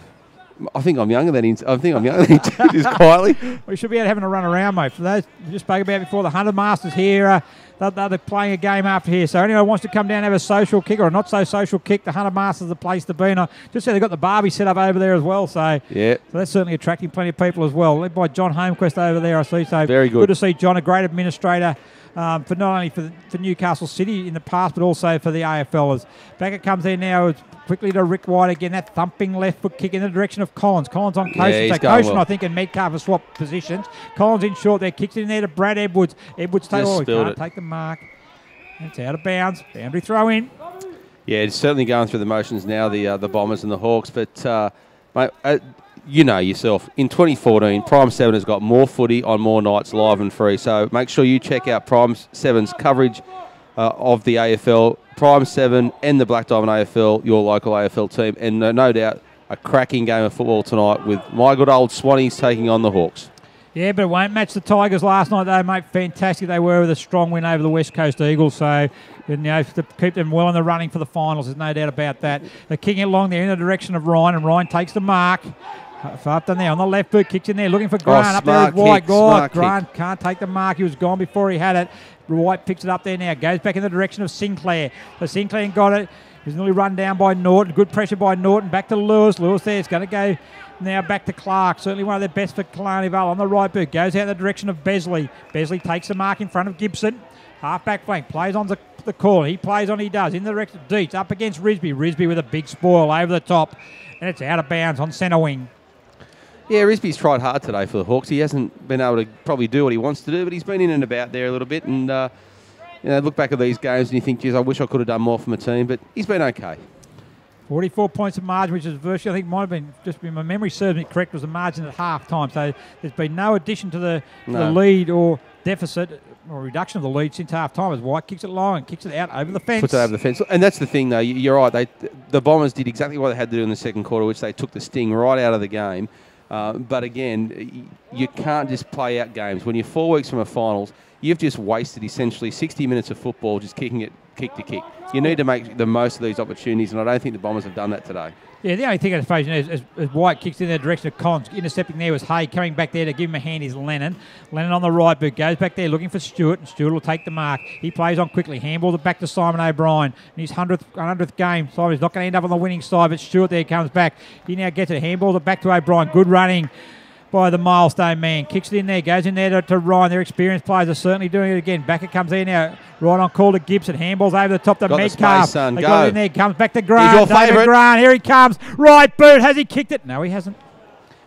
I think I'm younger than him. Just quietly. We should be out having a run around, mate. For those we just spoke about before, the 100 Masters here, they're playing a game after here. So anyone wants to come down and have a social kick or a not so social kick, the 100 Masters is the place to be. And I just said they've got the Barbie set up over there as well. So yeah, so that's certainly attracting plenty of people as well. Led by John Holmquist over there, I see. So very good. Good to see John, a great administrator. For not only for Newcastle City in the past, but also for the AFL. Back it comes there now. It's quickly to Rick White again. That thumping left foot kick in the direction of Collins. Collins on Coast. Yeah, so Coast, I think, and Metcalf have swapped positions. Collins in short there. Kicks it in there to Brad Edwards. Edwards can't take the mark. It's out of bounds. Boundary throw in. Yeah, it's certainly going through the motions now, the Bombers and the Hawks. But, mate, you know yourself, in 2014, Prime 7 has got more footy on more nights live and free. So make sure you check out Prime 7's coverage of the AFL, Prime 7 and the Black Diamond AFL, your local AFL team. And no doubt a cracking game of football tonight with my good old Swannies taking on the Hawks. Yeah, but it won't match the Tigers last night, though, mate. Fantastic they were with a strong win over the West Coast Eagles. So, to keep them well in the running for the finals, there's no doubt about that. They're kicking it along there in the direction of Ryan, and Ryan takes the mark. Far up down there on the left boot, kicks in there, looking for Grant. Up there with White. Grant can't take the mark. He was gone before he had it. White picks it up there now. Goes back in the direction of Sinclair. So Sinclair got it. He's nearly run down by Norton. Good pressure by Norton. Back to Lewis. Lewis there. It's going to go now back to Clark. Certainly one of their best for Killarney Vale on the right boot. Goes out in the direction of Besley. Besley takes the mark in front of Gibson. Half back flank. Plays on the call. He plays on, he does. In the direction of Deets. Up against Risby. Risby with a big spoil over the top. And it's out of bounds on centre wing. Yeah, Risby's tried hard today for the Hawks. He hasn't been able to probably do what he wants to do, but he's been in and about there a little bit. And, look back at these games and you think, geez, I wish I could have done more for my team, but he's been okay. 44 points of margin, which is virtually, I think, might have been, just my memory serves me correct, was the margin at half time. So there's been no addition to the lead or deficit or reduction of the lead since half time as White kicks it long and kicks it out over the fence. Puts it over the fence. And that's the thing, though. You're right. The Bombers did exactly what they had to do in the second quarter, which they took the sting right out of the game. But again, you can't just play out games. When you're 4 weeks from a finals, you've just wasted essentially 60 minutes of football just kicking it kick to kick. You need to make the most of these opportunities, and I don't think the Bombers have done that today. Yeah, the only thing I suppose is White kicks in the direction of Collins. Intercepting there was Hay. Coming back there to give him a hand is Lennon. Lennon on the right boot goes back there looking for Stewart, and Stewart will take the mark. He plays on quickly. Handballs it back to Simon O'Brien. In his 100th game, Simon's not going to end up on the winning side, but Stewart there comes back. He now gets it. Handballs it back to O'Brien. Good running by the milestone man. Kicks it in there, goes in there to Ryan. Their experienced players are certainly doing it again. Back it comes in now. Right on call to Gibson. Handballs over the top to Metcalf. They got it in there. Comes back to Grant. David Grant. Here he comes. Right boot. Has he kicked it? No, he hasn't.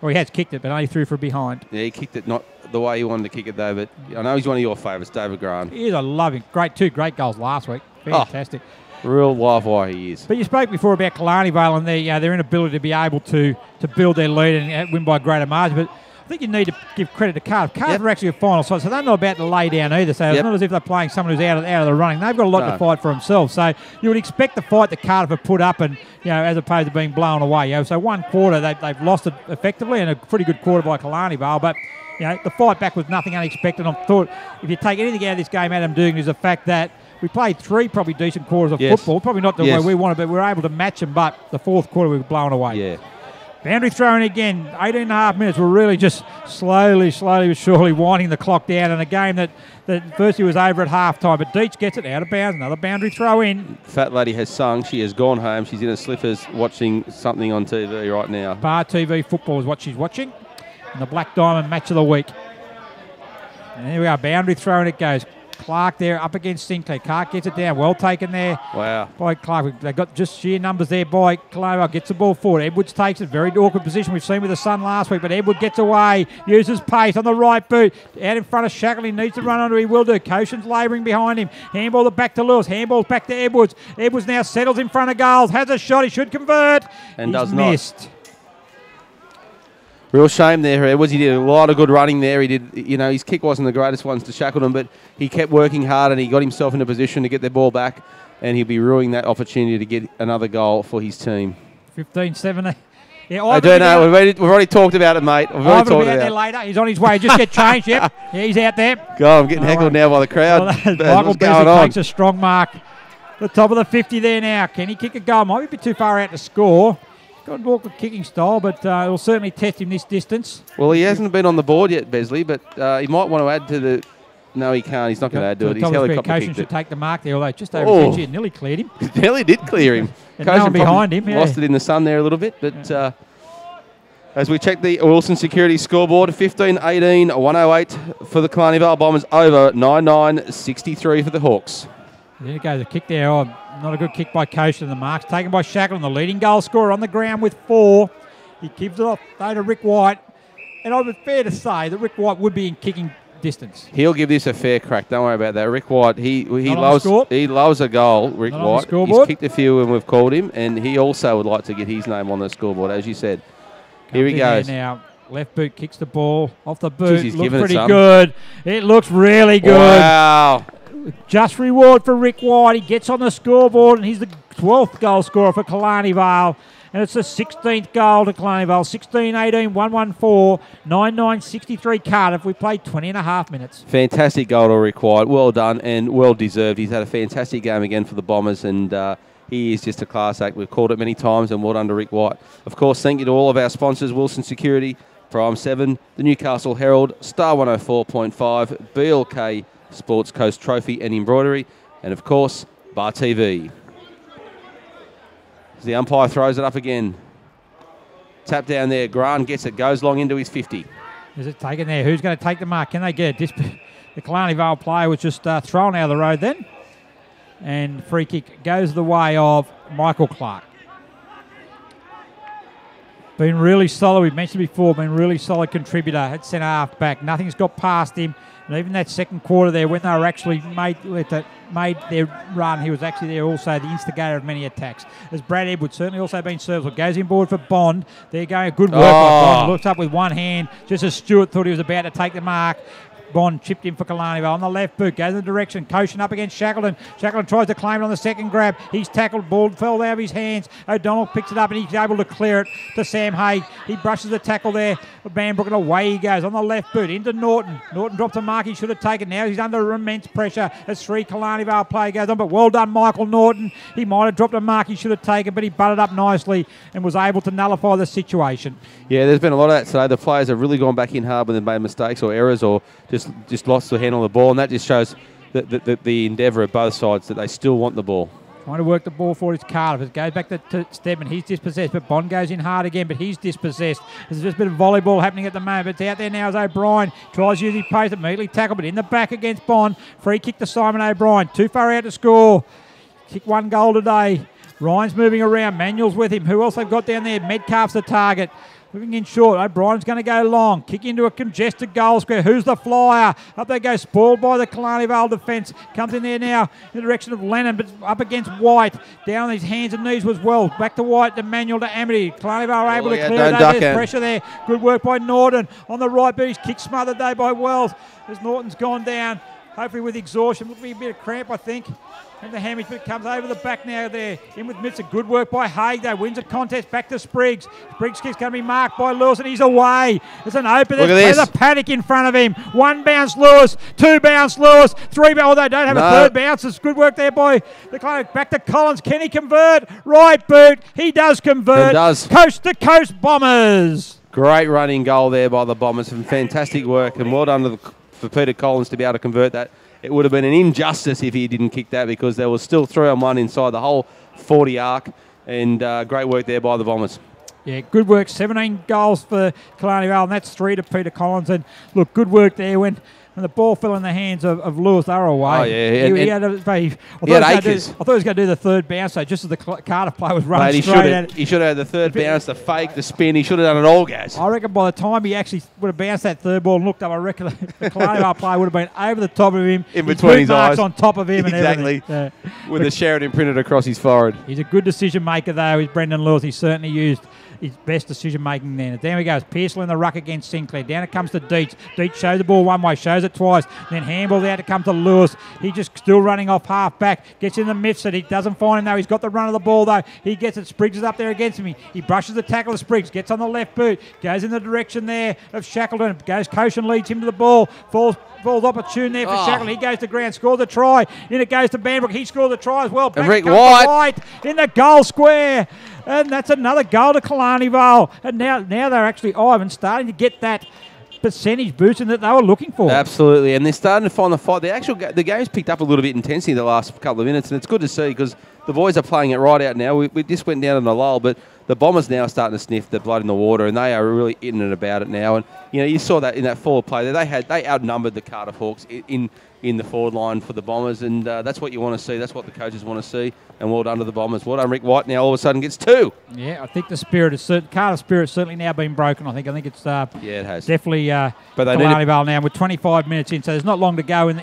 Well, he has kicked it, but only threw for behind. Yeah, he kicked it not the way he wanted to kick it, though. But I know he's one of your favourites, David Grant. He is. I love him. Two great goals last week. Fantastic. Real live wire he is. But you spoke before about Killarney Vale and their inability to be able to build their lead and win by a greater margin. But I think you need to give credit to Cardiff. Cardiff are actually a final side, so they're not about to lay down either. So it's not as if they're playing someone who's out of the running. They've got a lot to fight for themselves. So you would expect the fight that Cardiff have put up, and as opposed to being blown away. So one quarter they've lost it effectively, and a pretty good quarter by Killarney Vale. But the fight back was nothing unexpected. I thought if you take anything out of this game, Adam Dugan, is the fact that we played three probably decent quarters of football. Probably not the way we wanted, but we were able to match them. But the fourth quarter we were blown away. Yeah. Boundary throw-in again. 18.5 minutes. We're really just slowly but surely winding the clock down in a game that firstly was over at half-time. But Deets gets it out of bounds. Another boundary throw-in. Fat lady has sung. She has gone home. She's in her slippers watching something on TV right now. Bar TV football is what she's watching. And the Black Diamond match of the week. And there we are. Boundary throw-in it goes. Clark there up against Sinclair. Clark gets it down. Well taken there. Wow. By Clark. They've got just sheer numbers there by Killarney. Gets the ball forward. Edwards takes it. Very awkward position we've seen with the Sun last week, but Edwards gets away. Uses pace on the right boot. Out in front of Shackle. He needs to run under. He will do. Koshin's labouring behind him. Handball it back to Lewis. Handball's back to Edwards. Edwards now settles in front of goals. Has a shot. He should convert. And He's does missed. Not. Real shame there, Edwards. He did a lot of good running there. He did, his kick wasn't the greatest ones to Shackleton, but he kept working hard and he got himself in a position to get the ball back, and he'll be ruining that opportunity to get another goal for his team. 15-7. Yeah, I don't know. We've already talked about it, mate. We've already talked about it. There later. He's on his way. Just get changed. Yep. Yeah, he's out there. God, I'm getting heckled now by the crowd. Michael Beasley takes a strong mark. The top of the 50 there now. Can he kick a goal? Might be a bit too far out to score. Got an awkward kicking style, but it'll certainly test him this distance. Well, he hasn't been on the board yet, Besley, but he might want to add to the... No, he can't. He's not going to add to it. He's helicopter kicked it. Should take the mark there, although just over the edge, it nearly cleared him. Nearly did clear him. And no one behind him. Lost it in the sun there a little bit, but as we check the Wilson Security scoreboard, 15-18, 108 for the Killarney Vale Bombers, over 9-9, 63 for the Hawks. There goes a kick there. Oh, not a good kick by Koshin. The mark's taken by Shackleton, the leading goal scorer on the ground with 4. He gives it off though to Rick White. And I would fair to say that Rick White would be in kicking distance. He'll give this a fair crack. Don't worry about that. Rick White, he loves a goal, Rick White. He's kicked a few when we've called him, and he also would like to get his name on the scoreboard, as you said. Here he goes. Now, left boot kicks the ball off the boot. Looks pretty good. It looks really good. Wow. Just reward for Rick White. He gets on the scoreboard, and he's the 12th goal scorer for Killarney Vale. And it's the 16th goal to Killarney Vale. 16-18, 1-1-4, 9-9-63 Cardiff. We played 20 and a half minutes. Fantastic goal to Rick White. Well done and well deserved. He's had a fantastic game again for the Bombers, and he is just a class act. We've called it many times, and well done to Rick White. Of course, thank you to all of our sponsors, Wilson Security, Prime 7, the Newcastle Herald, Star 104.5, BLK Sports Coast Trophy and Embroidery, and of course, Bar TV. As the umpire throws it up again. Tap down there. Grant gets it. Goes long into his 50. Is it taken there? Who's going to take the mark? Can they get it? The Killarney Vale player was just thrown out of the road then. And free kick goes the way of Michael Clark. Been really solid. We've mentioned before, been really solid contributor at centre half back. Nothing's got past him. And even that second quarter there, when they were actually made their run, he was actually there also, the instigator of many attacks. As Brad Edwards certainly also been serviceable. Goes in board for Bond. They're going good work by Bond. Looks up with one hand, just as Stewart thought he was about to take the mark. Bond chipped in for Killarney Vale on the left boot, goes in the direction, Koshin up against Shackleton. Shackleton tries to claim it on the second grab. He's tackled, ball fell out of his hands. O'Donnell picks it up and he's able to clear it to Sam Hay. He brushes the tackle there. Banbrook and away he goes on the left boot into Norton. Norton drops a mark he should have taken. Now he's under immense pressure as 3 Killarney Vale play goes on, but well done Michael Norton. He might have dropped a mark he should have taken, but he butted up nicely and was able to nullify the situation. Yeah, there's been a lot of that today. The players have really gone back in hard when they've made mistakes or errors or just lost the handle of the ball, and that just shows the endeavour of both sides that they still want the ball. Trying to work the ball for his Cardiff. It goes back to Stedman. He's dispossessed, but Bond goes in hard again, but he's dispossessed. There's just a bit of volleyball happening at the moment. It's out there now as O'Brien tries to use his post, immediately tackled, but in the back against Bond. Free kick to Simon O'Brien. Too far out to score. Kick 1 goal today. Ryan's moving around. Manuel's with him. Who else they've got down there? Metcalf's the target. Moving in short. O'Brien's going to go long. Kick into a congested goal square. Who's the flyer? Up they go. Spoiled by the Killarney Vale defence. Comes in there now in the direction of Lennon, but up against White. Down on his hands and knees was well. Back to White, to Manuel, to Amity. Killarney Vale are able to clear it. There's pressure there. Good work by Norton. On the right boot, he's kick smothered though by Wells. As Norton's gone down. Hopefully with exhaustion. Looking to be a bit of cramp, I think. And the Hamish bit comes over the back now there. In with Mitzer. Good work by Haig though. Wins a contest back to Spriggs. Spriggs kick's going to be marked by Lewis and he's away. It's an open. There's a panic in front of him. 1 bounce Lewis. 2 bounce Lewis. 3 bounce. They don't have a third bounce. It's good work there by the client. Back to Collins. Can he convert? Right boot. He does convert. He does. Coast to coast Bombers. Great running goal there by the Bombers. Some fantastic work and well done for Peter Collins to be able to convert that. It would have been an injustice if he didn't kick that because there was still 3-on-1 inside the whole 40 arc, and great work there by the Bombers. Yeah, good work. 17 goals for Killarney Vale, and that's 3 to Peter Collins. And look, good work there when the ball fell in the hands of Lewis. They were away. Oh, yeah. I thought he was going to do the third bounce, though, just as the Cardiff player was running straight at it. He should have had the third bounce, the fake, the spin. He should have done it all, guys. I reckon by the time he actually would have bounced that third ball and looked up, I reckon the Killarney Vale player would have been over the top of him. In between his eyes. On top of him exactly. And everything. With the Sheridan printed across his forehead. He's a good decision maker, though. He's Brendan Lewis. He certainly used his best decision making then. There he goes. Pearsall in the ruck against Sinclair. Down it comes to Deitch. Deitch shows the ball one way, shows it twice. Then handball out to come to Lewis. He just still running off half back. Gets in the midst. He doesn't find him though. He's got the run of the ball though. He gets it. Spriggs is up there against him. He brushes the tackle of Spriggs. Gets on the left boot. Goes in the direction there of Shackleton. Goes Koshin, leads him to the ball. Falls opportune there for Shackleton. He goes to ground. Scores the try. In it goes to Banbrook. He scored the try as well. And Rick White in the goal square. And that's another goal to Killarney Vale. And now they're actually, Ivan, starting to get that percentage boosting that they were looking for. Absolutely. And they're starting to find the fight. The game's picked up a little bit intensity the last couple of minutes, and it's good to see because the boys are playing it right out now. We just went down in a lull, but the Bombers now are starting to sniff the blood in the water, and they are really in and about it now. And you saw that in that forward play there. They outnumbered the Cardiff Hawks in the forward line for the Bombers, and that's what you want to see. That's what the coaches want to see. And well done to the Bombers. Well done, Rick White. Now all of a sudden gets 2. Yeah, I think the spirit is Cardiff spirit certainly now been broken. I think it's it has definitely Killarney Vale now with 25 minutes in. So there's not long to go in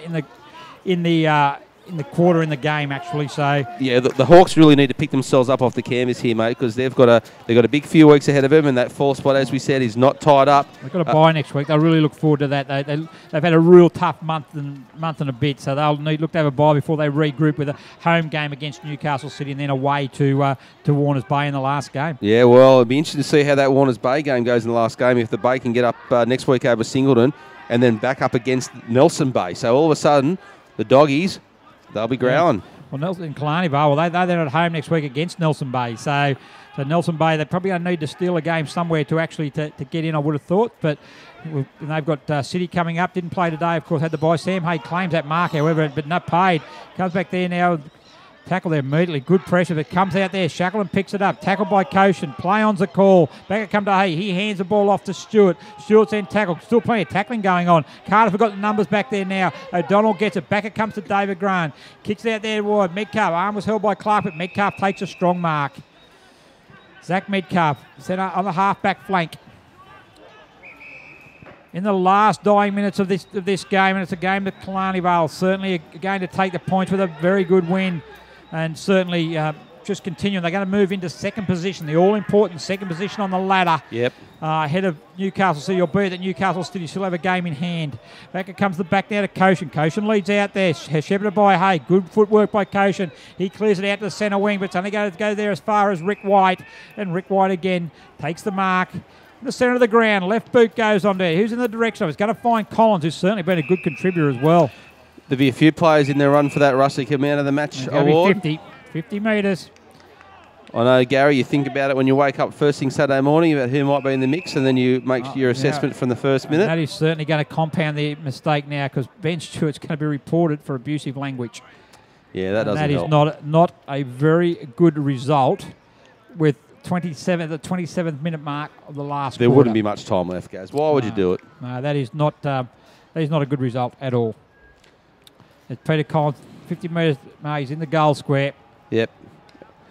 the in the quarter in the game, actually. So yeah, the Hawks really need to pick themselves up off the canvas here, mate, because they've got a big few weeks ahead of them, and that 4th spot, as we said, is not tied up. They've got a bye next week. They'll really look forward to that. They've had a real tough month and a bit, so they'll look to have a bye before they regroup with a home game against Newcastle City and then away to Warners Bay in the last game. Yeah, well, it'll be interesting to see how that Warners Bay game goes in the last game. If the Bay can get up next week over Singleton and then back up against Nelson Bay, so all of a sudden the Doggies, they'll be growling. Yeah. Well, Nelson and Killarney Vale, well, they're at home next week against Nelson Bay. So Nelson Bay, they're probably going to need to steal a game somewhere to actually to get in, I would have thought. But they've got City coming up. Didn't play today, of course, had the bye. Sam Hay claims that mark, however, but not paid. Comes back there now. Tackle there immediately. Good pressure, but comes out there. Shackleton picks it up. Tackled by Koshin. Play on's the call. Back it comes to Hay. He hands the ball off to Stewart. Stewart's then tackled. Still plenty of tackling going on. Cardiff have got the numbers back there now. O'Donnell gets it. Back it comes to David Grant. Kicks it out there wide. Metcalf. Arm was held by Clark, but Metcalf takes a strong mark. Zach Metcalf centre on the half-back flank. In the last dying minutes of this game, and it's a game that Killarney Vale certainly going to take the points with a very good win. And certainly just continuing. They're going to move into second position, the all-important second position on the ladder. Yep. Ahead of Newcastle City, albeit that Newcastle City still have a game in hand. Back it comes the back now to Koshin. Koshin leads out there. Shepherded by Hay. Good footwork by Koshin. He clears it out to the centre wing, but it's only going to go there as far as Rick White. And Rick White again takes the mark. In the centre of the ground, left boot goes on there. Who's in the direction of it? He's going to find Collins, who's certainly been a good contributor as well. There'll be a few players in their run for that Rusty Man of the Match award. 50 metres. I know, Gary, you think about it when you wake up first thing Saturday morning about who might be in the mix, and then you make your assessment from the first minute. That is certainly going to compound the mistake now, because Ben Stewart's going to be reported for abusive language. Yeah, that doesn't help. That is not a very good result with the 27th minute mark of the last quarter. There wouldn't be much time left, Gaz. Why would you do it? No, that is not a good result at all. It's Peter Collins, 50 metres, he's in the goal square. Yep.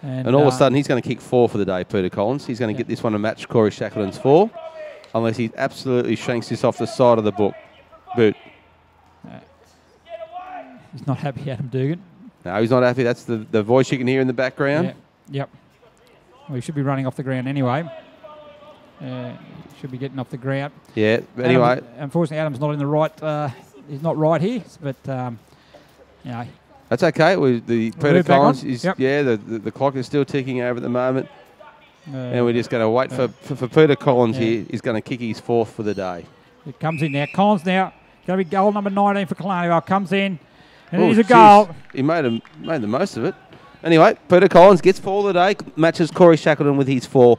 And all of a sudden, he's going to kick 4 for the day, Peter Collins. He's going to get this one to match Corey Shackleton's 4, unless he absolutely shanks this off the side of the boot. He's not happy, Adam Dugan. No, he's not happy. That's the voice you can hear in the background. Yep. Well, he should be running off the ground anyway. Should be getting off the ground. Yeah, anyway. Unfortunately, Adam's not in the right... he's not right here, but... you know, that's okay. Peter Collins is the clock is still ticking over at the moment, and we're just going to wait for Peter Collins here. He's going to kick his 4th for the day. It comes in now. Collins now going to be goal number 19 for Killarney Vale. Comes in, and it is a goal. He made the most of it. Anyway, Peter Collins gets 4 of the day, matches Corey Shackleton with his 4,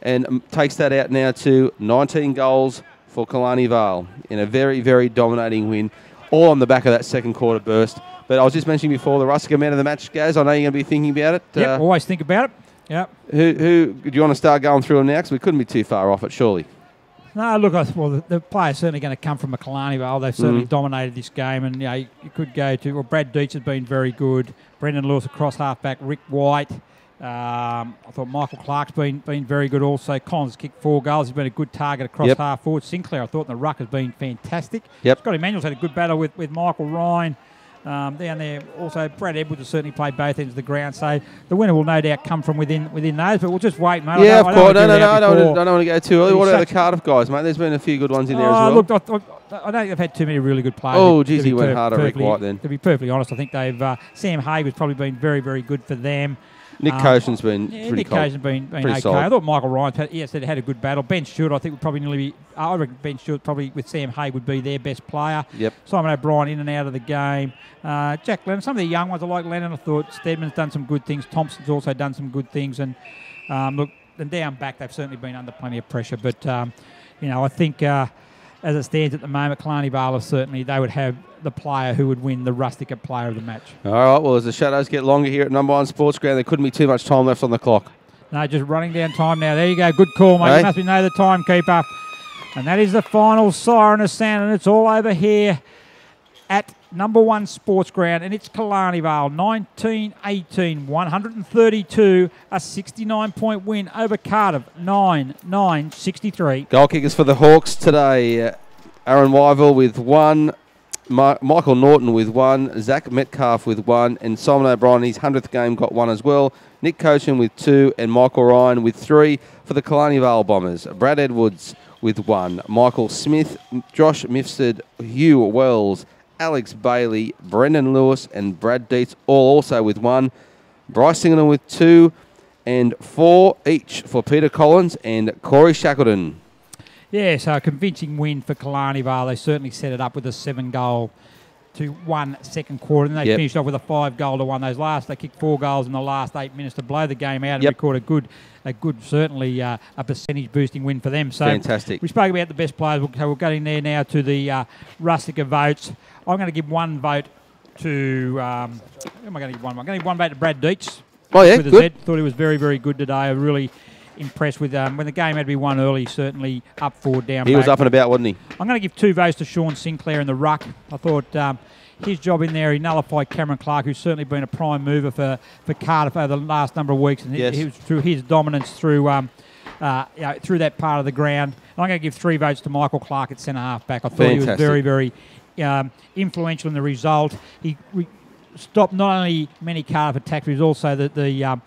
and takes that out now to 19 goals for Killarney Vale in a very, very dominating win, all on the back of that second quarter burst. But I was just mentioning before, the Rustica Man of the Match, Gaz, I know you're going to be thinking about it. Yep, always think about it. Yep. Who do you want to start going through them now? Because we couldn't be too far off it, surely. No, look, the player's certainly going to come from Killarney Vale. They've certainly dominated this game, and you could go to... Well, Brad Dietz has been very good. Brendan Lewis across half-back. Rick White. I thought Michael Clark's been very good also. Collins has kicked 4 goals. He's been a good target across half forward. Sinclair, I thought, in the ruck has been fantastic. Scott Emanuel's had a good battle with Michael Ryan. Down there also, Brad Edwards has certainly played both ends of the ground, so the winner will no doubt come from within those, but we'll just wait, mate. Yeah, of course. No, I don't want to go too early. What about the Cardiff guys, mate? There's been a few good ones in there as well. Look, I don't think they've had too many really good players. Oh, geez, he went hard at Rick White then. To be perfectly honest, I think they've... Sam Hay has probably been very, very good for them. Nick Koshin's been pretty Nick Koshin's been okay. Solid. I thought Michael Ryan had a good battle. Ben Stewart, I think, would probably nearly be... I reckon Ben Stewart probably with Sam Hay would be their best player. Yep. Simon O'Brien in and out of the game. Jack Lennon, some of the young ones I like Lennon. I thought Stedman's done some good things. Thompson's also done some good things. And look, and down back, they've certainly been under plenty of pressure. But, I think as it stands at the moment, Killarney Vale certainly, they would have the player who would win the Rustica Player of the Match. All right, well, as the shadows get longer here at Number 1 Sports Ground, there couldn't be too much time left on the clock. No, just running down time now. There you go. Good call, mate. You must be the timekeeper. And that is the final siren of sound, and it's all over here at Number 1 Sports Ground, and it's Killarney Vale, 19-18, 132, a 69-point win over Cardiff, 9-9-63. Goal kickers for the Hawks today, Aaron Wyville with 1, Michael Norton with 1, Zach Metcalf with 1, and Simon O'Brien, his 100th game, got 1 as well. Nick Cochin with 2, and Michael Ryan with 3 for the Killarney Vale Bombers. Brad Edwards with 1, Michael Smith, Josh Mifsud, Hugh Wells, Alex Bailey, Brendan Lewis, and Brad Dietz, all also with 1. Bryce Singleton with 2, and 4 each for Peter Collins and Corey Shackleton. Yeah, so a convincing win for Killarney Vale. They certainly set it up with a 7-goal to 1 second quarter, and they finished off with a 5-goal to 1. They kicked 4 goals in the last 8 minutes to blow the game out and record a good, certainly a percentage boosting win for them. So fantastic. We spoke about the best players. We'll get in there now to the Rustica votes. I'm going to give 1 vote to. Who am I going to give 1? I'm going to give 1 vote to Brad Dietz. Oh yeah, with a good. Z. Thought he was very, very good today. I really impressed with when the game had to be won early. Certainly up, forward, down. He back. was up and about, wasn't he? I'm going to give 2 votes to Sean Sinclair in the ruck. I thought his job in there, he nullified Cameron Clark, who's certainly been a prime mover for Cardiff over the last number of weeks, and he was through his dominance through through that part of the ground. And I'm going to give 3 votes to Michael Clark at centre half back. I thought he was very, very influential in the result. He stopped not only many Cardiff attacks, but he was also the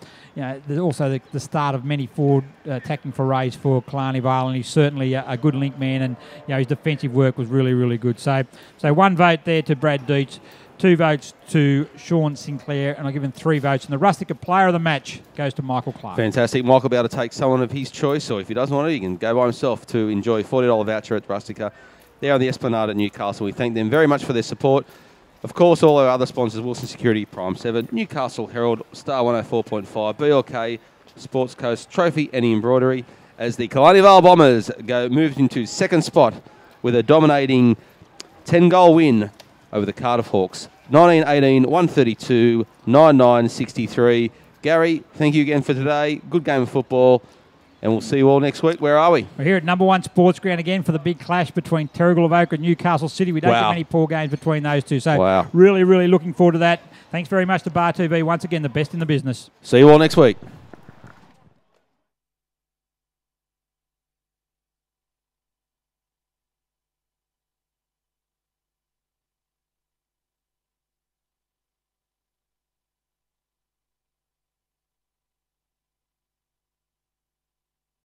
start of many forward attacking forays for Killarney Vale, and he's certainly a good link man, and his defensive work was really, really good. So 1 vote there to Brad Dietz, 2 votes to Sean Sinclair, and I've given 3 votes. And the Rustica player of the match goes to Michael Clark. Fantastic. Michael will be able to take someone of his choice, or if he doesn't want it, he can go by himself to enjoy a $40 voucher at Rustica. They're on the Esplanade at Newcastle. We thank them very much for their support. Of course, all our other sponsors, Wilson Security, Prime 7, Newcastle Herald, Star 104.5, BLK, Sports Coast, Trophy and Embroidery, as the Killarney Vale Bombers moved into second spot with a dominating 10-goal win over the Cardiff Hawks. 19-18, 132, 9-9, 63. Gary, thank you again for today. Good game of football. And we'll see you all next week. Where are we? We're here at number 1 Sports Ground again for the big clash between Terrigal of Oak and Newcastle City. We don't get many poor games between those two. So really, really looking forward to that. Thanks very much to Bar TV. Once again, the best in the business. See you all next week.